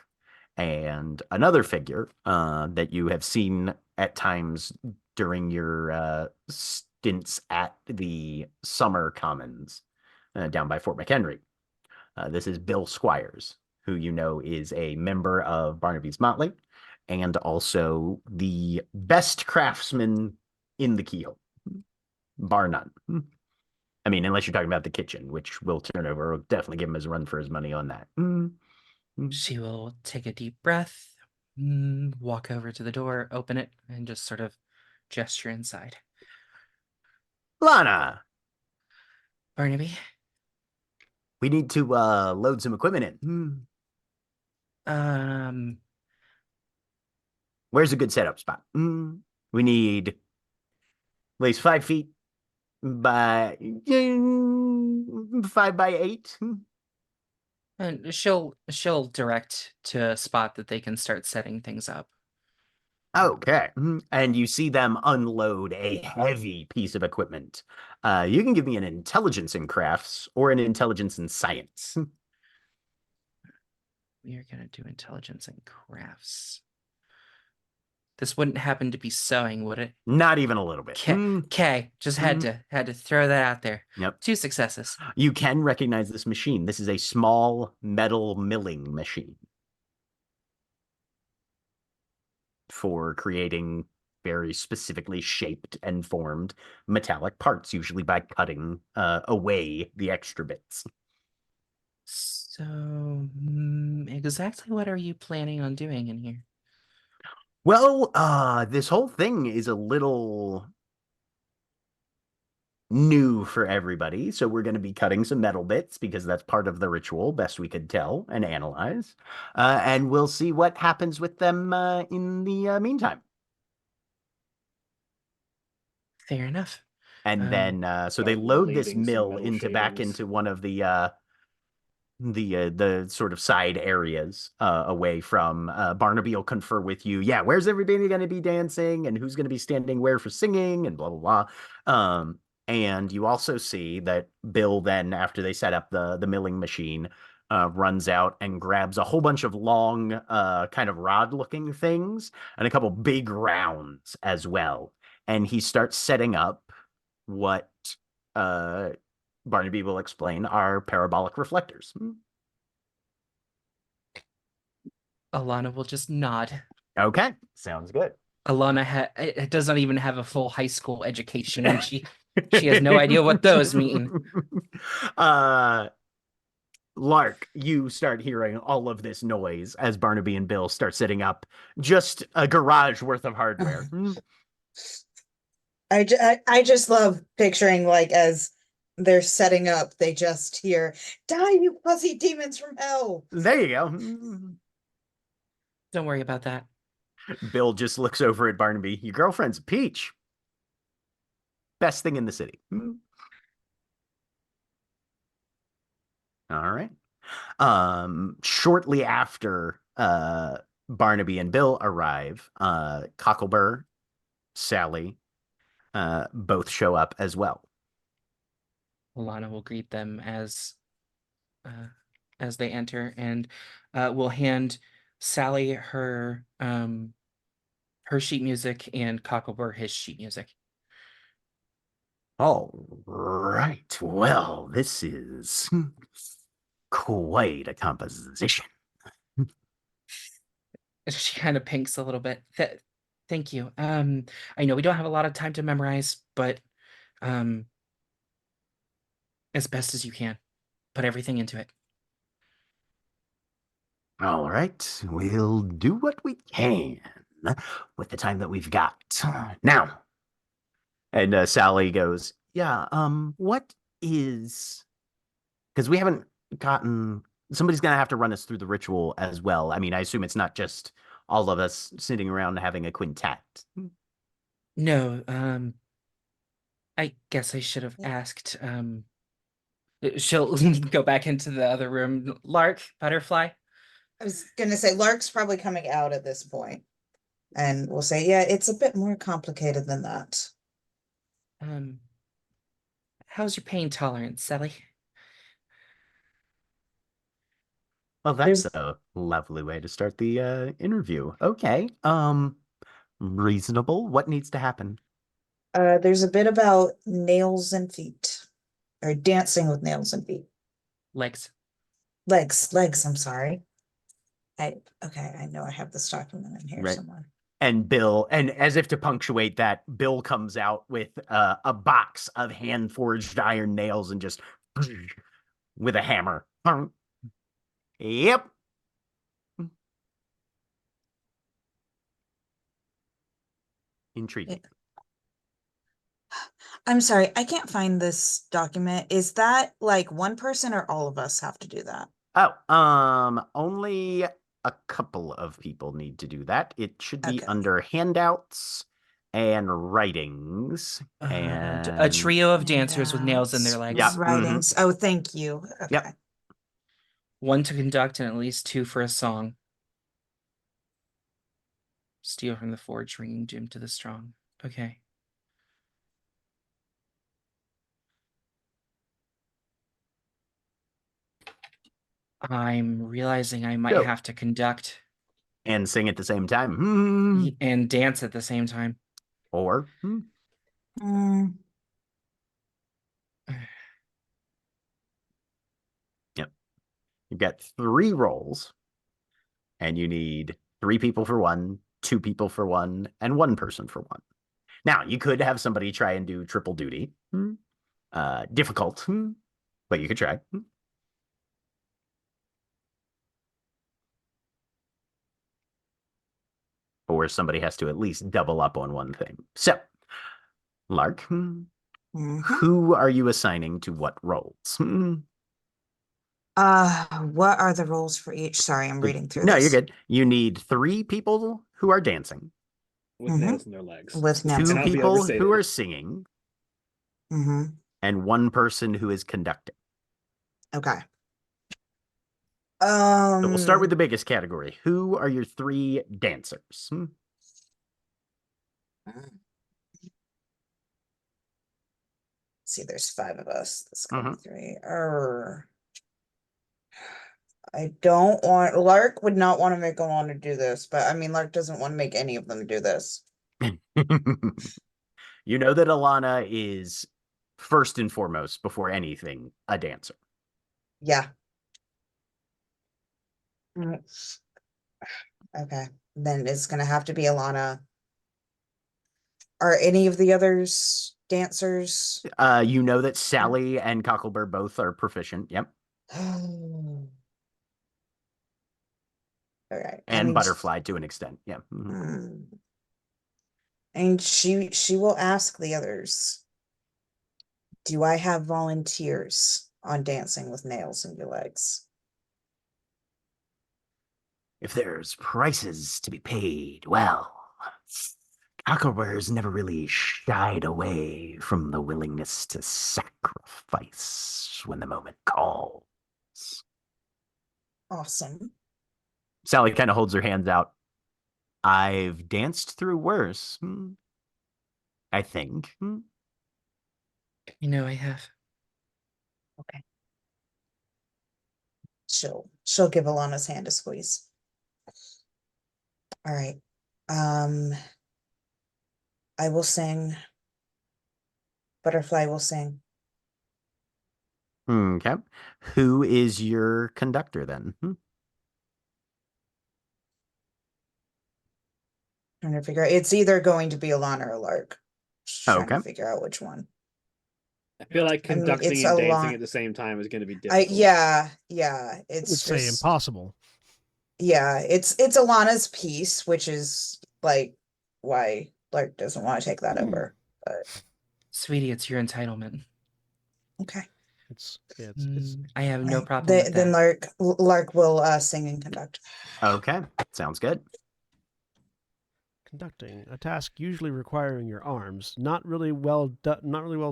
and another figure that you have seen at times during your stints at the summer commons down by Fort McHenry. This is Bill Squires, who you know is a member of Barnaby's Motley and also the best craftsman in the keyhole, bar none. I mean, unless you're talking about the kitchen, which we'll turn over. We'll definitely give him his run for his money on that. She will take a deep breath, walk over to the door, open it, and just sort of gesture inside. Lana, Barnaby, we need to load some equipment in. Where's a good setup spot? We need at least 5 feet by 5 by 8. and she'll direct to a spot that they can start setting things up. Okay. And you see them unload a heavy piece of equipment. You can give me an intelligence in crafts or an intelligence in science. We are gonna do intelligence and crafts. This wouldn't happen to be sewing, would it? Not even a little bit. Okay, just had to throw that out there. Yep. 2 successes. You can recognize this machine. This is a small metal milling machine for creating very specifically shaped and formed metallic parts, usually by cutting away the extra bits. So, exactly what are you planning on doing in here? Well, this whole thing is a little new for everybody. So we're going to be cutting some metal bits because that's part of the ritual, best we could tell and analyze. And we'll see what happens with them in the meantime. Fair enough. And then, so they Start load this lading some mill metal into back shavings. into one of the sort of side areas away from Barnaby will confer with you. Yeah, where's everybody going to be dancing and who's going to be standing where for singing and blah blah blah. And you also see that Bill then, after they set up the milling machine, runs out and grabs a whole bunch of long kind of rod looking things and a couple big rounds as well. And he starts setting up what uh Barnaby will explain are parabolic reflectors. Alana will just nod. Okay, sounds good. Does not even have a full high school education, and she has no idea what those mean. Lark, you start hearing all of this noise as Barnaby and Bill start setting up just a garage worth of hardware. I just love picturing like as they're setting up, they just hear, "Die, you fuzzy demons from hell!" There you go. Don't worry about that. Bill just looks over at Barnaby. Your girlfriend's a peach. Best thing in the city. All right. Shortly after Barnaby and Bill arrive, Cocklebur, Sally, both show up as well. Alana will greet them as they enter, and will hand Sally her sheet music and Cocklebur his sheet music. All right. Well, this is quite a composition. She kind of pinks a little bit. Thank you. I know we don't have a lot of time to memorize, but as best as you can, put everything into it. All right. We'll do what we can with the time that we've got. Now, and Sally goes, yeah, what is, because we haven't gotten, somebody's going to have to run us through the ritual as well. I mean, I assume it's not just all of us sitting around having a quintet. No, I guess I should have Yeah. asked. She'll go back into the other room. Lark, butterfly. I was gonna say Lark's probably coming out at this point, and we'll say, yeah, it's a bit more complicated than that. How's your pain tolerance, Sally? Well, that's There's a lovely way to start the interview. Okay. Reasonable. What needs to happen? there's a bit about nails and feet, or dancing with nails and feet. Legs. Legs, I'm sorry. Okay, I know I have this document in here Right. somewhere. And Bill, and as if to punctuate that, Bill comes out with a box of hand forged iron nails and just with a hammer. Yep. Intriguing. I'm sorry, I can't find this document. Is that like one person or all of us have to do that? Oh, only a couple of people need to do that. It should be Okay. under handouts and writings A and trio of dancers with nails in their legs. Yep. Mhm. Writings. Oh, thank you. Okay. Yep. One to conduct and at least two for a song. Steal from the forge, ringing Jim to the strong. Okay. I'm realizing I might Go. have to conduct And sing at the same time. and dance at the same time. Or Mm, yep. You've got 3 rolls, and you need 3 people for one, 2 people for one, and 1 person for one. Now, you could have somebody try and do triple duty. Difficult, but you could try. Or somebody has to at least double up on one thing. So, Lark, Mhm. Who are you assigning to what roles? What are the roles for each? Sorry, I'm reading through No, this. you're good. You need 3 people who are dancing, with nails in their legs. With This nails 2 in cannot their be people legs. who overstated. are singing, Mm-hmm. and 1 person who is conducting. Okay. So we'll start with the biggest category. Who are your 3 dancers? See, there's 5 of us. That's gonna be Mhm. 3. I don't want Lark would not want to make Alana do this, but I mean Lark doesn't want to make any of them do this. You know that Alana is first and foremost, before anything, a dancer. Yeah. Okay. Then it's gonna have to be Alana. Are any of the others dancers? You know that Sally and Cocklebur both are proficient. Yep. All right. I And mean, Butterfly to an extent. Yeah. and she will ask the others, do I have volunteers on Dancing with Nails in Your Legs? If there's prices to be paid, well, Cocklebur's never really shied away from the willingness to sacrifice when the moment calls. Awesome. Sally kind of holds her hands out. I've danced through worse, I think. You know I have. Okay. She'll give Alana's hand a squeeze. All right. I will sing. Butterfly will sing. Okay. Who is your conductor then? Trying to figure out. It's either going to be Alana or Lark. Just trying Okay. to figure out which one. I feel like I mean, conducting it's and a dancing lot. at the same time is going to be difficult. Yeah. I It's would say just impossible. yeah. It's Alana's piece, which is like why Lark doesn't want to take that over. But Sweetie, it's your entitlement. okay. It's I have no Right. problem with Then that. Lark will sing and conduct. Okay. Sounds good. conducting a task usually requiring your arms, not really well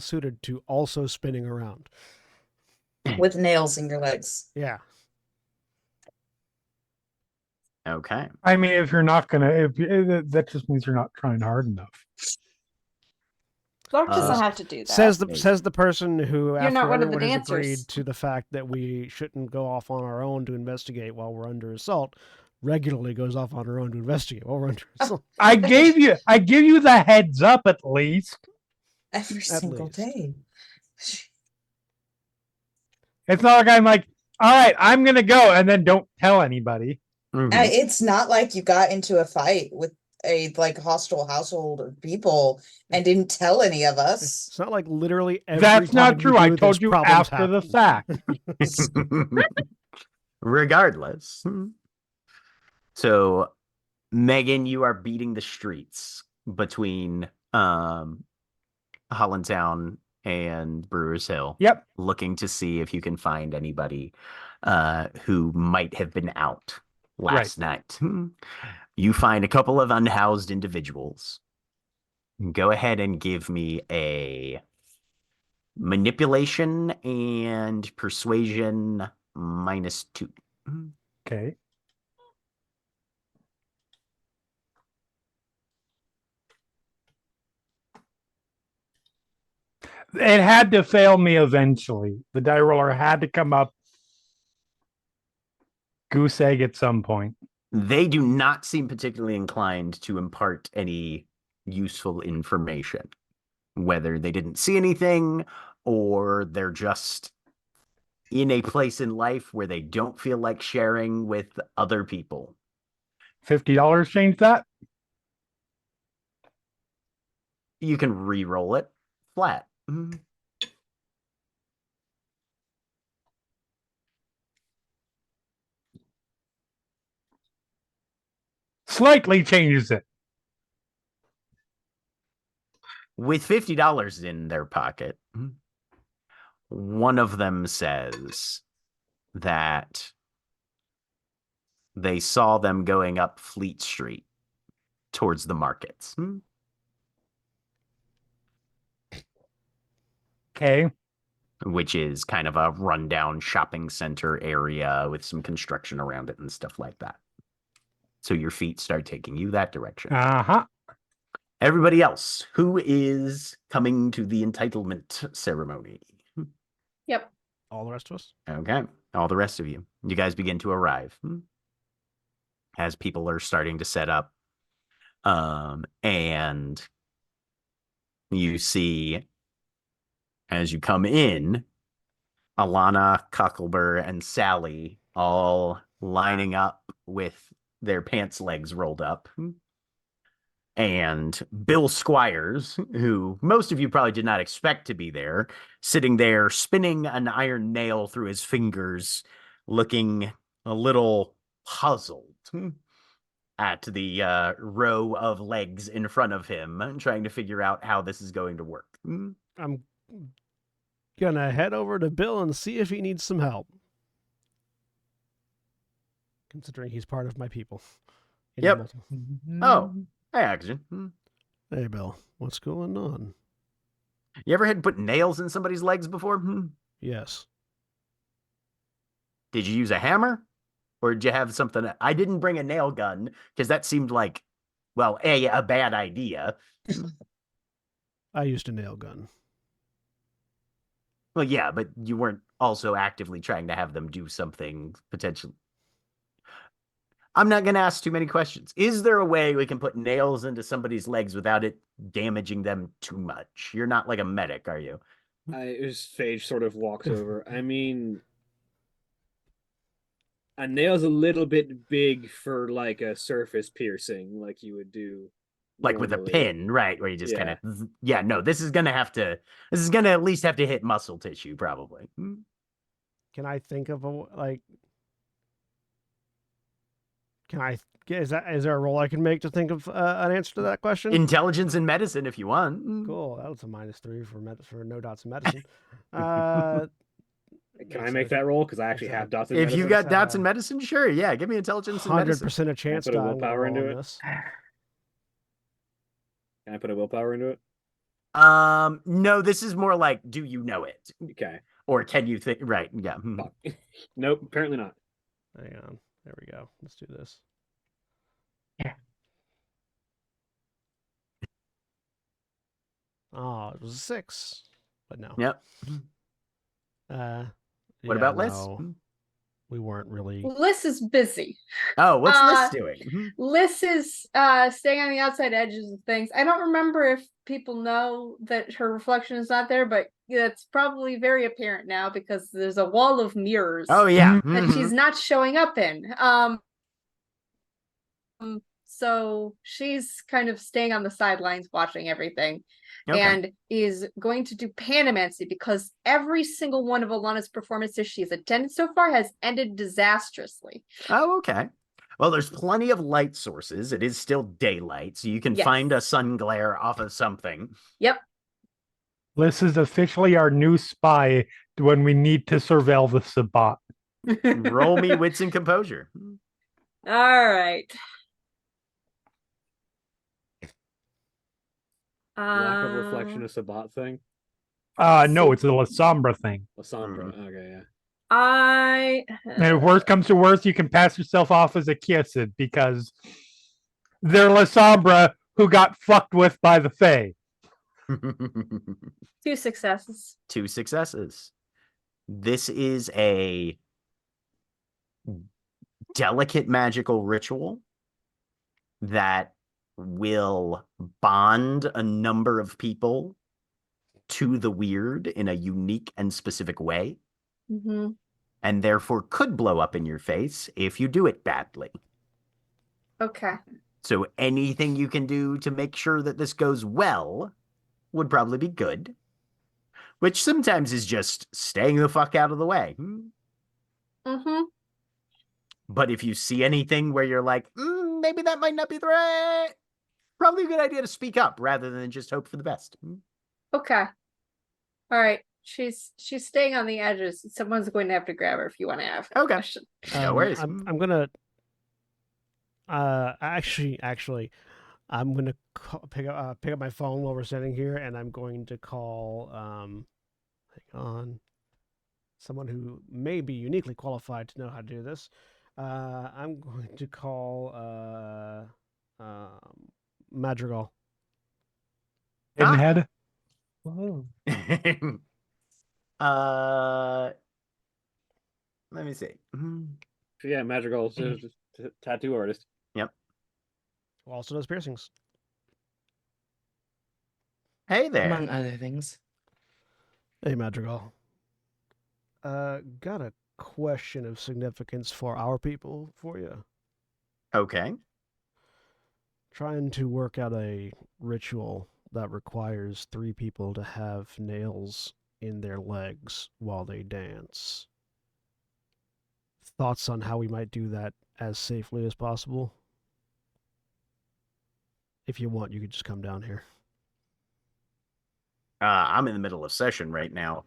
suited to also spinning around. With nails in your legs. Yeah. Okay. I mean, if you're not gonna, if that just means you're not trying hard enough. Lark doesn't Uh, have to do that. Says the person who, You're not after one of the everyone has dancers. agreed to the fact that we shouldn't go off on our own to investigate while we're under assault, regularly goes off on her own to investigate while we're under assault. I give you the heads up at least. Every single least. day. It's not like I'm like, all right, I'm gonna go, and then don't tell anybody. It's not like you got into a fight with a like hostile household of people and didn't tell any of us. It's not like literally every That's time not true. you I do told this, you problems after the happen. fact. Regardless. So, Megan, you are beating the streets between Hollandtown and Brewers Hill. Yep. Looking to see if you can find anybody who might have been out last night. You find a couple of unhoused individuals. Go ahead and give me a manipulation and persuasion -2. Okay. It had to fail me eventually. The die roller had to come up goose egg at some point. They do not seem particularly inclined to impart any useful information, whether they didn't see anything or they're just in a place in life where they don't feel like sharing with other people. $50 change that? You can re-roll it flat. Slightly changes it. With $50 in their pocket, one of them says that they saw them going up Fleet Street towards the markets. Okay. Which is kind of a rundown shopping center area with some construction around it and stuff like that. So your feet start taking you that direction. Uh-huh. Everybody else, who is coming to the entitlement ceremony? Yep. All the rest of us? Okay. All the rest of you. You guys begin to arrive as people are starting to set up. And you see, as you come in, Alana, Cockleburr, and Sally all lining up with their pants legs rolled up. And Bill Squires, who most of you probably did not expect to be there, sitting there spinning an iron nail through his fingers, looking a little puzzled at the row of legs in front of him, trying to figure out how this is going to work. I'm gonna head over to Bill and see if he needs some help. Considering he's part of my people. Yep. Oh, hey, Action. Hey, Bill. What's going on? You ever had to put nails in somebody's legs before? Yes. Did you use a hammer? Or did you have something? I didn't bring a nail gun because that seemed like, well, a bad idea. I used a nail gun. Well, yeah, but you weren't also actively trying to have them do something potentially. I'm not going to ask too many questions. Is there a way we can put nails into somebody's legs without it damaging them too much? You're not like a medic, are you? Phage sort of walks over. I mean, a nail's a little bit big for like a surface piercing, like you would do. Like with a normally. pin, right? Where you just Yeah. kind of, yeah, no, this is going to at least have to hit muscle tissue, probably. Can I think of is there a role I can make to think of an answer to that question? Intelligence in medicine, if you want. Cool. That was a -3 for no dots in medicine. Can I make that roll? Because I actually have dots in If medicine. you've got dots in medicine, sure, yeah, give me intelligence in medicine. 100% a chance put a to willpower into it? this. Can I put a willpower into it? No, this is more like, do you know it? Okay. Or can you think, right, yeah. Fuck. Nope, apparently not. Hang on. There we go. Let's do this. Yeah. Oh, it was a 6. But no. Yep. What about Liz? no, we weren't really. Liz is busy. Oh, what's Liz doing? Liz is staying on the outside edges of things. I don't remember if people know that her reflection is not there, but it's probably very apparent now because there's a wall of mirrors. Oh, yeah. That she's not showing up in. So she's kind of staying on the sidelines watching everything. Okay. And is going to do Panamancy because every single one of Alana's performances she's attended so far has ended disastrously. Oh, okay. Well, there's plenty of light sources. It is still daylight, so you can Yes. find a sun glare off of something. Yep. This is officially our new spy when we need to surveil the Sabbat. Roll me wits and composure. All right. Lack of reflection, a Sabbat thing. No, it's a La Sombra thing. La Sombra. Okay, yeah. And if worst comes to worst, you can pass yourself off as a Kiasid because they're La Sombra who got fucked with by the Fae. 2 successes. 2 successes. This is a delicate magical ritual that will bond a number of people to the weird in a unique and specific way, and therefore could blow up in your face if you do it badly. Okay. So anything you can do to make sure that this goes well would probably be good, which sometimes is just staying the fuck out of the way. But if you see anything where you're like, maybe that might not be the right probably a good idea to speak up rather than just hope for the best. Okay. All right. She's staying on the edges. Someone's going to have to grab her if you want to ask a Okay. question. No worries. I'm gonna actually I'm gonna pick up my phone while we're sitting here, and I'm going to call hang on, someone who may be uniquely qualified to know how to do this. I'm going to call Madrigal. Hidden Ah. head. Whoa. Let me see. So yeah, Madrigal's a tattoo artist. Yep. Who also does piercings. Hey there. Among other things. Hey, Madrigal. Got a question of significance for our people for you. Okay. Trying to work out a ritual that requires 3 people to have nails in their legs while they dance. Thoughts on how we might do that as safely as possible? If you want, you could just come down here. I'm in the middle of session right now.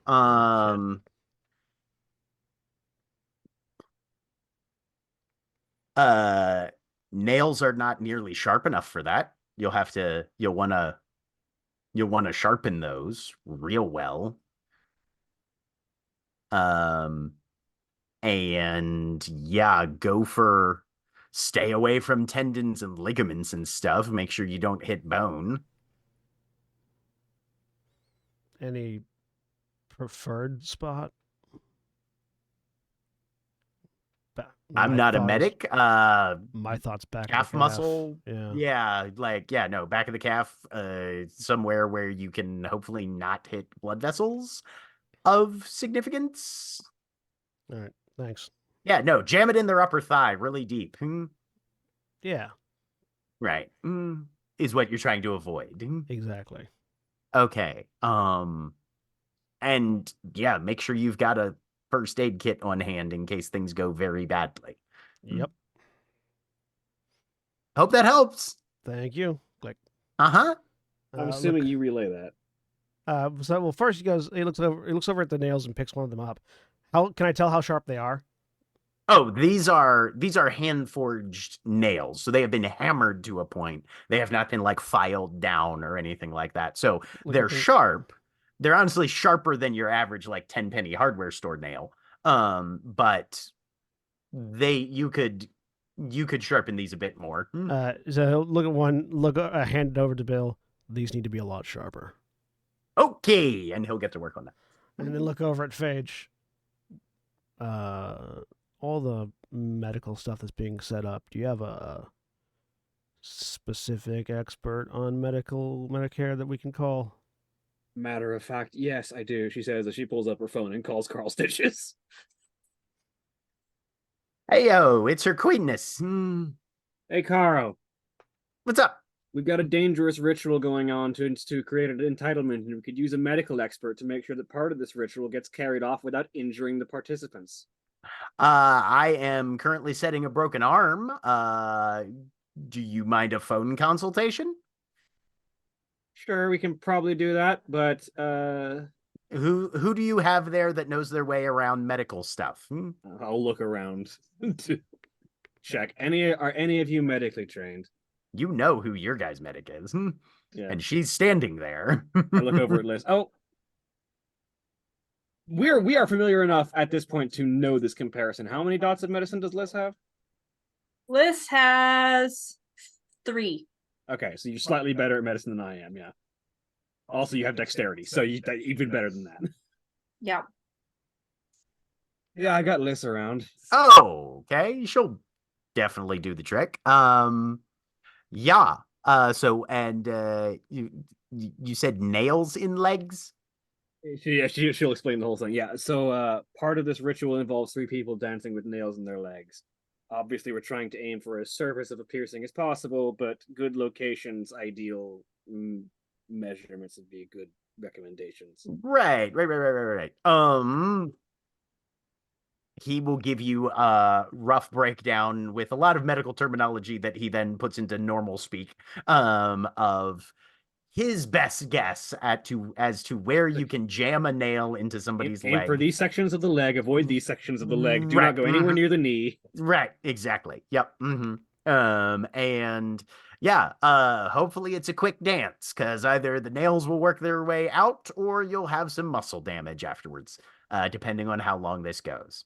Nails are not nearly sharp enough for that. You'll want to sharpen those real well. And yeah, stay away from tendons and ligaments and stuff. Make sure you don't hit bone. Any preferred spot? I'm not a medic. My thoughts back Calf of the muscle. Yeah. No, back of the calf, somewhere where you can hopefully not hit blood vessels of significance. All right. Thanks. Yeah, no, jam it in their upper thigh really deep. Yeah. Right. Is what you're trying to avoid. Exactly. Okay. And yeah, make sure you've got a first aid kit on hand in case things go very badly. Yep. Hope that helps. Thank you. Click. Uh-huh. I'm assuming you relay that. First he looks over at the nails and picks one of them up. How can I tell how sharp they are? Oh, these are hand forged nails. So they have been hammered to a point. They have not been like filed down or anything like that. So they're sharp. They're honestly sharper than your average like 10-penny hardware store nail. But you could sharpen these a bit more. So look at one, hand it over to Bill. These need to be a lot sharper. Okay, and he'll get to work on that. And then look over at Phage. All the medical stuff that's being set up. Do you have a specific expert on Medicare that we can call? Matter of fact, yes, I do. She says as she pulls up her phone and calls Carl Stitches. Hey yo, it's her queenness. Hey, Carl. What's up? We've got a dangerous ritual going on to create an entitlement, and we could use a medical expert to make sure that part of this ritual gets carried off without injuring the participants. I am currently setting a broken arm. Do you mind a phone consultation? Sure, we can probably do that, but who do you have there that knows their way around medical stuff? I'll look around to check. Are any of you medically trained? You know who your guy's medic is. Yeah. And she's standing there. I look over at Liz. Oh, we are familiar enough at this point to know this comparison. How many dots of medicine does Liz have? Liz has 3. Okay, so you're slightly better at medicine than I am, yeah. Also, you have dexterity, so you're even better than that. Yeah. Yeah, I got Liz around. Oh, okay. She'll definitely do the trick. Yeah. You said nails in legs? She'll explain the whole thing. Yeah, so part of this ritual involves 3 people dancing with nails in their legs. Obviously, we're trying to aim for as surface of a piercing as possible, but good locations, ideal measurements would be good recommendations. Right. he will give you a rough breakdown with a lot of medical terminology that he then puts into normal speak of his best guess as to where you can jam a nail into somebody's Aim leg. for these sections of the leg. Avoid these sections of the leg. Do Right. not go anywhere near the knee. Right. Exactly. Yep. And yeah, hopefully it's a quick dance because either the nails will work their way out or you'll have some muscle damage afterwards, depending on how long this goes.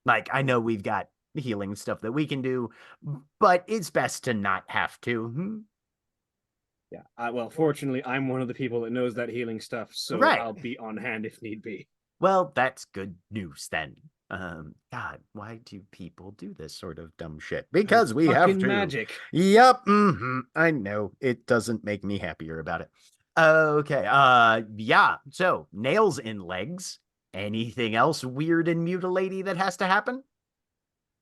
Like, I know we've got healing stuff that we can do, but it's best to not have to. Yeah. Well, fortunately, I'm one of the people that knows that healing stuff, so Right. I'll be on hand if need be. Well, that's good news then. God, why do people do this sort of dumb shit? Because we have Fucking to. magic. Yep. I know. It doesn't make me happier about it. Okay. Yeah. So nails in legs. Anything else weird and mutilating that has to happen?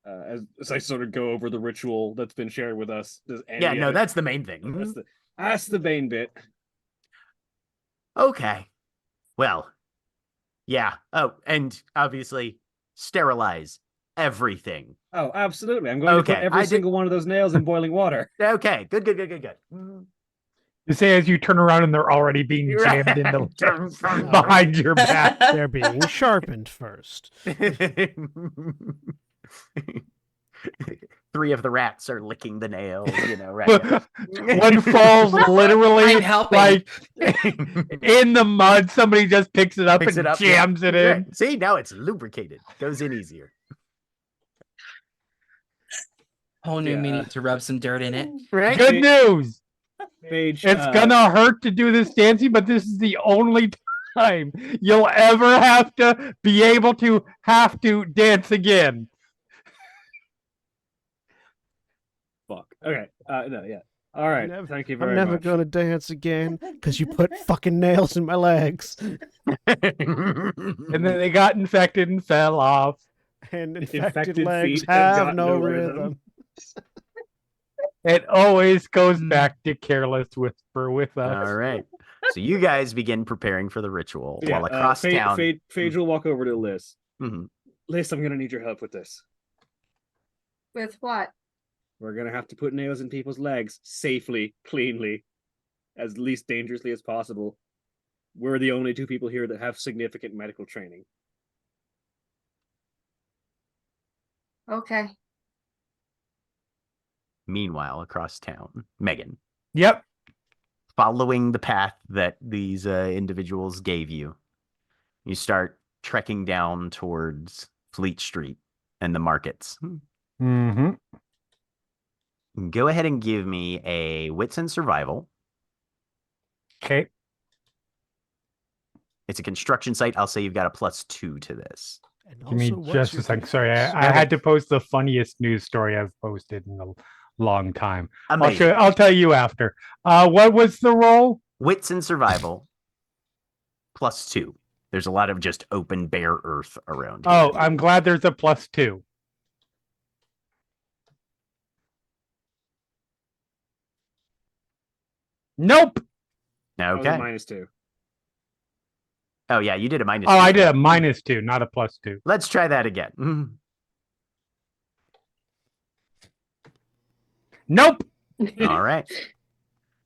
As I sort of go over the ritual that's been shared with us. Yeah. No, that's the main thing. That's the main bit. Okay. Well. Yeah. Oh, and obviously sterilize everything. Oh, absolutely. I'm going to put every single one of those nails in boiling water. Okay. Good. You say as you turn around and they're already being jammed in the behind your back. They're being sharpened first. 3 of the rats are licking the nails, right? One falls literally I'm helping. like in the mud. Somebody just picks it up and jams it in. Right. See, now it's lubricated. Goes in easier. Whole new meaning to rub some dirt in it. Right? Good news. Paige, It's gonna hurt to do this dancing, but this is the only time you'll ever have to be able to dance again. Fuck. Okay. No, yeah. All right. Thank you very much. I'm never gonna dance again because you put fucking nails in my legs. And then they got infected and fell off. And infected legs have no rhythm. It always goes back to Careless Whisper with us. All right. So you guys begin preparing for the ritual while across town. Phage will walk over to Liz. Mm-hmm. Liz, I'm gonna need your help with this. With what? We're gonna have to put nails in people's legs safely, cleanly, as least dangerously as possible. We're the only 2 people here that have significant medical training. Okay. Meanwhile, across town, Megan. Yep. Following the path that these individuals gave you, you start trekking down towards Fleet Street and the markets. Mm-hmm. Go ahead and give me a wits and survival. Okay. It's a construction site. I'll say you've got a +2 to this. Give me just a second. Sorry, I had to post the funniest news story I've posted in a long time. I'll tell you after. What was the roll? Wits and survival +2. There's a lot of just open, bare earth around here. Oh, I'm glad there's a +2. Nope. Okay. -2. Oh, yeah, you did a -2. Oh, I did a -2, not a +2. Let's try that again. Nope. All right.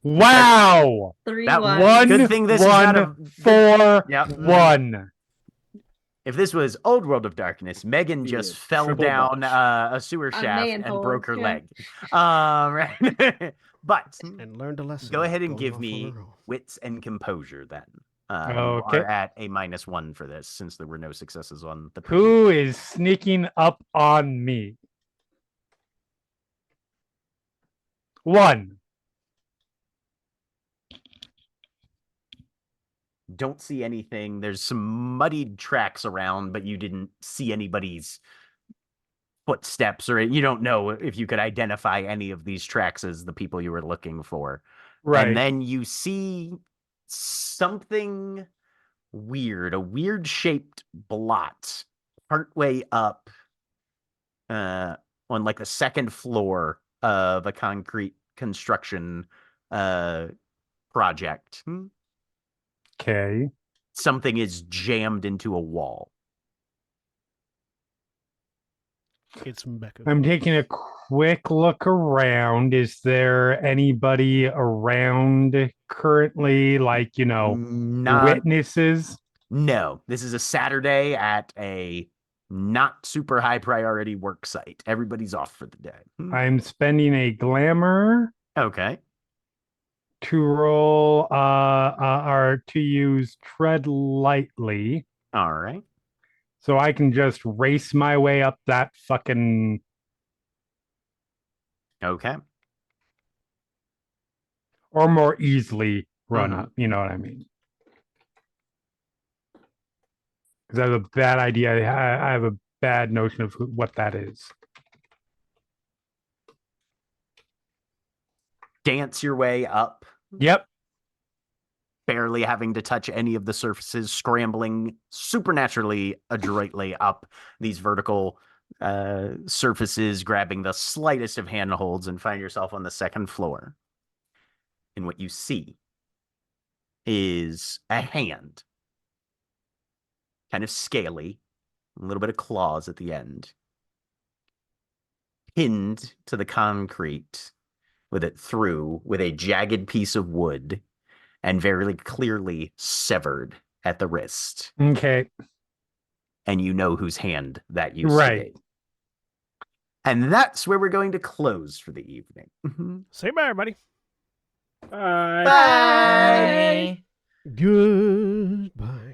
Wow. 3 that 1. Good thing this is not a 4 Yep. 1. If this was Old World of Darkness, Megan just fell down a sewer shaft and broke her leg. Right. But and learned a lesson. Go ahead and give me wits and composure then. Okay. You are at a -1 for this since there were no successes on the. Who is sneaking up on me? 1. Don't see anything. There's some muddied tracks around, but you didn't see anybody's footsteps, or you don't know if you could identify any of these tracks as the people you were looking for. Right. And then you see something weird, a weird shaped blot partway up on like the second floor of a concrete construction project. Okay. Something is jammed into a wall. It's Becca. I'm taking a quick look around. Is there anybody around currently, like, Not witnesses? No. This is a Saturday at a not super high priority work site. Everybody's off for the day. I'm spending a glamour Okay. to roll or to use tread lightly. All right. So I can just race my way up that fucking, Okay. or more easily run up. You know what I mean? Because I have a bad idea. I have a bad notion of what that is. Dance your way up, Yep. barely having to touch any of the surfaces, scrambling supernaturally adroitly up these vertical surfaces, grabbing the slightest of handholds, and find yourself on the second floor. And what you see is a hand, kind of scaly, a little bit of claws at the end, pinned to the concrete with it through with a jagged piece of wood and very clearly severed at the wrist. Okay. And you know whose hand that used to Right. be. And that's where we're going to close for the evening. Say bye, everybody. Bye. Bye. Goodbye.